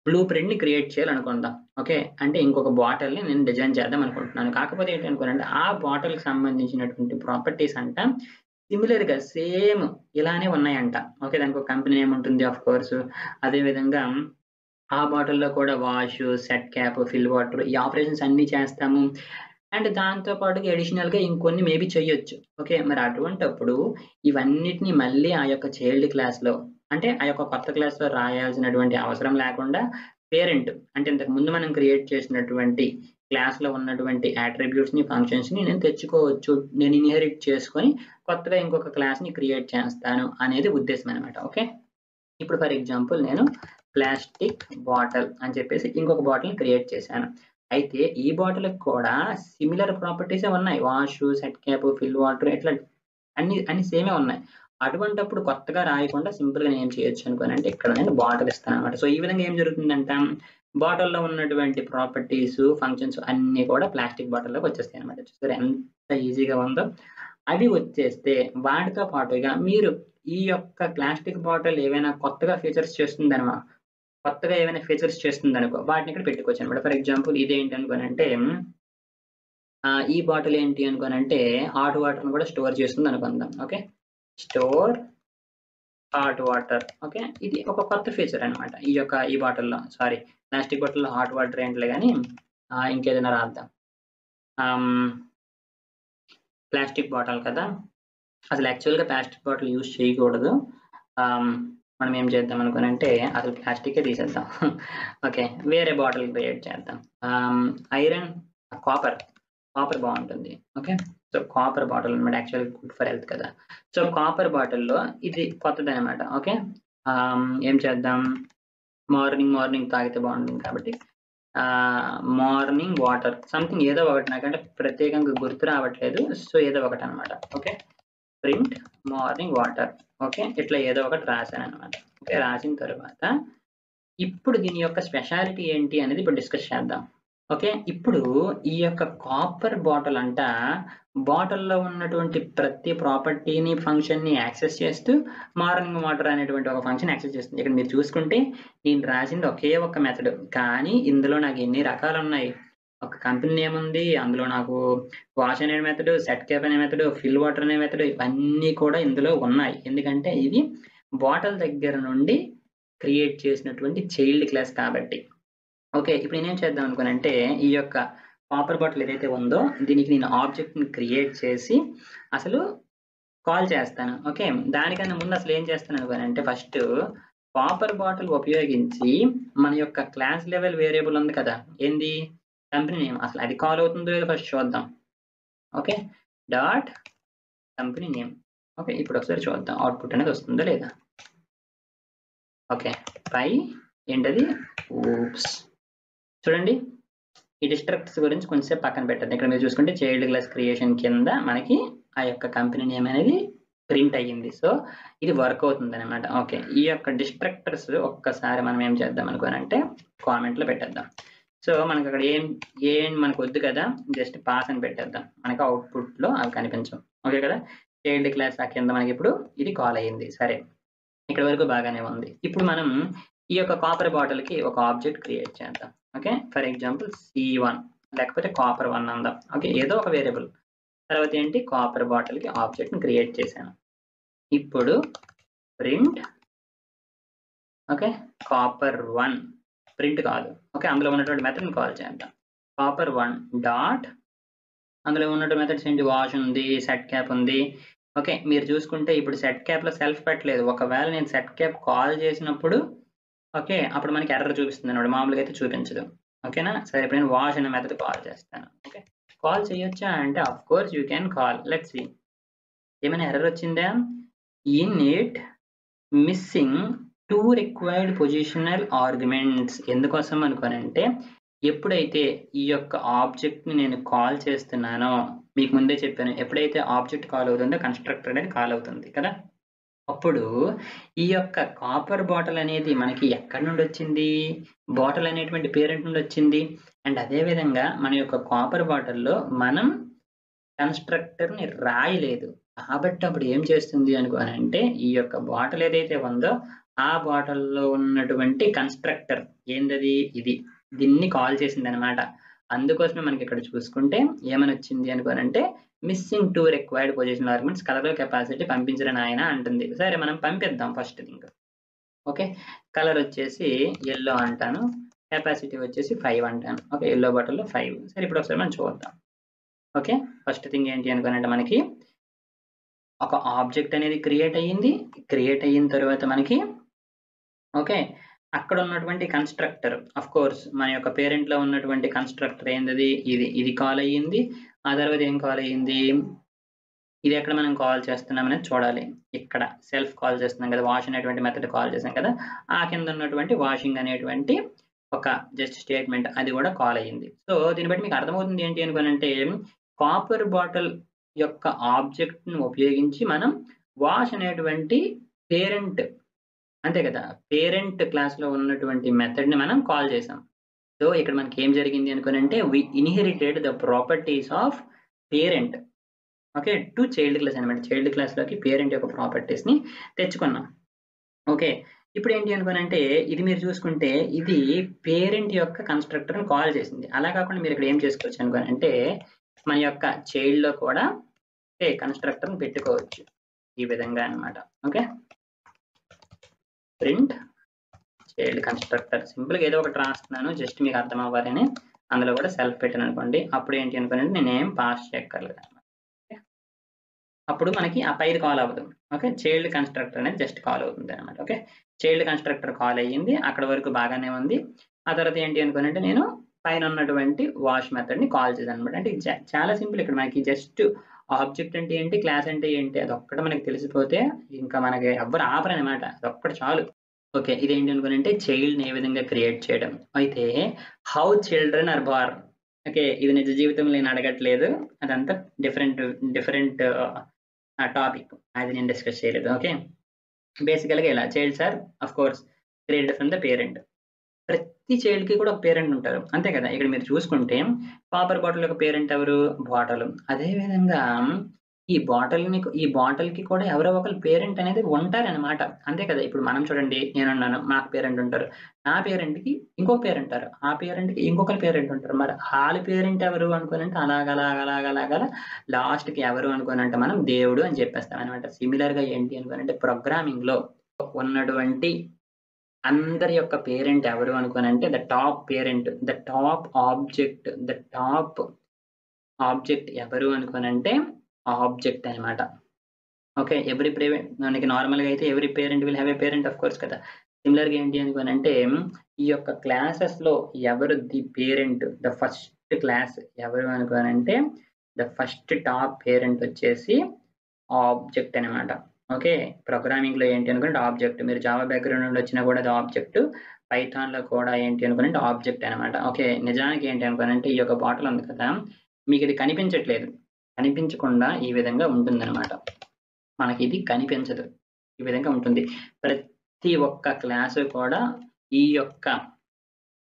బ్లూ ప్రింట్‌ని క్రియేట్ చేయాలనుకుందాం. ఓకే. అంటే ఇంకొక బాటిల్‌ని నేను డిజైన్ చేద్దాం అనుకుంటున్నాను. కాకపోతే ఏంటి అనుకోనండి ఆ బాటిల్‌కి సంబంధించినటువంటి ప్రాపర్టీస్ అంట సిమిలర్‌గా సేమ్ ఇలానే ఉన్నాయంట. ఓకే. దానికొక కంపెనీ నేమ్ ఉంటుంది ఆఫ్ కోర్స్. అదే విధంగా ఆ బాటిల్‌లో కూడా wash, set cap, fill water ఈ ఆపరేషన్స్ అన్నీ చేస్తాము. అండ్ దాంతో పాటుగా అడిషనల్‌గా ఇంకొన్ని మేబీ చేయొచ్చు. ఓకే. మరి అటువంటప్పుడు ఇవన్నిటిని మళ్ళీ ఆ యొక్క చైల్డ్ క్లాస్‌లో అంటే ఆ యొక్క కొత్త క్లాస్‌లో రాయాల్సినటువంటి అవసరం లేకుండా పేరెంట్ అంటే ఇంతకుముందు మనం క్రియేట్ చేసినటువంటి క్లాస్‌లో ఉన్నటువంటి అట్రిబ్యూట్స్‌ని, ఫంక్షన్స్‌ని నేను తెచ్చుకోవచ్చు. నేను ఇన్‌హెరిట్ చేసుకొని కొత్తగా ఇంకొక క్లాస్‌ని క్రియేట్ చేస్తాను అనేది ఉద్దేశ్యం అన్నమాట. ఓకే. ఇప్పుడు ఫర్ ఎగ్జాంపుల్ నేను ప్లాస్టిక్ బాటిల్ అని చెప్పేసి ఇంకొక బాటిల్‌ని క్రియేట్ చేశాను. అయితే ఈ బాటిల్‌కి కూడా సిమిలర్ ప్రాపర్టీసే ఉన్నాయి. Wash, set cap, fill water ఇట్లా అన్ని సేమే ఉన్నాయి. అటువంటప్పుడు కొత్తగా రాయకుండా సింపుల్‌గా నేనేం చేయొచ్చు అనుకోనంటే ఇక్కడ నేను బాటిల్ ఇస్తాననమాట. సో, ఈ విధంగా ఏం జరుగుతుందంట బాటిల్‌లో ఉన్నటువంటి ప్రాపర్టీస్, ఫంక్షన్స్ అన్నీ కూడా ప్లాస్టిక్ బాటిల్‌లోకి వచ్చేస్తాయన్నమాట. చూసారా ఎంత ఈజీగా ఉందో. అవి వచ్చేస్తే వాటితో పాటుగా మీరు ఈ యొక్క ప్లాస్టిక్ బాటిల్ ఏవైనా కొత్తగా కొత్తగా ఏవైనా ఫీచర్స్ చేస్తుందనుకో వాటిని ఇక్కడ పెట్టుకోవచ్చనమాట. ఫర్ ఎగ్జాంపుల్ ఇదేంటి అనుకోనంటే ఈ బాటిల్ ఏంటి అనుకోనంటే హాట్ వాటర్‌ని కూడా స్టోర్ చేస్తుందనుకుందాం. Okay. Store hot water. Okay. ఇది ఒక కొత్త ఫీచర్ అన్నమాట. ఈ బాటిల్‌లో సారీ ప్లాస్టిక్ బాటిల్‌లో హాట్ వాటర్ ఏంటిలే గాని ఇంకేదైనా రాద్దాం. హ్మ్. ప్లాస్టిక్ బాటిల్ కదా! అసలు యాక్చువల్‌గా ప్లాస్టిక్ బాటిల్ యూజ్ చేయకూడదు. ఆహ్, మనం ఏం చేద్దాం అనుకోనంటే అసలు ప్లాస్టికే తీసేద్దాం. ఓకే. వేరే బాటిల్ క్రియేట్ చేద్దాం. ఆహ్, ఐరన్, కాపర్. కాపర్ బావుంటుంది. ఓకే. సో, కాపర్ బాటిల్ అన్నమాట. యాక్చువల్‌గా గుడ్ ఫర్ హెల్త్ కదా! సో, కాపర్ బాటిల్‌లో ఇది కొత్తదనమాట. ఓకే. ఏం చేద్దాం? మార్నింగ్ తాగితే బావుంటుంది కాబట్టి మార్నింగ్ వాటర్ సంథింగ్ ఏదో ఒకటి నాకంటే ప్రత్యేకంగా గుర్తు రావట్లేదు. సో, ఏదో ఒకటనమాట. Okay. Print morning water. Okay. ఇట్లా ఏదో ఒకటి రాసాననమాట. ఓకే. రాసిన తరువాత ఇప్పుడు దీని యొక్క స్పెషాలిటీ ఏంటి అనేది ఇప్పుడు డిస్కస్ చేద్దాం. ఓకే. ఇప్పుడు ఈ యొక్క కాపర్ బాటిల్ అంట బాటిల్‌లో ఉన్నటువంటి ప్రతి ప్రాపర్టీని, ఫంక్షన్‌ని యాక్సెస్ చేస్తూ మార్నింగ్ వాటర్ అనేటువంటి ఒక ఫంక్షన్ యాక్సెస్ చేస్తుంది. ఇక్కడ మీరు చూసుకుంటే నేను రాసింది ఒకే ఒక్క మెథడ్. కానీ ఇందులో నాకు ఎన్ని రకాలున్నాయి. ఒక కంపెనీ నేమ్ ఉంది. అందులో నాకు వాష్ అనే మెథడ్, సెట్ క్యాప్ అనే మెథడ్, ఫిల్ వాటర్ అనే మెథడ్ ఇవన్నీ కూడా ఇందులో ఉన్నాయి. ఎందుకంటే ఇది బాటిల్ దగ్గర నుండి క్రియేట్ చేసినటువంటి చైల్డ్ క్లాస్ కాబట్టి. ఓకే. ఇప్పుడు నేనేం చేద్దాం అనుకోనంటే, ఈ యొక్క కాపర్ బాటిల్ ఏదైతే ఉందో, దీనికి నేను ఆబ్జెక్ట్‌ని క్రియేట్ చేసి, అసలు కాల్ చేస్తాను. ఓకే. దానికన్నా ముందు అసలేం చేస్తాననుకోనంటే, ఫస్టు కాపర్ బాటిల్ ఉపయోగించి, మన యొక్క క్లాస్ లెవెల్ వేరియబుల్ ఉంది కదా! ఏంది? Company name. అసలు అది కాల్ అవుతుందో లేదో ఫస్ట్ చూద్దాం. Okay. Dot company name. Okay. ఇప్పుడొకసారి చూద్దాం. అవుట్‌పుట్ అనేది వస్తుందా లేదా? ఓకే. పై ఏంటది? ఊప్స్. చూడండి. ఈ డిస్ట్రక్ట్స్ గురించి కొంచెం సేపు పక్కన పెట్టేద్దాం. ఇక్కడ మీరు చూసుకుంటే చైల్డ్ క్లాస్ క్రియేషన్ కింద మనకి ఆ యొక్క కంపెనీ నేమ్ అనేది ప్రింట్ అయ్యింది. సో, ఇది వర్క్ అవుతుందనమాట. ఓకే. ఈ యొక్క డిస్ట్రక్టర్స్ ఒక్కసారి మనం ఏం చేద్దాం అనుకోనంటే కామెంట్‌లో పెట్టేద్దాం. సో, మనకక్కడ ఏం మనకొద్దు కదా! జస్ట్ పాస్ అని పెట్టేద్దాం. మనకు అవుట్‌పుట్‌లో అవి కనిపించవు. ఓకే కదా! చైల్డ్ క్లాస్ ఆ కింద మనకిప్పుడు ఇది కాల్ అయింది. సరే. ఇక్కడి వరకు బాగానే ఉంది. ఇప్పుడు మనం ఈ యొక్క కాపర్ బాటిల్‌కి ఒక ఆబ్జెక్ట్ క్రియేట్ చేద్దాం. ఓకే. ఫర్ ఎగ్జాంపుల్ C1 లేకపోతే కాపర్1 అందాం. ఓకే. ఏదో ఒక వేరియబుల్. తర్వాత ఏంటి కాపర్ బాటిల్‌కి ఆబ్జెక్ట్‌ని క్రియేట్ చేశాను. ఇప్పుడు ప్రింట్ ఓకే, copper1 ప్రింట్ కాదు. ఓకే, అందులో ఉన్నటువంటి మెథడ్ని కాల్ చేద్దాం. copper1 డాట్ అందులో ఉన్నటువంటి మెథడ్స్ ఏంటి, వాష్ ఉంది, సెట్ క్యాప్ ఉంది. ఓకే, మీరు చూసుకుంటే ఇప్పుడు సెట్ క్యాప్లో సెల్ఫ్ పెట్టలేదు. ఒకవేళ నేను సెట్ క్యాప్ కాల్ చేసినప్పుడు ఓకే, అప్పుడు మనకి ఎర్రర్ చూపిస్తుంది అన్నమాట, మామూలుగా అయితే చూపించదు. ఓకేనా, సరే ఇప్పుడు నేను వాష్ అనే మెథడ్ కాల్ చేస్తాను. ఓకే, కాల్ చేయొచ్చా అంటే of course you can call. Let's see, ఏమైనా ఎర్రర్ వచ్చిందా, init missing 2 required positional arguments. ఎందుకోసం అనుకోనంటే ఎప్పుడైతే ఈ యొక్క ఆబ్జెక్ట్ని నేను కాల్ చేస్తున్నానో, మీకు ముందే చెప్పాను, ఎప్పుడైతే ఆబ్జెక్ట్ కాల్ అవుతుందో కన్స్ట్రక్టర్ అనేది కాల్ అవుతుంది కదా. అప్పుడు ఈ యొక్క కాపర్ బాటిల్ అనేది మనకి ఎక్కడి నుండి వచ్చింది, బాటిల్ అనేటువంటి పేరెంట్ నుండి వచ్చింది. అండ్ అదే విధంగా మన యొక్క కాపర్ బాటిల్లో మనం కన్స్ట్రక్టర్ని రాయలేదు. కాబట్టి అప్పుడు ఏం చేస్తుంది అనుకోనంటే ఈ యొక్క బాటిల్ ఏదైతే ఉందో ఆ బాటిల్లో ఉన్నటువంటి కన్స్ట్రక్టర్ ఏందది, ఇది, దీన్ని కాల్ చేసింది అనమాట. అందుకోసమే మనకి ఇక్కడ చూసుకుంటే ఏమని వచ్చింది అనుకోనంటే missing 2 required positional arguments, colour capacity పంపించడం ఆయన అంటుంది. సరే మనం పంపిద్దాం ఫస్ట్ థింగ్. ఓకే, కలర్ వచ్చేసి ఎల్లో అంటాను, కెపాసిటీ వచ్చేసి 5 అంటాను. ఓకే, ఎల్లో బాటిల్లో 5. సరే ఇప్పుడు ఒకసారి మనం చూద్దాం. ఓకే, ఫస్ట్ థింగ్ ఏంటి అనుకోనంటే మనకి ఒక ఆబ్జెక్ట్ అనేది క్రియేట్ అయ్యింది. క్రియేట్ అయిన తర్వాత మనకి ఓకే, అక్కడ ఉన్నటువంటి కన్స్ట్రక్టర్ ఆఫ్ కోర్స్ మన యొక్క పేరెంట్లో ఉన్నటువంటి కన్స్ట్రక్టర్ ఏందది, ఇది కాల్ అయ్యింది. ఆ తర్వాత ఏం కాల్ అయ్యింది, ఇది ఎక్కడ మనం కాల్ చేస్తున్నాం అనేది చూడాలి. ఇక్కడ సెల్ఫ్ కాల్ చేస్తున్నాం కదా, వాష్ అనేటువంటి మెథడ్ కాల్ చేసాం కదా, ఆ కింద ఉన్నటువంటి వాషింగ్ అనేటువంటి ఒక జస్ట్ స్టేట్మెంట్ అది కూడా కాల్ అయ్యింది. సో దీన్ని బట్టి మీకు అర్థమవుతుంది ఏంటి అనుకోనంటే కాపర్ బాటిల్ యొక్క ఆబ్జెక్ట్ను ఉపయోగించి మనం వాష్ అనేటువంటి పేరెంట్, అంతే కదా, పేరెంట్ క్లాస్లో ఉన్నటువంటి మెథడ్ని మనం కాల్ చేసాం. సో ఇక్కడ మనకి ఏం జరిగింది అనుకోనంటే we inherited the properties of parent okay to child class అనమాట. చైల్డ్ క్లాస్లోకి పేరెంట్ యొక్క ప్రాపర్టీస్ని తెచ్చుకున్నాం. ఓకే, ఇప్పుడు ఏంటి అనుకోనంటే ఇది మీరు చూసుకుంటే ఇది పేరెంట్ యొక్క కన్స్ట్రక్టర్ని కాల్ చేసింది. అలా కాకుండా మీరు ఇక్కడ ఏం చేసుకోవచ్చు అనుకోనంటే మన యొక్క చైల్డ్లో కూడా కన్స్ట్రక్టర్ని పెట్టుకోవచ్చు ఈ విధంగా అనమాట. ఓకే, ప్రింట్ చైల్డ్ కన్స్ట్రక్టర్, సింపుల్గా ఏదో ఒకటి రాస్తున్నాను జస్ట్ మీకు అర్థం అవ్వాలని. అందులో కూడా సెల్ఫ్ పెట్టాను అనుకోండి, అప్పుడు ఏంటి అనుకోనంటే నేను ఏం పాస్ చేయక్కర్లేదు అనమాట. అప్పుడు మనకి ఆ పైది కాల్ అవ్వదు. ఓకే, చైల్డ్ కన్స్ట్రక్టర్ అనేది జస్ట్ కాల్ అవుతుంది అనమాట. ఓకే, చైల్డ్ కన్స్ట్రక్టర్ కాల్ అయ్యింది, అక్కడ వరకు బాగానే ఉంది. ఆ తర్వాత ఏంటి అనుకోనంటే నేను పైన ఉన్నటువంటి వాష్ మెథడ్ని కాల్ చేశాను అనమాట. అంటే చాలా సింపుల్. ఇక్కడ మనకి జస్ట్ ఆబ్జెక్ట్ అంటే ఏంటి, క్లాస్ అంటే ఏంటి, అదొక్కటి మనకి తెలిసిపోతే ఇంకా మనకి ఎవ్వరు ఆపరనమాట, అదొక్కటి చాలు. ఓకే, ఇదేంటి అనుకోనంటే చైల్డ్ని ఏ విధంగా క్రియేట్ చేయడం. అయితే how children are born. Okay, ఇది నిజ జీవితంలో నేను అడగట్లేదు, అదంతా డిఫరెంట్ టాపిక్, అది నేను డిస్కస్ చేయలేదు. ఓకే, బేసికల్గా ఇలా childs are of course created from the parent. ప్రతి చైల్డ్కి కూడా ఒక పేరెంట్ ఉంటారు, అంతే కదా. ఇక్కడ మీరు చూసుకుంటే కాపర్ బాటిల్ యొక్క పేరెంట్ ఎవరు, బాటిల్. అదేవిధంగా ఈ బాటిల్కి కూడా ఎవరో ఒకరు పేరెంట్ అనేది ఉంటారనమాట, అంతే కదా. ఇప్పుడు మనం చూడండి, నేనున్నాను, నాకు పేరెంట్ ఉంటారు, నా పేరెంట్కి ఇంకొక పేరెంట్ ఉంటారు, ఆ పేరెంట్కి ఇంకొకరు పేరెంట్ ఉంటారు. మరి వాళ్ళ పేరెంట్ ఎవరు అనుకోనంటే అలాగలా లాస్ట్కి ఎవరు అనుకోనంటే మనం దేవుడు అని చెప్పేస్తాం అనమాట. సిమిలర్గా ఏంటి అనుకోనంటే ప్రోగ్రామింగ్లో ఉన్నటువంటి అందరి యొక్క పేరెంట్ ఎవరు అనుకోనంటే the top parent, the top object ఎవరు అనుకోనంటే ఆబ్జెక్ట్ అనమాట. ఓకే, మనకి నార్మల్గా అయితే every parent will have a parent of course కదా. సిమిలర్గా ఏంటి అనుకోనంటే ఈ యొక్క క్లాసెస్లో ఎవరు the parent, the first class ఎవరు అనుకోనంటే ద ఫస్ట్ టాప్ పేరెంట్ వచ్చేసి ఆబ్జెక్ట్ అనమాట. ఓకే, ప్రోగ్రామింగ్లో ఏంటి అనుకుంటే ఆబ్జెక్ట్, మీరు జావా బ్యాక్గ్రౌండ్ నుండి వచ్చినా కూడా అది ఆబ్జెక్ట్, పైథాన్లో కూడా ఏంటి అనుకుంటే ఆబ్జెక్ట్ అనమాట. ఓకే, నిజానికి ఏంటి అనుకోనంటే ఈ యొక్క బాటిల్ ఉంది కదా, మీకు ఇది కనిపించట్లేదు, కనిపించకుండా ఈ విధంగా ఉంటుందన్నమాట. మనకి ఇది కనిపించదు, ఈ విధంగా ఉంటుంది. ప్రతి ఒక్క క్లాసు కూడా ఈ యొక్క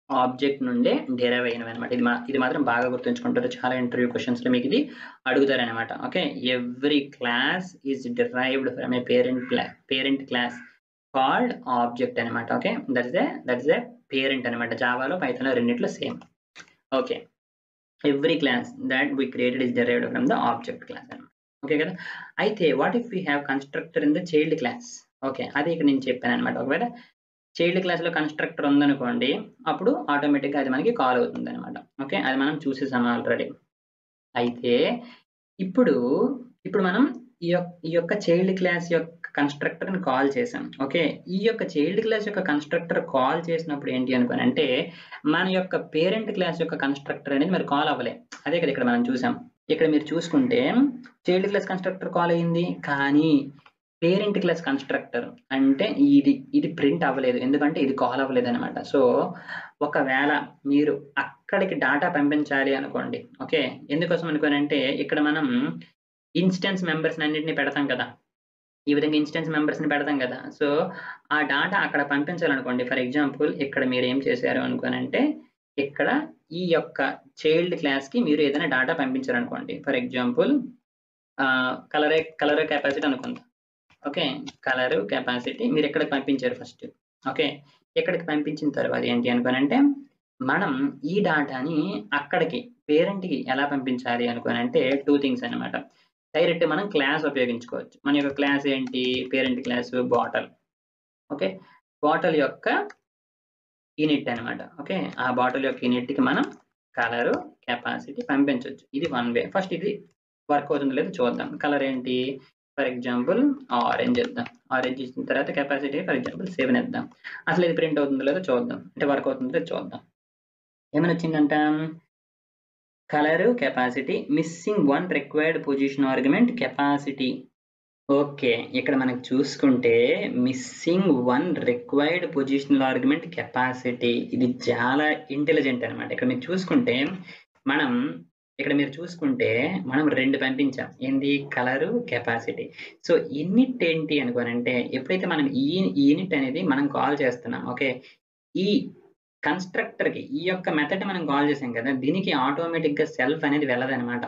ఆబ్జెక్ట్ నుండే డెరైవ్ అయినవి అనమాట. ఇది మాత్రం బాగా గుర్తుంచుకుంటారు, చాలా ఇంటర్వ్యూ క్వశ్చన్స్లో మీకు ఇది అడుగుతారనమాట. Okay, every class is derived from a parent class called object అనమాట. ఓకే, దట్స్ ఏ పేరెంట్ అనమాట. జావాలో పైథాన్లో రెండిట్లో same. Okay, every class that we created is derived from the object class అనమాట. ఓకే కదా. అయితే what if we have constructor in the child class. Okay, అది ఇక్కడ నేను చెప్పాను అనమాట. ఒకవేళ చైల్డ్ క్లాస్లో కన్స్ట్రక్టర్ ఉందనుకోండి, అప్పుడు ఆటోమేటిక్గా అది మనకి కాల్ అవుతుంది అనమాట. ఓకే, అది మనం చూసేసాం ఆల్రెడీ. అయితే ఇప్పుడు మనం ఈ యొక్క చైల్డ్ క్లాస్ యొక్క కన్స్ట్రక్టర్‌ని కాల్ చేసాం. ఓకే, ఈ యొక్క చైల్డ్ క్లాస్ యొక్క కన్స్ట్రక్టర్ కాల్ చేసినప్పుడు ఏంటి అనుకోనంటే, మన యొక్క పేరెంట్ క్లాస్ యొక్క కన్స్ట్రక్టర్ అనేది మరి కాల్ అవ్వలే. అదే కదా ఇక్కడ మనం చూసాం. ఇక్కడ మీరు చూసుకుంటే చైల్డ్ క్లాస్ కన్స్ట్రక్టర్ కాల్ అయింది. కానీ పేరెంట్ క్లాస్ కన్స్ట్రక్టర్ అంటే ఇది ప్రింట్ అవ్వలేదు. ఎందుకంటే ఇది కాల్ అవ్వలేదనమాట. సో, ఒకవేళ మీరు అక్కడికి డాటా పంపించాలి అనుకోండి. ఓకే, ఎందుకోసం అనుకోనంటే ఇక్కడ మనం ఇన్‌స్టెన్స్ మెంబర్స్‌ని అన్నిటిని పెడతాం కదా! ఈ విధంగా ఇన్‌స్టెన్స్ మెంబర్స్‌ని పెడతాం కదా! సో, ఆ డాటా అక్కడ పంపించాలనుకోండి. ఫర్ ఎగ్జాంపుల్ ఇక్కడ మీరేం చేశారు అనుకోనంటే, ఇక్కడ ఈ యొక్క చైల్డ్ క్లాస్‌కి మీరు ఏదైనా డాటా పంపించారనుకోండి. ఫర్ ఎగ్జాంపుల్ కలర్ కెపాసిటీ అనుకుందాం. ఓకే, కలర్ కెపాసిటీ మీరు ఇక్కడికి పంపించారు ఫస్ట్. ఓకే, ఇక్కడికి పంపించిన తర్వాత ఏంటి అనుకోనంటే, మనం ఈ డాటాని అక్కడికి పేరెంట్‌కి ఎలా పంపించాలి అనుకోనంటే 2 థింగ్స్ అన్నమాట. డైరెక్ట్ మనం క్లాస్ ఉపయోగించుకోవచ్చు. మన యొక్క క్లాస్ ఏంటి? Parent class bottle. Okay, bottle యొక్క ఇనిట్ అన్నమాట. ఓకే, ఆ బాటల్ యొక్క ఇనిట్‌కి మనం కలర్ కెపాసిటీ పంపించొచ్చు. ఇది వన్ వే. ఫస్ట్ ఇది వర్క్ అవుతుందో లేదో చూద్దాం. కలర్ ఏంటి? ఫర్ ఎగ్జాంపుల్ ఆరెంజ్ ఇద్దాం. ఆరెంజ్ ఇచ్చిన తర్వాత కెపాసిటీ ఫర్ ఎగ్జాంపుల్ 7 ఇద్దాం. అసలు ఇది ప్రింట్ అవుతుందో లేదో చూద్దాం. అంటే వర్క్ అవుతుందో లేదో చూద్దాం. ఏమనొచ్చిందంట? Colour capacity missing one required position argument capacity. Okay, ఇక్కడ మనకు చూసుకుంటే missing one required positional argument capacity. ఇది చాలా ఇంటెలిజెంట్ అనమాట. ఇక్కడ మీరు చూసుకుంటే మనం 2 పంపించాం. ఏంది? Colour, capacity. సో, ఇనిట్ ఏంటి అనుకోనంటే ఎప్పుడైతే మనం ఈ యూనిట్ అనేది మనం కాల్ చేస్తున్నాం. ఓకే, ఈ కన్స్ట్రక్టర్‌కి ఈ యొక్క మెథడ్ మనం కాల్ చేసాం కదా! దీనికి ఆటోమేటిక్‌గా సెల్ఫ్ అనేది వెళ్ళదనమాట.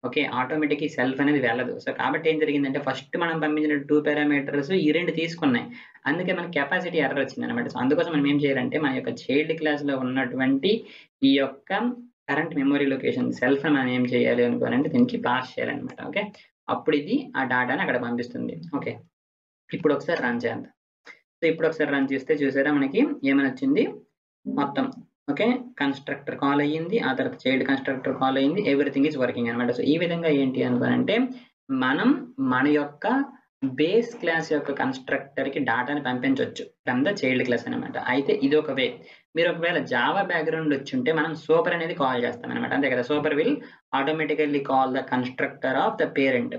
ఓకే, ఆటోమేటిక్ ఈ సెల్ఫ్ అనేది వెళ్ళదు. సో, కాబట్టి ఏం జరిగిందంటే ఫస్ట్ మనం పంపించిన 2 పారామీటర్స్ ఈ 2 తీసుకున్నాయి. అందుకే మనకి కెపాసిటీ ఎర్రర్ వచ్చిందనమాట. సో, అందుకోసం మనం ఏం చేయాలంటే మన యొక్క చైల్డ్ క్లాస్‌లో ఉన్నటువంటి ఈ యొక్క కరెంట్ మెమరీ లొకేషన్ సెల్ఫ్‌ని మనం ఏం చేయాలి అనుకోనంటే దీనికి పాస్ చేయాలనమాట. ఓకే, అప్పుడు ఇది ఆ డాటాని అక్కడ పంపిస్తుంది. ఓకే, ఇప్పుడు ఒకసారి రన్ చేద్దాం. సో, ఇప్పుడు ఒకసారి రన్ చేస్తే చూసారా మనకి ఏమనొచ్చింది? మొత్తం ఓకే, కన్స్ట్రక్టర్ కాల్ అయ్యింది. ఆ తర్వాత చైల్డ్ కన్స్ట్రక్టర్ కాల్ అయింది. ఎవ్రీథింగ్ ఈజ్ వర్కింగ్ అనమాట. సో, ఈ విధంగా ఏంటి అనుకోనంటే మనం మన యొక్క బేస్ క్లాస్ యొక్క కన్స్ట్రక్టర్‌కి డాటాని పంపించొచ్చు ఫ్రమ్ ద చైల్డ్ క్లాస్ అనమాట. అయితే ఇదొక వే. మీరు ఒకవేళ జావా బ్యాక్‌గ్రౌండ్ వచ్చుంటే మనం సూపర్ అనేది కాల్ చేస్తామనమాట. అంతే కదా! Super will automatically call the constructor of the parent.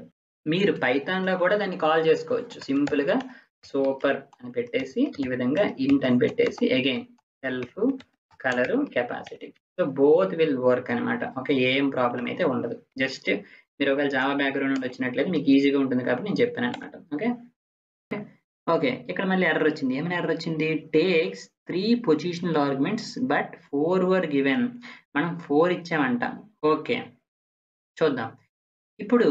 మీరు పైథాన్‌లో కూడా దాన్ని కాల్ చేసుకోవచ్చు. సింపుల్‌గా సూపర్ అని పెట్టేసి ఈ విధంగా ఇంట్ అని పెట్టేసి again self, colour, capacity. So, both will work అనమాట. ఓకే, ఏం ప్రాబ్లమ్ అయితే ఉండదు. జస్ట్ మీరు ఒకవేళ జావా బ్యాక్‌గ్రౌండ్ నుండి వచ్చినట్లయితే మీకు ఈజీగా ఉంటుంది కాబట్టి నేను చెప్పాననమాట. ఓకే. ఓకే, ఇక్కడ మళ్ళీ ఎర్రర్ వచ్చింది. ఏమని ఎర్రర్ వచ్చింది? Takes 3 positional arguments but 4 were given. మనం 4 ఇచ్చామంట. ఓకే, చూద్దాం. ఇప్పుడు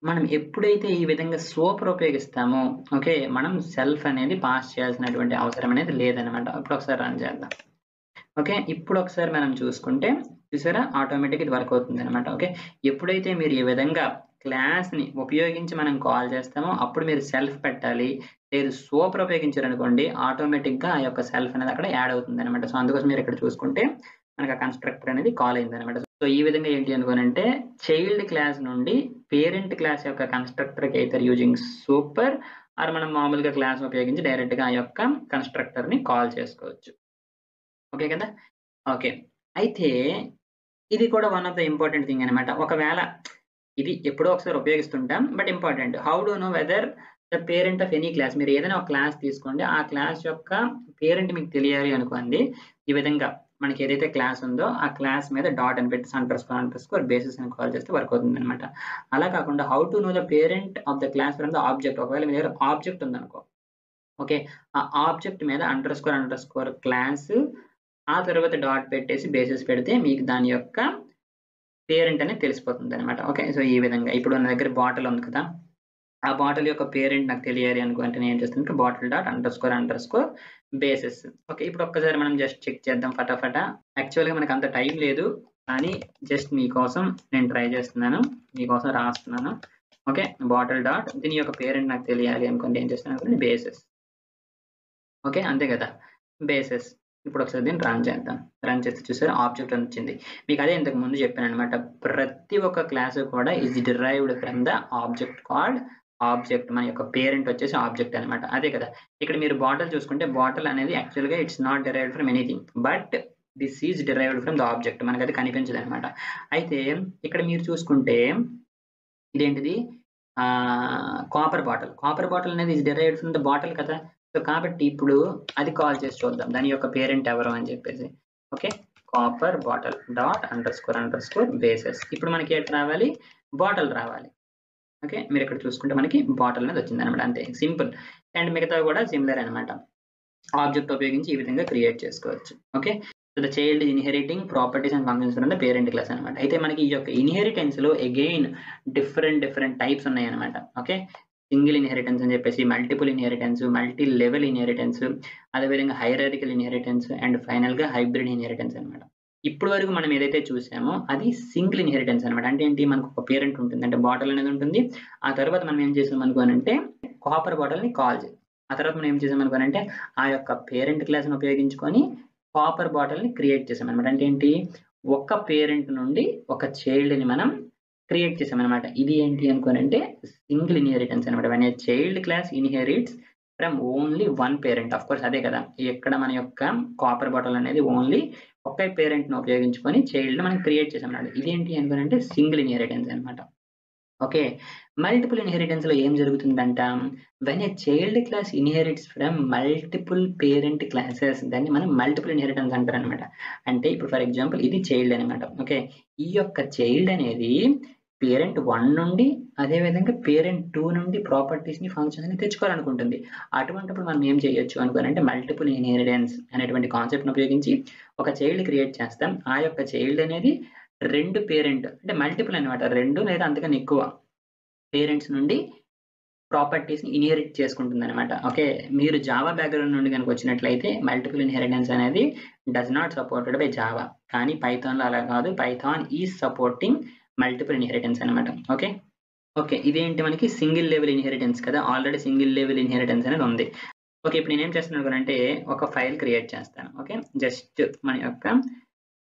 మనం ఎప్పుడైతే ఈ విధంగా సూపర్ ఉపయోగిస్తామో ఓకే, మనం సెల్ఫ్ అనేది పాస్ చేయాల్సినటువంటి అవసరం అనేది లేదనమాట. ఇప్పుడు ఒకసారి రన్ చేద్దాం. ఓకే, ఇప్పుడు ఒకసారి మనం చూసుకుంటే చూసారా ఆటోమేటిక్ ఇది వర్క్ అవుతుందనమాట. ఓకే, ఎప్పుడైతే మీరు ఈ విధంగా క్లాస్‌ని ఉపయోగించి మనం కాల్ చేస్తామో అప్పుడు మీరు సెల్ఫ్ పెట్టాలి. లేదు సూపర్ ఉపయోగించారనుకోండి ఆటోమేటిక్‌గా ఆ యొక్క సెల్ఫ్ అనేది అక్కడ యాడ్ అవుతుందనమాట. సో, అందుకోసం మీరు ఇక్కడ చూసుకుంటే మనకు ఆ కన్స్ట్రక్టర్ అనేది కాల్ అయిందనమాట. సో, ఈ విధంగా ఏంటి అనుకోనంటే చైల్డ్ క్లాస్ నుండి పేరెంట్ క్లాస్ యొక్క కన్స్ట్రక్టర్‌కి ఐదర్ యూజింగ్ సూపర్ ఆర్ మనం మామూలుగా క్లాస్ ఉపయోగించి డైరెక్ట్‌గా ఆ యొక్క కన్స్ట్రక్టర్‌ని కాల్ చేసుకోవచ్చు. ఓకే కదా! ఓకే, అయితే ఇది కూడా one of the important thing అనమాట. ఒకవేళ ఇది ఎప్పుడో ఒకసారి ఉపయోగిస్తుంటాం. But important. How do know whether the parent of any class. మీరు ఏదైనా ఒక క్లాస్ తీసుకోండి. ఆ క్లాస్ యొక్క పేరెంట్ మీకు తెలియాలి అనుకోండి. ఈ విధంగా మనకి ఏదైతే క్లాస్ ఉందో ఆ క్లాస్ మీద డాట్ అని పెట్టేసి అండర్‌స్కోర్ బేసిస్ అని కాల్ చేస్తే వర్క్ అవుతుందనమాట. అలా కాకుండా how to know the parent of the class from the object. ఒకవేళ మీ దగ్గర ఆబ్జెక్ట్ ఉందనుకో. ఓకే, ఆ ఆబ్జెక్ట్ మీద అండర్‌స్కోర్ క్లాస్ ఆ తర్వాత డాట్ పెట్టేసి బేసిస్ పెడితే మీకు దాని యొక్క పేరెంట్ అనేది తెలిసిపోతుందనమాట. ఓకే, సో, ఈ విధంగా ఇప్పుడు నా దగ్గర బాటిల్ ఉంది కదా! ఆ బాటిల్ యొక్క పేరెంట్ నాకు తెలియాలి అనుకుంటే నేను ఏం చేస్తానంటే bottle dot underscore basis. Okay, ఇప్పుడు ఒక్కసారి మనం జస్ట్ చెక్ చేద్దాం ఫటాఫటా. యాక్చువల్‌గా మనకు అంత టైం లేదు. కానీ జస్ట్ మీకోసం నేను ట్రై చేస్తున్నాను. మీకోసం రాస్తున్నాను. ఓకే, బాటిల్ డాట్ దీని యొక్క పేరెంట్ నాకు తెలియాలి అనుకుంటే ఏం చేస్తాను అనుకోండి బేసిస్. ఓకే, అంతే కదా. బేసెస్. ఇప్పుడు ఒకసారి దీన్ని రన్ చేద్దాం. రన్ చేస్తే చూసారా ఆబ్జెక్ట్ అని వచ్చింది. మీకు అదే ఇంతకు ముందు చెప్పాననమాట. ప్రతి ఒక్క క్లాస్ కూడా is derived from the object called object. మన యొక్క పేరెంట్ వచ్చేసి ఆబ్జెక్ట్ అనమాట. అదే కదా. ఇక్కడ మీరు బాటిల్ చూసుకుంటే బాటిల్ అనేది యాక్చువల్‌గా it's not derived from anything. But this is derived from the object. మనకది కనిపించదనమాట. అయితే ఇక్కడ మీరు చూసుకుంటే ఇదేంటిది కాపర్ బాటిల్. కాపర్ బాటిల్ అనేది is derived from the bottle కదా. సో కాబట్టి ఇప్పుడు అది కాల్ చేసి చూద్దాం. దాని యొక్క పేరెంట్ ఎవరు అని చెప్పేసి. Okay, copper bottle dot underscore bases. ఇప్పుడు మనకి ఏంటి రావాలి? బాటిల్ రావాలి. ఓకే, మీరు ఇక్కడ చూసుకుంటే మనకి బాటిల్ అనేది వచ్చిందనమాట. అంతే సింపుల్. అండ్ మిగతావి కూడా సిమిలర్ అనమాట. ఆబ్జెక్ట్ ఉపయోగించి ఈ విధంగా క్రియేట్ చేసుకోవచ్చు. Okay, so the child inheriting properties and functions from the parent class అనమాట. అయితే మనకి ఈ యొక్క ఇన్హెరిటెన్స్ లో అగైన్ డిఫరెంట్ టైప్స్ ఉన్నాయన్నమాట. ఓకే, సింగిల్ ఇన్హెరిటెన్స్ అని చెప్పేసి, multiple inheritance, multilevel inheritance, అదేవిధంగా హైరార్కికల్ ఇన్హెరిటెన్స్ అండ్ ఫైనల్ గా హైబ్రిడ్ ఇన్హెరిటెన్స్ అనమాట. ఇప్పుడు వరకు మనం ఏదైతే చూసామో అది సింగిల్ ఇన్హెరిటెన్స్ అనమాట. అంటే ఏంటి, మనకు ఒక పేరెంట్ ఉంటుంది, అంటే బాటిల్ అనేది ఉంటుంది. ఆ తర్వాత మనం ఏం చేసాం అనుకోనంటే కాపర్ బాటిల్ ని కాల్ చేయాలి. ఆ తర్వాత మనం ఏం చేసాం అనుకోనంటే ఆ యొక్క పేరెంట్ క్లాస్ ని ఉపయోగించుకొని కాపర్ బాటిల్ ని క్రియేట్ చేసాం అనమాట. అంటే ఏంటి, ఒక పేరెంట్ నుండి ఒక చైల్డ్ ని మనం క్రియేట్ చేసాం అనమాట. ఇది ఏంటి అనుకోనంటే సింగిల్ ఇన్హెరిటెన్స్ అనమాట. When a child class inherits from only one parent. Of course అదే కదా, ఇక్కడ మన యొక్క కాపర్ బాటిల్ అనేది ఓన్లీ ఒకే పేరెంట్ ని ఉపయోగించుకొని చైల్డ్ ని మనం క్రియేట్ చేసాం అన్నమాట. ఇదేంటి అనుకోనంటే సింగిల్ ఇన్హెరిటెన్స్ అనమాట. ఓకే, మల్టిపుల్ ఇన్హెరిటెన్స్ లో ఏం జరుగుతుందంట, when a child class inherits from multiple parent classes, దాన్ని మనం మల్టిపుల్ ఇన్హెరిటెన్స్ అంటారు అనమాట. అంటే ఇప్పుడు ఫర్ ఎగ్జాంపుల్ ఇది చైల్డ్ అనమాట. ఓకే, ఈ యొక్క చైల్డ్ అనేది పేరెంట్ 1 నుండి అదే విధంగా పేరెంట్ 2 నుండి ప్రాపర్టీస్ ని ఫంక్షన్స్ ని తెచ్చుకోవాలనుకుంటుంది. అటువంటిప్పుడు మనం ఏం చేయొచ్చు అనుకోనంటే మల్టిపుల్ ఇన్హెరిటెన్స్ అనేటువంటి కాన్సెప్ట్ ని ఉపయోగించి ఒక చైల్డ్ క్రియేట్ చేస్తాం. ఆ యొక్క చైల్డ్ అనేది 2 పేరెంట్ అంటే మల్టిపుల్ అనమాట. 2 లేదా అంతకన్నా ఎక్కువ పేరెంట్స్ నుండి ప్రాపర్టీస్ ని ఇన్హెరిట్ చేసుకుంటుందన్నమాట. ఓకే, మీరు జావా బ్యాక్‌గ్రౌండ్ నుండి గనుక వచ్చినట్లయితే మల్టిపుల్ ఇన్హెరిటెన్స్ అనేది does not supported by Java. కానీ పైథాన్ లో అలా కాదు. Python is supporting multiple inheritance అన్నమాట. ఓకే, ఓకే, ఇదేంటి మనకి సింగిల్ లెవెల్ ఇన్హెరిటెన్స్ కదా. ఆల్రెడీ సింగిల్ లెవెల్ ఇన్హెరిటెన్స్ అనేది ఉంది. ఓకే, ఇప్పుడు నేనేం చేస్తున్నాను అనుకోనంటే ఒక ఫైల్ క్రియేట్ చేస్తాను. ఓకే, జస్ట్ మన యొక్క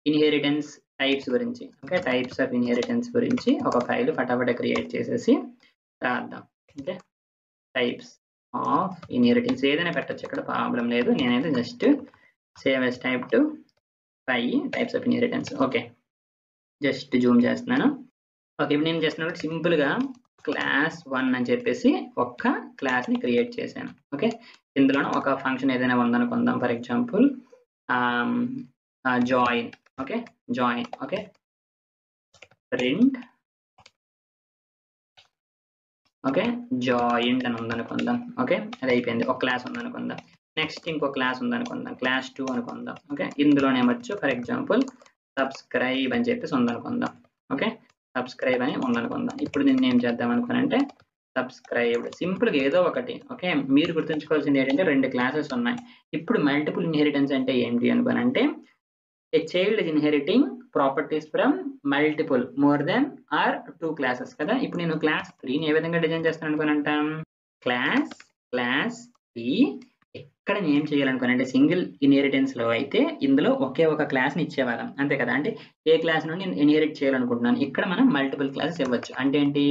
ఇన్హెరిటెన్స్ టైప్స్ గురించి, ఓకే, టైప్స్ ఆఫ్ ఇన్హెరిటెన్స్ గురించి ఒక ఫైల్ ఫటాఫట క్రియేట్ చేసేసి రాద్దాం. ఓకే, టైప్స్ ఆఫ్ ఇన్హెరిటెన్స్ ఏదైనా పెట్టచ్చు, ఇక్కడ ప్రాబ్లం లేదు. నేనైతే just save as type to 5 types of inheritance. Okay, just Zoom చేస్తున్నాను. ఓకే, ఇప్పుడు నేను చేస్తున్నాను సింపుల్ గా క్లాస్ 1 అని చెప్పేసి ఒక క్లాస్ ని క్రియేట్ చేశాను. ఓకే, ఇందులో ఒక ఫంక్షన్ ఏదైనా ఉందనుకుందాం. For example join. Okay, join. Okay, print. Okay, joined అని ఉందనుకుందాం. ఓకే, అది అయిపోయింది. ఒక క్లాస్ ఉందనుకుందాం. నెక్స్ట్ ఇంకో క్లాస్ ఉందనుకుందాం, క్లాస్ 2 అనుకుందాం. ఓకే, ఇందులోనేమొచ్చు ఫర్ ఎగ్జాంపుల్ సబ్స్క్రైబ్ అని చెప్పేసి ఉందనుకుందాం. ఓకే, సబ్స్క్రైబ్ అని ఉందనుకుందాం. ఇప్పుడు దీన్ని ఏం చేద్దాం అనుకోనంటే సబ్స్క్రైబ్డ్, సింపుల్గా ఏదో ఒకటి. ఓకే, మీరు గుర్తుంచుకోవాల్సింది ఏంటంటే 2 క్లాసెస్ ఉన్నాయి. ఇప్పుడు మల్టిపుల్ ఇన్హెరిటెన్స్ అంటే ఏంటి అనుకోనంటే a child is inheriting properties from multiple more than or 2 classes కదా. ఇప్పుడు నేను క్లాస్ 3 ని ఏ విధంగా డిజైన్ చేస్తాను అనుకోనంటాం, క్లాస్ 3 ఎక్కడ నేను ఏం చేయాలనుకోనంటే సింగిల్ ఇన్హెరిటెన్స్ లో అయితే ఇందులో ఒకే ఒక క్లాస్ ని ఇచ్చేవాళ్ళం అంతే కదా. అంటే ఏ క్లాస్ నుండి నేను ఇన్హెరిట్ చేయాలనుకుంటున్నాను, ఇక్కడ మనం మల్టిపుల్ క్లాసెస్ ఇవ్వచ్చు. అంటే ఏంటి,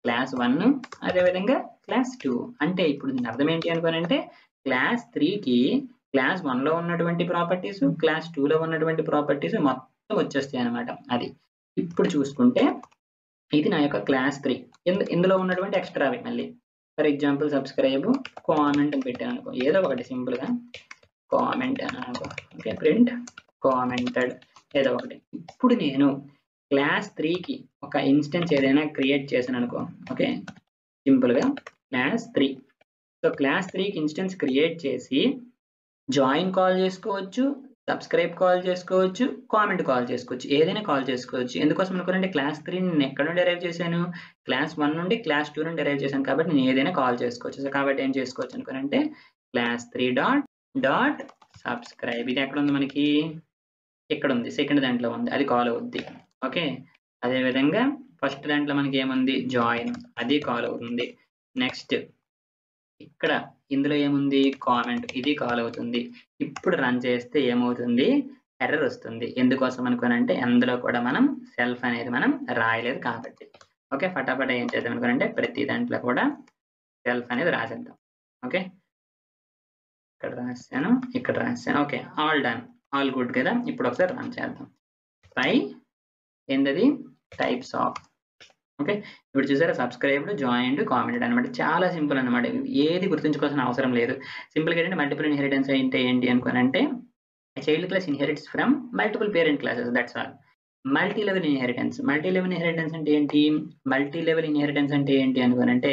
క్లాస్ 1 అదే విధంగా క్లాస్ 2. అంటే ఇప్పుడు దీని అర్థం ఏంటి అనుకోనంటే క్లాస్ 3 కి క్లాస్ 1 లో ఉన్నటువంటి ప్రాపర్టీస్, క్లాస్ 2 లో ఉన్నటువంటి ప్రాపర్టీస్ మొత్తం వచ్చేస్తాయి అనమాట. అది ఇప్పుడు చూసుకుంటే ఇది నా యొక్క క్లాస్ 3. ఇందులో ఉన్నటువంటి ఎక్స్ట్రావి మళ్ళీ ఫర్ ఎగ్జాంపుల్ సబ్స్క్రైబ్ కామెంట్ అని పెట్టాను అనుకో, ఏదో ఒకటి సింపుల్ గా కామెంట్ అని అనుకో. ఓకే, ప్రింట్ కామెంటెడ్ ఏదో ఒకటి. ఇప్పుడు నేను క్లాస్ 3 కి ఒక ఇన్స్టెన్స్ ఏదైనా క్రియేట్ చేశాను అనుకో. ఓకే, సింపుల్ గా క్లాస్ 3. సో క్లాస్ 3 కి ఇన్స్టెన్స్ క్రియేట్ చేసి జాయిన్ కాల్ చేసుకోవచ్చు, సబ్స్క్రైబ్ కాల్ చేసుకోవచ్చు, కామెంట్ కాల్ చేసుకోవచ్చు, ఏదైనా కాల్ చేసుకోవచ్చు. ఎందుకోసం అనుకోనంటే క్లాస్ 3 నేను ఎక్కడ నుండి డెరైవ్ చేశాను, క్లాస్ 1 నుండి క్లాస్ 2 నుండి డెరైవ్ చేశాను కాబట్టి నేను ఏదైనా కాల్ చేసుకోవచ్చు. సో కాబట్టి ఏం చేసుకోవచ్చు అనుకోనంటే క్లాస్ 3 డాట్ సబ్స్క్రైబ్. ఇది ఎక్కడ ఉంది మనకి, ఇక్కడ ఉంది, సెకండ్ దాంట్లో ఉంది, అది కాల్ అవుద్ది. ఓకే, అదే విధంగా ఫస్ట్ దాంట్లో మనకి ఏముంది, జాయిన్, అది కాల్ అవుతుంది. నెక్స్ట్ ఇక్కడ ఇందులో ఏముంది కామెంట్, ఇది కాల్ అవుతుంది. ఇప్పుడు రన్ చేస్తే ఏమవుతుంది, ఎర్రర్ వస్తుంది. ఎందుకోసం అనుకోనంటే అందులో కూడా మనం సెల్ఫ్ అనేది మనం రాయలేదు కాబట్టి. ఓకే, ఫటాఫట ఏం చేద్దాం అనుకోనంటే ప్రతి దాంట్లో కూడా సెల్ఫ్ అనేది రాసేద్దాం. ఓకే, ఇక్కడ రాశాను, ఇక్కడ రాశాను. Okay, all done, all good కదా. ఇప్పుడు ఒకసారి రన్ చేద్దాం. పై ఏంటది టైప్స్ ఆఫ్. ఓకే, ఇప్పుడు చూసారా సబ్స్క్రైబ్డ్, జాయిన్డ్, కామెంటెడ్ అనమాట. చాలా సింపుల్ అనమాట. ఏది గుర్తుంచుకోవాల్సిన అవసరం లేదు. సింపుల్గా ఏంటంటే మల్టిపుల్ ఇన్హెరిటెన్స్ అంటే ఏంటి అనుకోనంటే child class inherits from multiple parent classes, that's all. Multilevel inheritance. Multilevel inheritance అంటే ఏంటి? మల్టీ లెవెల్ ఇన్హెరిటెన్స్ అంటే ఏంటి అనుకోనంటే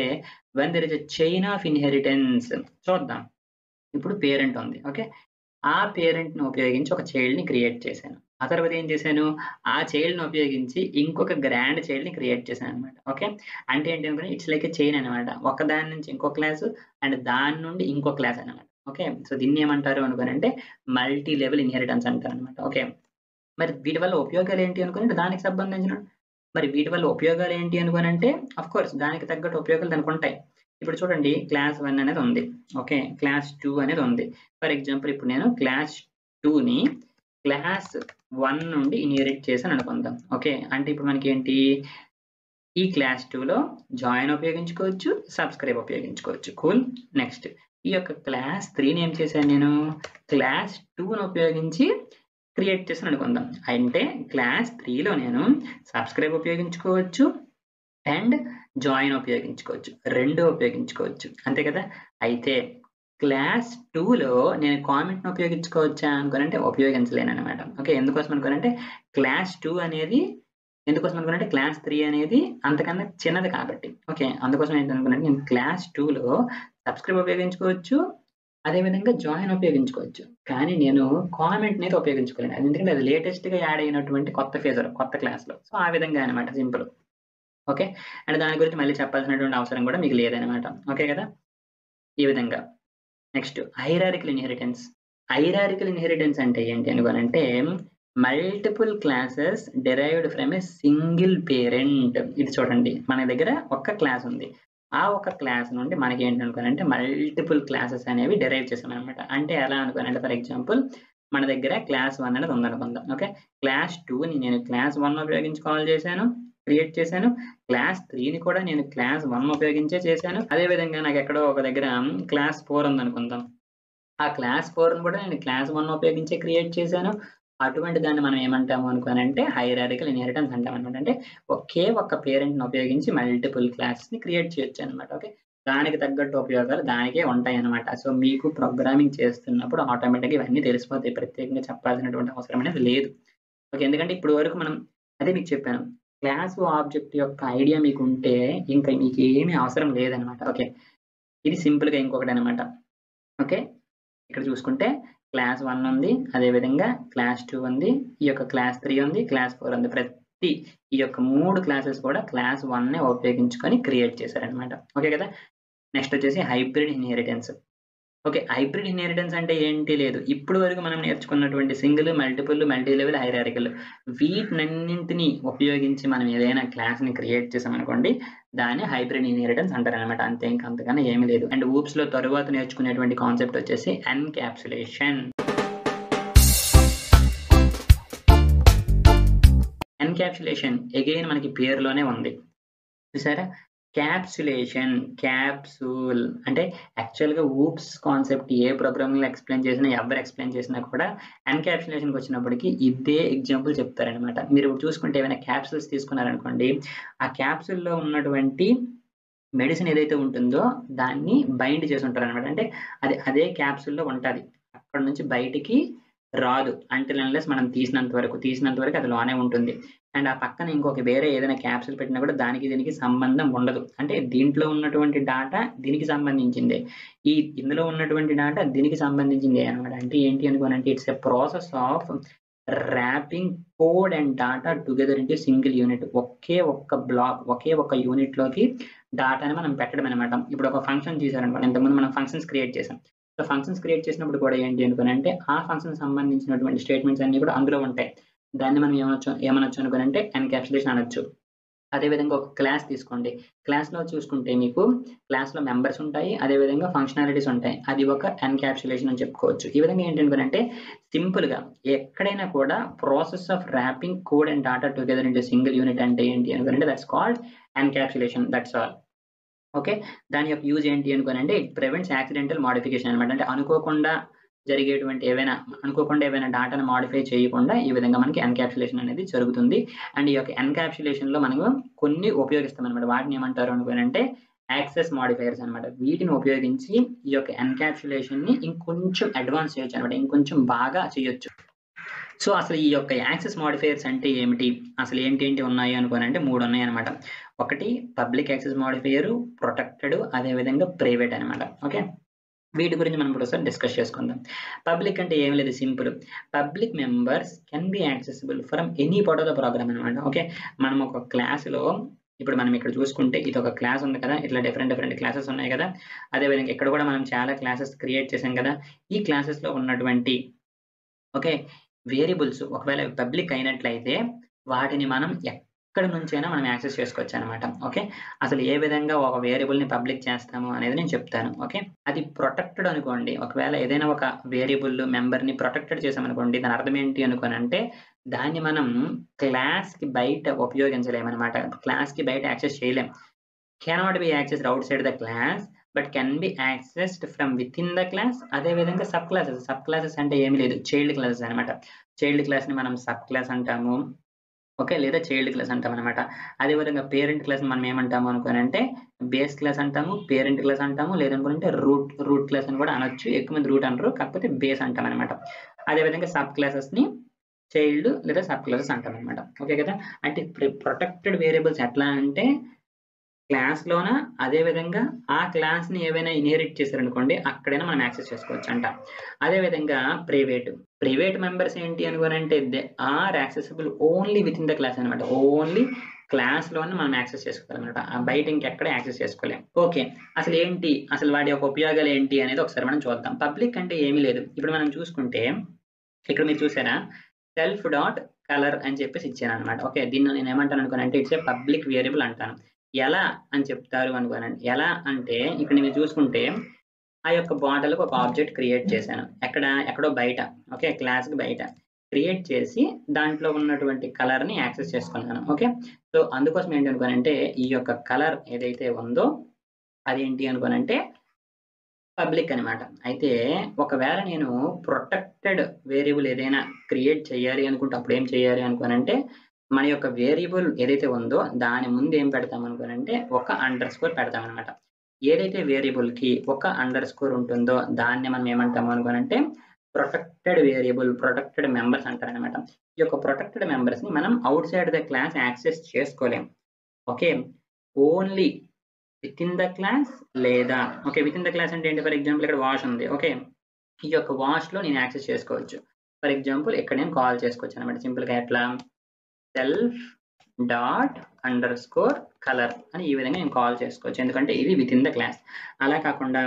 when there is a chain of inheritance. చూద్దాం. ఇప్పుడు పేరెంట్ ఉంది. ఓకే, ఆ పేరెంట్‌ని ఉపయోగించి ఒక చైల్డ్‌ని క్రియేట్ చేశాను. ఆ తర్వాత ఏం చేశాను, ఆ చైల్డ్‌ని ఉపయోగించి ఇంకొక గ్రాండ్ చైల్డ్‌ని క్రియేట్ చేశాననమాట. ఓకే, అంటే ఏంటి అనుకోండి, ఇట్స్ లైక్ ఎ చైన్ అనమాట. ఒక దాని నుంచి ఇంకో క్లాసు అండ్ దాని నుండి ఇంకో క్లాస్ అనమాట. ఓకే, సో దీన్ని ఏమంటారు అనుకోనంటే మల్టీ లెవెల్ ఇన్హెరిటెన్స్ అంటారనమాట. ఓకే, మరి వీటి వల్ల ఉపయోగాలు ఏంటి అనుకోనంటే దానికి సంబంధించిన మరి వీటి వల్ల ఉపయోగాలు ఏంటి అనుకోనంటే ఆఫ్‌కోర్స్ దానికి తగ్గట్టు ఉపయోగాలు దానికి ఉంటాయి. ఇప్పుడు చూడండి క్లాస్ 1 అనేది ఉంది. ఓకే, క్లాస్ 2 అనేది ఉంది. ఫర్ ఎగ్జాంపుల్ ఇప్పుడు నేను క్లాస్ 2ని క్లాస్ 1 నుండి ఇన్హెరిట్ చేశాను అనుకుందాం. ఓకే, అంటే ఇప్పుడు మనకేంటి ఈ క్లాస్ 2లో జాయిన్ ఉపయోగించుకోవచ్చు, సబ్స్క్రైబ్ ఉపయోగించుకోవచ్చు. కూల్. నెక్స్ట్ ఈ యొక్క క్లాస్ 3ని ఏం చేశాను నేను క్లాస్ 2ని ఉపయోగించి క్రియేట్ చేశాను అనుకుందాం. అంటే క్లాస్ 3లో నేను సబ్స్క్రైబ్ ఉపయోగించుకోవచ్చు అండ్ జాయిన్ ఉపయోగించుకోవచ్చు. 2 ఉపయోగించుకోవచ్చు. అంతే కదా. అయితే క్లాస్ 2లో నేను కామెంట్‌ని ఉపయోగించుకోవచ్చా అనుకోనంటే ఉపయోగించలేననమాట. ఓకే, ఎందుకోసం అనుకోనంటే క్లాస్ 2 అనేది ఎందుకోసం అనుకోనంటే క్లాస్ 3 అనేది అంతకన్నా చిన్నది కాబట్టి. ఓకే, అందుకోసం ఏంటనుకున్నానంటే నేను క్లాస్ 2లో సబ్స్క్రైబ్ ఉపయోగించుకోవచ్చు. అదే విధంగా జాయిన్ ఉపయోగించుకోవచ్చు. కానీ నేను కామెంట్‌ని అయితే ఉపయోగించుకోలేను. ఎందుకంటే అది లేటెస్ట్‌గా యాడ్ అయినటువంటి కొత్త ఫీచర్, కొత్త క్లాస్‌లో. సో ఆ విధంగా అనమాట సింపుల్. ఓకే, అండ్ దాని గురించి మళ్ళీ చెప్పాల్సినటువంటి అవసరం కూడా మీకు లేదనమాట. ఓకే కదా. ఈ విధంగా. Next hierarchical inheritance. Hierarchical inheritance అంటే ఏంటి అనుకోనంటే multiple classes derived from a single parent. ఇది చూడండి మన దగ్గర ఒక్క క్లాస్ ఉంది. ఆ ఒక్క క్లాస్ నుండి మనకేంటి అనుకోనంటే మల్టిపుల్ క్లాసెస్ అనేవి డిరైవ్ చేసామనమాట. అంటే ఎలా అనుకోనంటే ఫర్ ఎగ్జాంపుల్ మన దగ్గర క్లాస్ 1 అనేది ఉందనుకుందాం. ఓకే, క్లాస్ 2ని నేను క్లాస్ 1 ఉపయోగించి కాల్ చేశాను, క్రియేట్ చేశాను. క్లాస్ 3ని కూడా నేను క్లాస్ 1 ఉపయోగించే చేశాను. అదే విధంగా నాకు ఎక్కడో ఒక దగ్గర క్లాస్ 4 ఉందనుకుందాం. ఆ క్లాస్ 4ని కూడా నేను క్లాస్ 1 ఉపయోగించే క్రియేట్ చేశాను. అటువంటి దాన్ని మనం ఏమంటాము అనుకోనంటే హైరార్కికల్ ఇన్హెరిటెన్స్ అంటామనమాట. అంటే ఒకే ఒక్క పేరెంట్‌ని ఉపయోగించి మల్టిపుల్ క్లాసెస్‌ని క్రియేట్ చేయొచ్చనమాట. ఓకే, దానికి తగ్గట్టు ఉపయోగాలు దానికే ఉంటాయనమాట. సో మీకు ప్రోగ్రామింగ్ చేస్తున్నప్పుడు ఆటోమేటిక్‌గా ఇవన్నీ తెలిసిపోతాయి. ప్రత్యేకంగా చెప్పాల్సినటువంటి అవసరం అనేది లేదు. ఓకే, ఎందుకంటే ఇప్పటి వరకు మనం అదే మీకు చెప్పాను. క్లాస్ ఆబ్జెక్ట్ యొక్క ఐడియా మీకుంటే ఇంకా మీకేమీ అవసరం లేదనమాట. ఓకే, ఇది సింపుల్‌గా ఇంకొకటనమాట. ఓకే, ఇక్కడ చూసుకుంటే క్లాస్ 1 ఉంది. అదే విధంగా క్లాస్ 2 ఉంది. ఈ యొక్క క్లాస్ 3 ఉంది. క్లాస్ 4 ఉంది. ప్రతి ఈ యొక్క 3 క్లాసెస్ కూడా క్లాస్ 1నే ఉపయోగించుకొని క్రియేట్ చేశారనమాట. ఓకే కదా. నెక్స్ట్ వచ్చేసి hybrid inheritance. Okay, hybrid inheritance అంటే ఏంటి లేదు. ఇప్పటి వరకు మనం నేర్చుకున్నటువంటి single, multiple, multilevel, hierarchical వీటినన్నింటిని ఉపయోగించి మనం ఏదైనా క్లాస్‌ని క్రియేట్ చేసామనుకోండి దాన్ని హైబ్రిడ్ ఇన్హెరిటెన్స్ అంటారనమాట. అంతే, ఇంక అంతకన్నా ఏమీ లేదు. అండ్ ఊప్స్‌లో తరువాత నేర్చుకునేటువంటి కాన్సెప్ట్ వచ్చేసి ఎన్‌క్యాప్సులేషన్. ఎన్‌క్యాప్సులేషన్ అగైన్ మనకి పేరులోనే ఉంది. చూసారా? క్యాప్సులేషన్, క్యాప్సూల్ అంటే యాక్చువల్‌గా ఊప్స్ కాన్సెప్ట్ ఏ ప్రోగ్రామింగ్‌లో ఎక్స్‌ప్లెయిన్ చేసినా, ఎవరు ఎక్స్‌ప్లెయిన్ చేసినా కూడా ఎన్‌క్యాప్సులేషన్‌కి వచ్చినప్పటికి ఇదే ఎగ్జాంపుల్ చెప్తారనమాట. మీరు చూసుకుంటే ఏమైనా క్యాప్సూల్స్ తీసుకున్నారనుకోండి, ఆ క్యాప్సూల్‌లో ఉన్నటువంటి మెడిసిన్ ఏదైతే ఉంటుందో దాన్ని బైండ్ చేసి ఉంటారనమాట. అంటే అది అదే క్యాప్సూల్‌లో ఉంటది. అక్కడి నుంచి బయటికి రాదు. అంటిల్ అన్‌లెస్ మనం తీసినంత వరకు అది లోనే ఉంటుంది. అండ్ ఆ పక్కన ఇంకొక వేరే ఏదైనా క్యాప్సూల్ పెట్టినా కూడా దానికి దీనికి సంబంధం ఉండదు. అంటే దీంట్లో ఉన్నటువంటి డాటా దీనికి సంబంధించిందే. ఇందులో ఉన్నటువంటి డాటా దీనికి సంబంధించిందే అన్నమాట. అంటే ఏంటి అనుకోనంటే it's a process of wrapping code and data together into single unit. ఒకే ఒక్క యూనిట్‌లోకి డాటాని మనం పెట్టడం అన్నమాట. ఇప్పుడు ఒక ఫంక్షన్ చేశారనుకోండి. ఇంతకుముందు మనం ఫంక్షన్స్ క్రియేట్ చేసాం. సో ఫంక్షన్స్ క్రియేట్ చేసినప్పుడు కూడా ఏంటి అనుకోనంటే ఆ ఫంక్షన్‌కి సంబంధించినటువంటి స్టేట్మెంట్స్ అన్నీ కూడా అందులో ఉంటాయి. దాన్ని మనం ఏమనొచ్చు అనుకోనంటే ఎన్‌క్యాప్సులేషన్ అనొచ్చు. అదేవిధంగా ఒక క్లాస్ తీసుకోండి. క్లాస్‌లో చూసుకుంటే మీకు క్లాస్‌లో మెంబర్స్ ఉంటాయి. అదేవిధంగా ఫంక్షనాలిటీస్ ఉంటాయి. అది ఒక ఎన్‌క్యాప్సులేషన్ అని చెప్పుకోవచ్చు. ఈ విధంగా ఏంటనుకోనంటే సింపుల్‌గా ఎక్కడైనా కూడా process of wrapping code and data together into single unit అంటే ఏంటి అనుకోనంటే that's called encapsulation. That's all. Okay. దాని యొక్క యూజ్ ఏంటి అనుకోనంటే ఇట్ ప్రివెంట్స్ యాక్సిడెంటల్ మోడిఫికేషన్ అన్నమాట. అంటే అనుకోకుండా ఏవైనా డాటాను మోడిఫై చేయకుండా ఈ విధంగా మనకి ఎన్‌క్యాప్సులేషన్ అనేది జరుగుతుంది. అండ్ ఈ యొక్క ఎన్‌క్యాప్సులేషన్‌లో మనము కొన్ని ఉపయోగిస్తామన్నమాట. వాటిని ఏమంటారు అనుకోనంటే యాక్సెస్ మోడిఫైయర్స్ అన్నమాట. వీటిని ఉపయోగించి ఈ యొక్క ఎన్‌క్యాప్సులేషన్‌ని ఇంకొంచెం అడ్వాన్స్ చేయొచ్చన్నమాట. ఇంకొంచెం బాగా చేయొచ్చు. సో, అసలు ఈ యొక్క యాక్సెస్ మోడిఫైయర్స్ అంటే ఏమిటి? అసలు ఏంటేంటి ఉన్నాయి అనుకోనంటే 3 ఉన్నాయన్నమాట. ఒకటి పబ్లిక్ యాక్సెస్ మోడిఫైయర్, ప్రొటెక్టెడ్ అదేవిధంగా ప్రైవేట్ అన్నమాట. ఓకే. వీటి గురించి మనం ఇప్పుడు ఒకసారి డిస్కస్ చేసుకుందాం. పబ్లిక్ అంటే ఏమి లేదు, simple. Public members can be accessible from any part of the program అన్నమాట. ఓకే. మనం ఒక క్లాస్‌లో ఇప్పుడు మనం ఇక్కడ చూసుకుంటే ఇదొక క్లాస్ ఉంది కదా! ఇట్లా డిఫరెంట్ క్లాసెస్ ఉన్నాయి కదా! అదేవిధంగా ఇక్కడ కూడా మనం చాలా క్లాసెస్ క్రియేట్ చేసాం కదా! ఈ క్లాసెస్‌లో ఉన్నటువంటి ఓకే. వేరియబుల్స్ ఒకవేళ పబ్లిక్ అయినట్లయితే వాటిని మనం ఎక్కడి నుంచైనా మనం యాక్సెస్ చేసుకోవచ్చనమాట. ఓకే. అసలు ఏ విధంగా ఒక వేరియబుల్‌ని పబ్లిక్ చేస్తాము అనేది నేను చెప్తాను. ఓకే. అది ప్రొటెక్టెడ్ అనుకోండి. ఒకవేళ ఏదైనా ఒక వేరియబుల్ మెంబర్‌ని ప్రొటెక్టెడ్ చేసామనుకోండి దాని అర్థం ఏంటి అనుకోనంటే దాన్ని మనం క్లాస్‌కి బయట ఉపయోగించలేమనమాట. క్లాస్‌కి బయట యాక్సెస్ చేయలేం. Cannot be accessed outside the class but can be accessed from within the class. అదే విధంగా సబ్ క్లాసెస్. సబ్ క్లాసెస్ అంటే ఏమి లేదు, చైల్డ్ క్లాసెస్ అన్నమాట. చైల్డ్ క్లాస్‌ని మనం సబ్ క్లాస్ అంటాము. ఓకే. లేదా చైల్డ్ క్లాస్ అంటామన్నమాట. అదే విధంగా పేరెంట్ క్లాస్‌ని మనం ఏమంటాము అనుకోనంటే బేస్ క్లాస్ అంటాము, పేరెంట్ క్లాస్ అంటాము, లేదనుకుంటే రూట్ క్లాస్ అని కూడా అనొచ్చు. ఎక్కువ మంది రూట్ అనరు. కాకపోతే బేస్ అంటామన్నమాట. అదే విధంగా సబ్ క్లాసెస్‌ని చైల్డ్ లేదా సబ్ క్లాసెస్ అంటామన్నమాట. ఓకే కదా! అంటే ప్రొటెక్టెడ్ వేరియబుల్స్ ఎట్లా అంటే క్లాస్‌లోన అదే విధంగా ఆ క్లాస్‌ని ఏవైనా ఇన్‌హెరిట్ చేశారనుకోండి అక్కడైనా మనం యాక్సెస్ చేసుకోవచ్చంట. అదే విధంగా ప్రైవేట్ మెంబర్స్ ఏంటి అనుకోనంటే they are accessible only within the class అన్నమాట. ఓన్లీ క్లాస్‌లోనే మనం యాక్సెస్ చేసుకోగలమన్నమాట. బయట ఇంకెక్కడ యాక్సెస్ చేసుకోలేం. ఓకే. అసలు వాటి యొక్క ఉపయోగాలు ఏంటి అనేది ఒకసారి మనం చూద్దాం. పబ్లిక్ అంటే ఏమీ లేదు. ఇప్పుడు మనం చూసుకుంటే ఇక్కడ మీరు చూసారా? సెల్ఫ్ డాట్ కలర్ అని చెప్పేసి ఇచ్చానన్నమాట. ఓకే. దీన్ని నేను ఏమంటాను అనుకోనంటే ఇట్స్ ఏ పబ్లిక్ వేరియబుల్ అంటాను. ఎలా అని చెప్తారు అనుకోనండి. ఎలా అంటే ఇక్కడ మీరు చూసుకుంటే ఆ యొక్క బార్డర్‌కి ఒక ఆబ్జెక్ట్ క్రియేట్ చేశాను. ఎక్కడో బయట. ఓకే. క్లాస్‌కి బయట. క్రియేట్ చేసి దాంట్లో ఉన్నటువంటి కలర్‌ని యాక్సెస్ చేసుకున్నాను. ఓకే. సో, అందుకోసం ఏంటి అనుకోనంటే ఈ యొక్క కలర్ ఏదైతే ఉందో అదేంటి అనుకోనంటే పబ్లిక్ అనమాట. అయితే ఒకవేళ నేను ప్రొటెక్టెడ్ వేరియబుల్ ఏదైనా క్రియేట్ చేయాలి అనుకుంటే అప్పుడేం చేయాలి అనుకోనంటే, మన యొక్క వేరియబుల్ ఏదైతే ఉందో దాని ముందు ఏం పెడతాం అనుకోనంటే ఒక అండర్ స్కోర్ పెడతామనమాట. ఏదైతే వేరియబుల్‌కి ఒక అండర్ స్కోర్ ఉంటుందో దాన్ని మనం ఏమంటాము అనుకోనంటే ప్రొటెక్టెడ్ వేరియబుల్, ప్రొటెక్టెడ్ మెంబర్స్ అంటారనమాట. ఈ యొక్క ప్రొటెక్టెడ్ మెంబర్స్‌ని మనం ఔట్‌సైడ్ ద క్లాస్ యాక్సెస్ చేసుకోలేం. Okay. Only within the class లేదా ఓకే. వితిన్ ద క్లాస్ అంటే ఏంటి? ఫర్ ఎగ్జాంపుల్ ఇక్కడ వాష్ ఉంది. ఓకే. ఈ యొక్క వాష్‌లో నేను యాక్సెస్ చేసుకోవచ్చు. ఫర్ ఎగ్జాంపుల్ ఇక్కడ నేను కాల్ చేసుకోవచ్చనమాట. సింపుల్‌గా ఎట్లా? Self dot under score colour అని ఈ విధంగా నేను కాల్ చేసుకోవచ్చు. ఎందుకంటే ఇది వితిన్ ద క్లాస్. అలా కాకుండా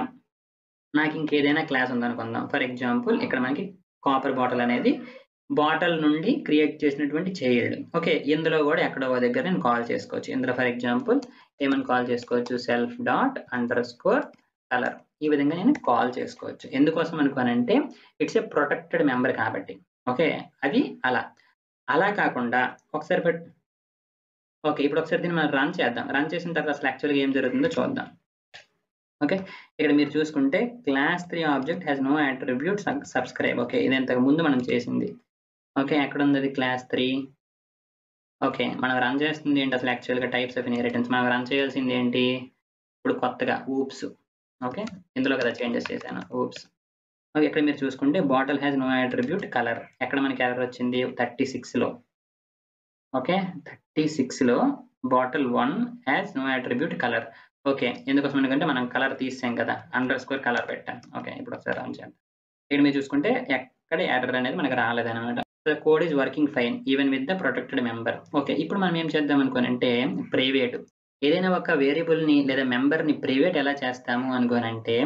నాకు ఇంకేదైనా క్లాస్ ఉందనుకుందాం. ఫర్ ఎగ్జాంపుల్ ఇక్కడ మనకి కాపర్ బాటిల్ అనేది బాటిల్ నుండి క్రియేట్ చేసినటువంటి చైల్డ్. ఓకే. ఇందులో గూడా ఎక్కడో ఓ దగ్గర నేను కాల్ చేసుకోవచ్చు. ఇందులో ఫర్ ఎగ్జాంపుల్ ఏమని కాల్ చేసుకోవచ్చు? Self dot under score colour. ఈ విధంగా నేను కాల్ చేసుకోవచ్చు. ఎందుకోసం అనుకోనంటే ఇట్స్ ఏ ప్రొటెక్టెడ్ మెంబర్ కాబట్టి. ఓకే. అది అలా. అలా కాకుండా ఒకసారి ఓకే. ఇప్పుడు ఒకసారి దీన్ని మనం రన్ చేద్దాం. రన్ చేసిన తర్వాత అసలు యాక్చువల్‌గా ఏం జరుగుతుందో చూద్దాం. ఓకే. ఇక్కడ మీరు చూసుకుంటే class 3 object has no attribute subscribe. Okay. ఇది ఇంతకు ముందు మనం చేసింది. ఓకే. ఎక్కడుందది క్లాస్ 3? ఓకే. మనం రన్ చేస్తుంది ఏంటి అసలు యాక్చువల్‌గా టైప్స్ ఆఫ్ ఇన్‌హెరిటెన్స్. మనం రన్ చేయాల్సింది ఏంటి? ఇప్పుడు కొత్తగా ఊప్స్. ఓకే. ఇందులో కదా చేంజెస్ చేశాను. ఊప్స్. ఓకే. ఇక్కడ మీరు చూసుకుంటే bottle has no attribute colour. ఎక్కడ మనకి ఎర్రర్ వచ్చింది? 36లో. ఓకే. 36లో bottle 1 has no attribute colour. Okay. ఎందుకోసం ఎందుకంటే మనం కలర్ తీసేసాం కదా! అండర్ స్కోర్ కలర్ పెట్టాం. ఓకే. ఇప్పుడు ఒకసారి రన్ చేద్దాం. ఇక్కడ మీరు చూసుకుంటే ఎక్కడ ఎర్రర్ అనేది మనకు రాలేదనమాట. The code is working fine even with the protected member. Okay. ఇప్పుడు మనం ఏం చేద్దాం అనుకోనంటే ప్రైవేట్ ఏదైనా ఒక వేరియబుల్‌ని లేదా మెంబర్‌ని ప్రైవేట్ ఎలా చేస్తాము అనుకోనంటే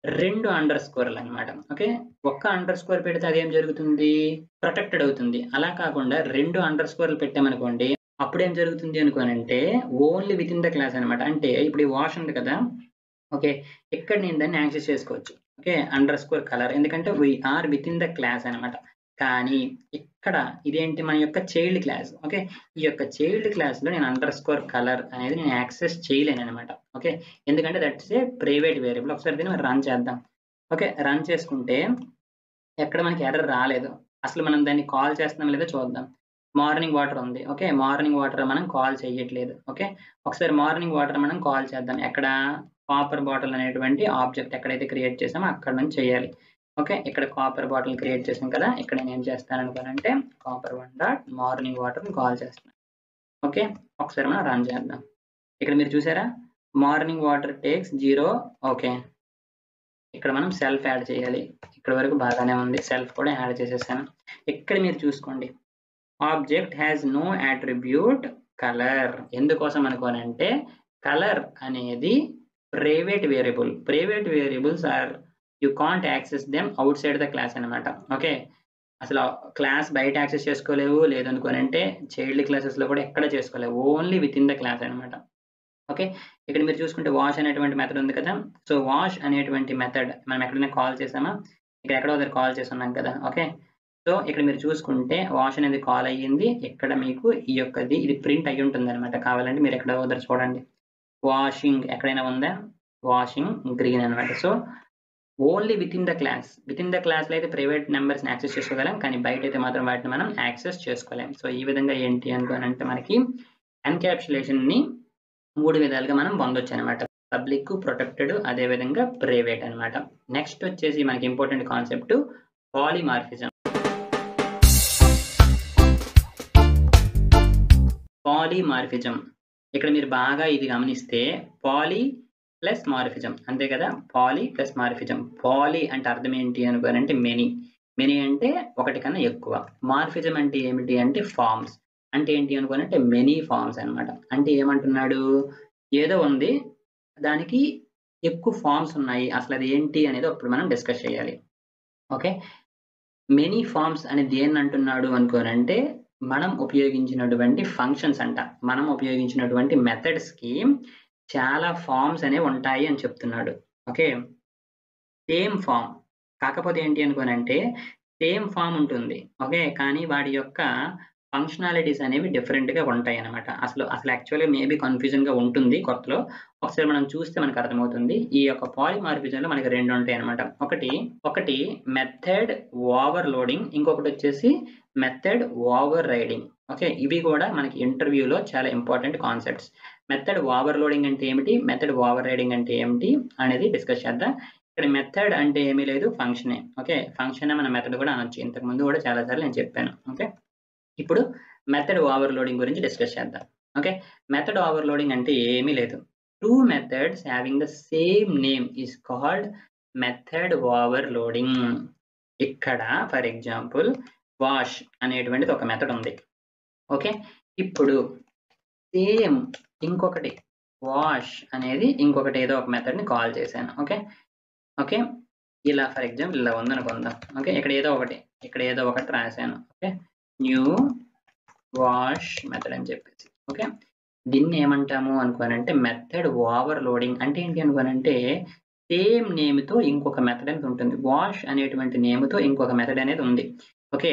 2 అండర్ స్కోర్‌లనమాట. ఓకే. ఒక్క అండర్ స్కోర్ పెడితే అదేం జరుగుతుంది? ప్రొటెక్టెడ్ అవుతుంది. అలా కాకుండా 2 అండర్ స్కోర్‌లు పెట్టామనుకోండి అప్పుడు ఏం జరుగుతుంది అనుకోనంటే only with in the class అనమాట. అంటే ఇప్పుడు ఈ వాష్ ఉంది కదా! ఓకే. ఇక్కడ నేను దాన్ని యాక్సెస్ చేసుకోవచ్చు. ఓకే. అండర్‌స్కోర్ కలర్ ఎందుకంటే we are with in the class అనమాట. కానీ ఇక్కడ ఇదేంటి మన యొక్క చైల్డ్ క్లాస్. ఓకే. ఈ యొక్క చైల్డ్ క్లాస్‌లో నేను అండర్‌స్కోర్ కలర్ అనేది నేను యాక్సెస్ చేయలేననమాట. ఓకే. ఎందుకంటే దట్స్ ఏ ప్రైవేట్ వేరియబుల్. ఒకసారి దీన్ని రన్ చేద్దాం. ఓకే. రన్ చేసుకుంటే ఎక్కడ మనకి ఎర్రర్ రాలేదు. అసలు మనం దాన్ని కాల్ చేస్తున్నామో లేదో చూద్దాం. మార్నింగ్ వాటర్ ఉంది. ఓకే. మార్నింగ్ వాటర్ మనం కాల్ చెయ్యట్లేదు. ఓకే. ఒకసారి మార్నింగ్ వాటర్ మనం కాల్ చేద్దాం. ఎక్కడ? కాపర్ బాటిల్ అనేటువంటి ఆబ్జెక్ట్ ఎక్కడైతే క్రియేట్ చేసామో అక్కడి నుంచి చేయాలి. ఓకే. ఇక్కడ కాపర్ బాటిల్ క్రియేట్ చేసాం కదా! ఇక్కడ నేనేం చేస్తాననుకోనంటే కాపర్ 1 డాట్ మార్నింగ్ వాటర్‌ని కాల్ చేస్తున్నాను. ఓకే. ఒకసారి మనం రన్ చేద్దాం. ఇక్కడ మీరు చూసారా? Morning water takes 0 okay. ఇక్కడ మనం సెల్ఫ్ యాడ్ చేయాలి. ఇక్కడి వరకు బాగానే ఉంది. సెల్ఫ్ కూడా యాడ్ చేసేసాను. ఇక్కడ మీరు చూసుకోండి. Object has no attribute colour. ఎందుకోసం అనుకోనంటే కలర్ అనేది private variable. Private variables are you can't access them outside the class అనమాట. ఓకే. అసలు క్లాస్ బయట యాక్సెస్ చేసుకోలేవు. లేదనుకోనంటే చైల్డ్ క్లాసెస్‌లో కూడా ఎక్కడ చేసుకోలేవు. Only with in the class అనమాట. ఓకే. ఇక్కడ మీరు చూసుకుంటే వాష్ అనేటువంటి మెథడ్ ఉంది కదా! సో, వాష్ అనేటువంటి మెథడ్ మనం ఎక్కడైనా కాల్ చేసామా? ఇక్కడ ఎక్కడో దగ్గర కాల్ చేసున్నాం కదా! ఓకే. సో, ఇక్కడ మీరు చూసుకుంటే వాష్ అనేది కాల్ అయ్యింది. ఇక్కడ మీకు ఈ యొక్కది ఇది ప్రింట్ అయ్యి ఉంటుందన్నమాట. కావాలంటే మీరు ఎక్కడో దగ్గర చూడండి. వాషింగ్ ఎక్కడైనా ఉందా? వాషింగ్ గ్రీన్ అనమాట. So, only with in the class. With in the క్లాస్‌లో అయితే ప్రైవేట్ నంబర్స్‌ని యాక్సెస్ చేసుకోగలం. కానీ బయటైతే మాత్రం వాటిని మనం యాక్సెస్ చేసుకోలేం. సో, ఈ విధంగా ఏంటి అనుకోనంటే మనకి ఎన్‌క్యాప్సులేషన్‌ని 3 విధాలుగా మనం పొందొచ్చనమాట. పబ్లిక్, ప్రొటెక్టెడ్ అదే విధంగా ప్రైవేట్ అనమాట. నెక్స్ట్ వచ్చేసి మనకి ఇంపార్టెంట్ కాన్సెప్ట్ పాలిమార్ఫిజం. పాలిమార్ఫిజం. ఇక్కడ మీరు బాగా ఇది గమనిస్తే పాలి ప్లస్ మార్ఫిజం అంతే కదా! పాలి ప్లస్ మార్ఫిజం. పాలి అంటే అర్థం ఏంటి అనుకోనంటే మెనీ. మెనీ అంటే ఒకటి కన్నా ఎక్కువ. మార్ఫిజం అంటే ఏమిటి అంటే ఫార్మ్స్. అంటే ఏంటి అనుకోనంటే మెనీ ఫార్మ్స్ అన్నమాట. అంటే ఏమంటున్నాడు? ఏదో ఉంది. దానికి ఎక్కువ ఫార్మ్స్ ఉన్నాయి. అసలది ఏంటి అనేది అప్పుడు మనం డిస్కస్ చేయాలి. ఓకే. మెనీ ఫార్మ్స్ అని దేన్నంటున్నాడు అనుకోనంటే, మనం ఉపయోగించినటువంటి ఫంక్షన్స్ అంట. మనం ఉపయోగించినటువంటి మెథడ్స్‌కి చాలా ఫార్మ్స్ అనేవి ఉంటాయి అని చెప్తున్నాడు. ఓకే. Same form. కాకపోతే ఏంటి అనుకోనంటే, సేమ్ ఫార్మ్ ఉంటుంది. ఓకే. కానీ వాటి యొక్క ఫంక్షనాలిటీస్ అనేవి డిఫరెంట్‌గా ఉంటాయన్నమాట. అసలు యాక్చువల్‌గా మేబీ కన్‌ఫ్యూజన్‌గా ఉంటుంది కొత్తలో. ఒకసారి మనం చూస్తే మనకు అర్థమవుతుంది. ఈ యొక్క పాలిమార్ఫిజంలో మనకి 2 ఉంటాయన్నమాట. ఒకటి మెథడ్ ఓవర్‌లోడింగ్. ఇంకొకటొచ్చేసి మెథడ్ ఓవర్ రైడింగ్. ఓకే. ఇవి కూడా మనకి ఇంటర్వ్యూలో చాలా ఇంపార్టెంట్ కాన్సెప్ట్స్. మెథడ్ ఓవర్‌లోడింగ్ అంటే ఏమిటి? మెథడ్ ఓవర్ రైడింగ్ అంటే ఏమిటి? అనేది డిస్కస్ చేద్దాం. ఇక్కడ మెథడ్ అంటే ఏమీ లేదు ఫంక్షనే. ఓకే. ఫంక్షనే మన మెథడ్ కూడా అనొచ్చు. ఇంతకు ముందు కూడా చాలా సార్లు నేను చెప్పాను. ఓకే. ఇప్పుడు మెథడ్ ఓవర్‌లోడింగ్ గురించి డిస్కస్ చేద్దాం. ఓకే. మెథడ్ ఓవర్‌లోడింగ్ అంటే ఏమీ లేదు. 2 methods having the same name is called method overloading. ఇక్కడ ఫర్ ఎగ్జాంపుల్ వాష్ అనేటువంటిది ఒక మెథడ్ ఉంది. ఓకే. ఇప్పుడు సేమ్ ఇంకొకటి వాష్ అనేది ఇంకొకటి ఏదో ఒక మెథడ్‌ని కాల్ చేశాను. ఓకే. ఓకే. ఇలా ఫర్ ఎగ్జాంపుల్ ఇలా ఉందనుకుందాం. ఓకే. ఇక్కడ ఏదో ఒకటి రాశాను. ఓకే. న్యూ వాష్ మెథడ్ అని చెప్పేసి. ఓకే. దీన్ని ఏమంటాము అనుకోనంటే మెథడ్ ఓవర్‌లోడింగ్. అంటే ఏంటి అనుకోనంటే సేమ్ నేమ్‌తో ఇంకొక మెథడ్ అనేది ఉంటుంది. వాష్ అనేటువంటి నేమ్‌తో ఇంకొక మెథడ్ అనేది ఉంది. ఓకే.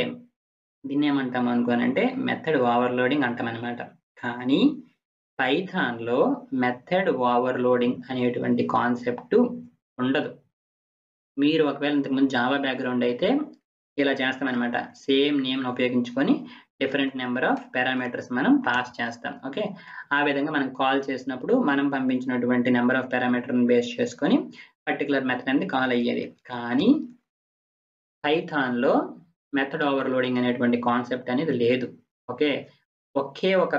దీన్ని ఏమంటాము అనుకోనంటే మెథడ్ ఓవర్‌లోడింగ్ అంటామనమాట. కానీ పైథాన్‌లో మెథడ్ ఓవర్‌లోడింగ్ అనేటువంటి కాన్సెప్ట్ ఉండదు. మీరు ఒకవేళ ఇంతకుముందు జావా బ్యాక్‌గ్రౌండ్ అయితే ఇలా చేస్తామనమాట. సేమ్ నేమ్‌ని ఉపయోగించుకొని డిఫరెంట్ నంబర్ ఆఫ్ పారామీటర్స్ మనం పాస్ చేస్తాం. ఓకే. ఆ విధంగా మనం కాల్ చేసినప్పుడు మనం పంపించినటువంటి నంబర్ ఆఫ్ పారామీటర్‌ని బేస్ చేసుకొని పర్టిక్యులర్ మెథడ్ అనేది కాల్ అయ్యేది. కానీ పైథాన్‌లో మెథడ్ ఓవర్‌లోడింగ్ అనేటువంటి కాన్సెప్ట్ అనేది లేదు. ఓకే. ఒకే ఒక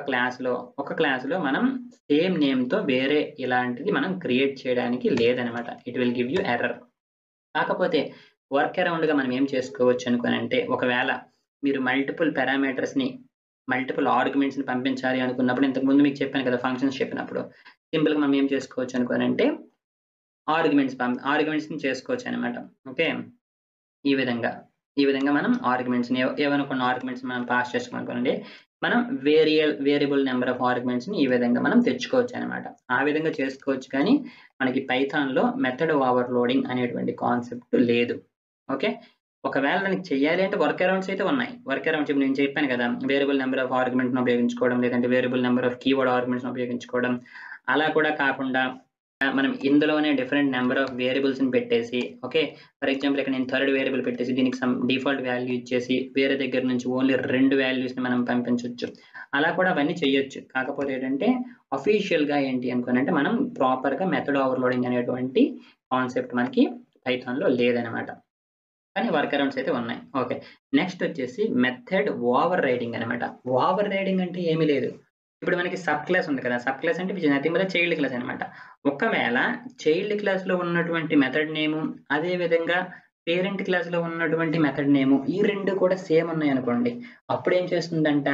క్లాస్‌లో మనం సేమ్ నేమ్‌తో వేరే ఇలాంటిది మనం క్రియేట్ చేయడానికి లేదనమాట. It will give you error. కాకపోతే వర్క్ అరౌండ్‌గా మనం ఏం చేసుకోవచ్చు అనుకోనంటే, ఒకవేళ మీరు మల్టిపుల్ ఆర్గ్యుమెంట్స్‌ని పంపించాలి అనుకున్నప్పుడు ఇంతకుముందు మీకు చెప్పాను కదా! ఫంక్షన్స్ చెప్పినప్పుడు. సింపుల్‌గా మనం ఏం చేసుకోవచ్చు అనుకోనంటే, ఆర్గ్యుమెంట్స్‌ని చేసుకోవచ్చనమాట. ఓకే. ఈ విధంగా మనం ఆర్గ్యుమెంట్స్‌ని ఏవైనా కొన్ని ఆర్గ్యుమెంట్స్ మనం పాస్ చేసుకున్నామనుకోండి. మనం వేరియబుల్ నెంబర్ ఆఫ్ ఆర్గ్యుమెంట్స్‌ని ఈ విధంగా మనం తెచ్చుకోవచ్చనమాట. ఆ విధంగా చేసుకోవచ్చు కానీ, మనకి పైథాన్‌లో మెథడ్ ఓవర్‌లోడింగ్ అనేటువంటి కాన్సెప్ట్ లేదు. ఓకే. ఒకవేళ దానికి చేయాలి అంటే వర్క్ అరౌండ్స్ అయితే ఉన్నాయి. వర్క్ అరౌండ్స్ ఇప్పుడు నేను చెప్పాను కదా! వేరియబుల్ నెంబర్ ఆఫ్ ఆర్గ్యుమెంట్‌ని ఉపయోగించుకోవడం, లేదంటే వేరియబుల్ నెంబర్ ఆఫ్ కీవర్డ్ ఆర్గ్యుమెంట్స్‌ని ఉపయోగించుకోవడం. అలా కూడా కాకుండా మనం ఇందులోనే డిఫరెంట్ నెంబర్ ఆఫ్ వేరియబుల్స్‌ని పెట్టేసి, ఓకే. ఫర్ ఎగ్జాంపుల్ ఇక్కడ నేను థర్డ్ వేరియబుల్ పెట్టేసి దీనికి సమ్ డిఫాల్ట్ వాల్యూ ఇచ్చేసి, వేరే దగ్గర నుంచి ఓన్లీ 2 వాల్యూస్‌ని మనం పంపించొచ్చు. అలా కూడా అవన్నీ చేయొచ్చు. కాకపోతే ఏంటంటే అఫీషియల్‌గా ఏంటి అనుకోనంటే మనం ప్రాపర్‌గా మెథడ్ ఓవర్‌లోడింగ్ అనేటువంటి కాన్సెప్ట్ మనకి పైథాన్‌లో లేదనమాట. కానీ వర్క్ అరౌండ్స్ అయితే ఉన్నాయి. ఓకే. నెక్స్ట్ వచ్చేసి మెథడ్ ఓవర్ రైడింగ్ అనమాట. ఓవర్ రైడింగ్ అంటే ఏమీ లేదు. ఇప్పుడు మనకి సబ్ క్లాస్ ఉంది కదా! సబ్ క్లాస్ అంటే which is nothing but child class అనమాట. ఒకవేళ చైల్డ్ క్లాస్‌లో ఉన్నటువంటి మెథడ్ నేము, అదే విధంగా పేరెంట్ క్లాస్‌లో ఉన్నటువంటి మెథడ్ నేము ఈ 2 కూడా సేమ్ ఉన్నాయనుకోండి. అప్పుడేం చేస్తుందంట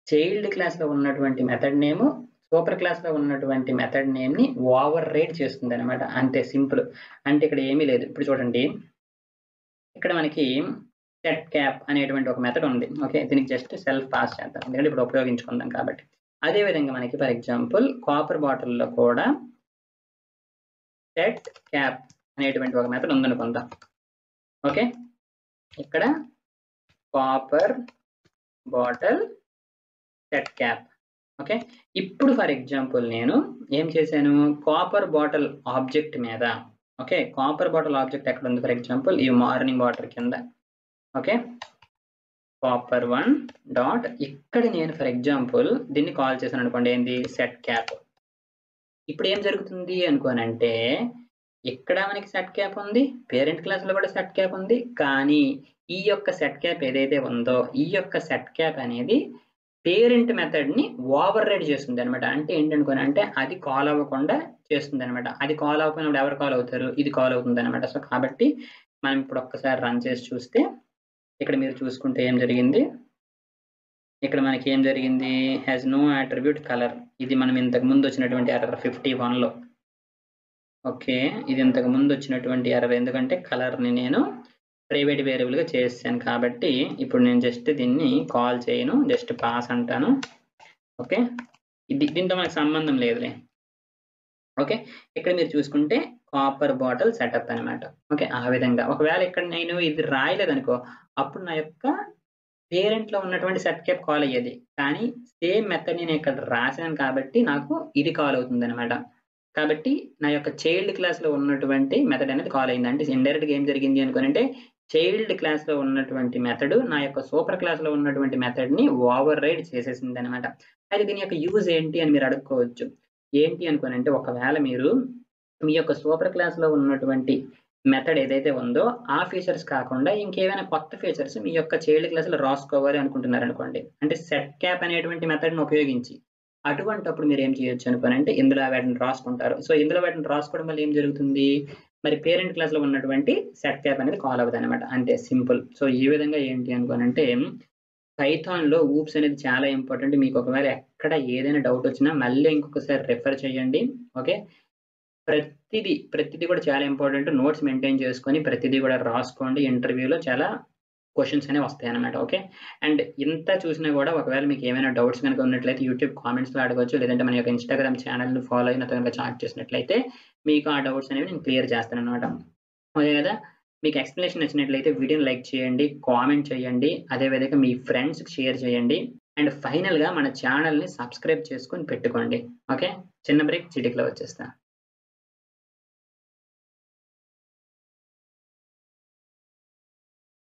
చైల్డ్ క్లాస్‌లో ఉన్నటువంటి మెథడ్ నేము, సూపర్ క్లాస్‌లో ఉన్నటువంటి మెథడ్ నేమ్‌ని ఓవర్ రైడ్ చేస్తుందనమాట. అంతే సింపుల్. అంటే ఇక్కడ ఏమీ లేదు. ఇప్పుడు చూడండి. ఇక్కడ మనకి సెట్ క్యాప్ అనేటువంటి ఒక మెథడ్ ఉంది. ఓకే. దీనికి జస్ట్ సెల్ఫ్ పాస్ చేద్దాం. ఎందుకంటే ఇప్పుడు ఉపయోగించుకుందాం కాబట్టి. అదే విధంగా మనకి ఫర్ ఎగ్జాంపుల్ కాపర్ బాటిల్‌లో కూడా సెట్ క్యాప్ అనేటువంటి ఒక మెథడ్ ఉందనుకుందాం. ఓకే. ఇక్కడ copper bottle set cap. Okay. ఇప్పుడు ఫర్ ఎగ్జాంపుల్ నేను ఏం చేశాను కాపర్ బాటిల్ ఆబ్జెక్ట్ మీద ఓకే. కాపర్ బాటిల్ ఆబ్జెక్ట్ ఎక్కడ ఉంది ఫర్ ఎగ్జాంపుల్ ఈ మార్నింగ్ వాటర్ కింద. ఓకే. కాపర్ 1 డాట్ ఇక్కడ నేను ఫర్ ఎగ్జాంపుల్ దీన్ని కాల్ చేశాను అనుకోండి ఏంది సెట్ క్యాప్. ఇప్పుడు ఏం జరుగుతుంది అనుకోనంటే ఇక్కడ మనకి సెట్ క్యాప్ ఉంది. పేరెంట్ క్లాస్‌లో కూడా సెట్ క్యాప్ ఉంది. కానీ ఈ యొక్క సెట్ క్యాప్ ఏదైతే ఉందో ఈ యొక్క సెట్ క్యాప్ అనేది పేరెంట్ మెథడ్‌ని ఓవర్ రైడ్ చేస్తుందన్నమాట. అంటే ఏంటనుకోనంటే అది కాల్ అవ్వకుండా చేస్తుందన్నమాట. అది కాల్ అవ్వకపోయినప్పుడు ఎవరు కాల్ అవుతారు? ఇది కాల్ అవుతుందన్నమాట. సో కాబట్టి మనం ఇప్పుడు ఒక్కసారి రన్ చేసి చూస్తే ఇక్కడ మీరు చూసుకుంటే ఏం జరిగింది? ఇక్కడ మనకి ఏం జరిగింది? Has no attribute colour. ఇది మనం ఇంతకు ముందు వచ్చినటువంటి ఎర్రర్ 51లో. ఓకే. ఇది ఇంతకు ముందు వచ్చినటువంటి ఎర్రర్. ఎందుకంటే కలర్‌ని నేను ప్రైవేట్ వేరియబుల్‌గా చేసేసాను కాబట్టి ఇప్పుడు నేను జస్ట్ దీన్ని కాల్ చేయను. జస్ట్ పాస్ అంటాను. ఓకే. దీంతో మనకు సంబంధం లేదులే. ఓకే. ఇక్కడ మీరు చూసుకుంటే కాపర్ బాటిల్ సెటప్ అనమాట. ఓకే. ఆ విధంగా. ఒకవేళ ఇక్కడ నేను ఇది రాయలేదనుకో అప్పుడు నా యొక్క పేరెంట్‌లో ఉన్నటువంటి సెట్ క్యాప్ కాల్ అయ్యేది. కానీ సేమ్ మెథడ్ నేను ఇక్కడ రాసాను కాబట్టి నాకు ఇది కాల్ అవుతుందనమాట. కాబట్టి నా యొక్క చైల్డ్ క్లాస్‌లో ఉన్నటువంటి మెథడ్ అనేది కాల్ అయింది. అంటే ఇండైరెక్ట్‌గా ఏం జరిగింది అనుకోనంటే చైల్డ్ క్లాస్‌లో ఉన్నటువంటి మెథడ్ నా యొక్క సూపర్ క్లాస్‌లో ఉన్నటువంటి మెథడ్‌ని ఓవర్ రైడ్ చేసేసిందనమాట. అయితే దీని యొక్క యూజ్ ఏంటి అని మీరు అడుక్కోవచ్చు. ఏంటి అనుకోనంటే ఒకవేళ మీరు మీ యొక్క సూపర్ క్లాస్‌లో ఉన్నటువంటి మెథడ్ ఏదైతే ఉందో ఆ ఫీచర్స్ కాకుండా ఇంకేమైనా కొత్త ఫీచర్స్ మీ యొక్క చైల్డ్ క్లాస్‌లో రాసుకోవాలి అనుకుంటున్నారనుకోండి. అంటే సెట్ క్యాప్ అనేటువంటి మెథడ్‌ని ఉపయోగించి అటువంటప్పుడు మీరేం చేయొచ్చు అనుకోనంటే ఇందులో వాటిని రాసుకుంటారు. సో, ఇందులో వాటిని రాసుకోవడం వల్ల ఏం జరుగుతుంది? మరి పేరెంట్ క్లాస్‌లో ఉన్నటువంటి సెట్ క్యాప్ అనేది కాల్ అవ్వదనమాట. అంతే సింపుల్. సో, ఈ విధంగా ఏంటి అనుకోనంటే పైథాన్‌లో ఊప్స్ అనేది చాలా ఇంపార్టెంట్. మీకు ఒకవేళ ఎక్కడ ఏదైనా డౌట్ వచ్చినా మళ్ళీ ఇంకొకసారి రిఫర్ చేయండి. ఓకే. ప్రతిది కూడా చాలా ఇంపార్టెంట్. నోట్స్ మెయింటైన్ చేసుకొని ప్రతిది కూడా రాసుకోండి. ఇంటర్వ్యూలో చాలా క్వెషన్స్ అనేవి వస్తాయన్నమాట. ఓకే. అండ్ ఇంత చూసినా కూడా ఒకవేళ మీకు ఏమైనా డౌట్స్ గనుక ఉన్నట్లయితే యూట్యూబ్ కామెంట్స్‌లో అడగొచ్చు. లేదంటే మన యొక్క ఇన్‌స్టాగ్రామ్ ఛానెల్‌ని ఫాలో అయ్యి నాతో గనుక చాట్ చేసినట్లయితే మీకు ఆ డౌట్స్ అనేవి నేను క్లియర్ చేస్తానన్నమాట. ఓకే కదా! మీకు ఎక్స్‌ప్లనేషన్ నచ్చినట్లయితే వీడియోని లైక్ చేయండి, కామెంట్ చేయండి. అదే విధంగా మీ ఫ్రెండ్స్‌కి షేర్ చేయండి. అండ్ ఫైనల్‌గా మన ఛానెల్‌ని సబ్స్క్రైబ్ చేసుకొని పెట్టుకోండి. ఓకే. చిన్న బ్రేక్ చిటికలో వచ్చేస్తా.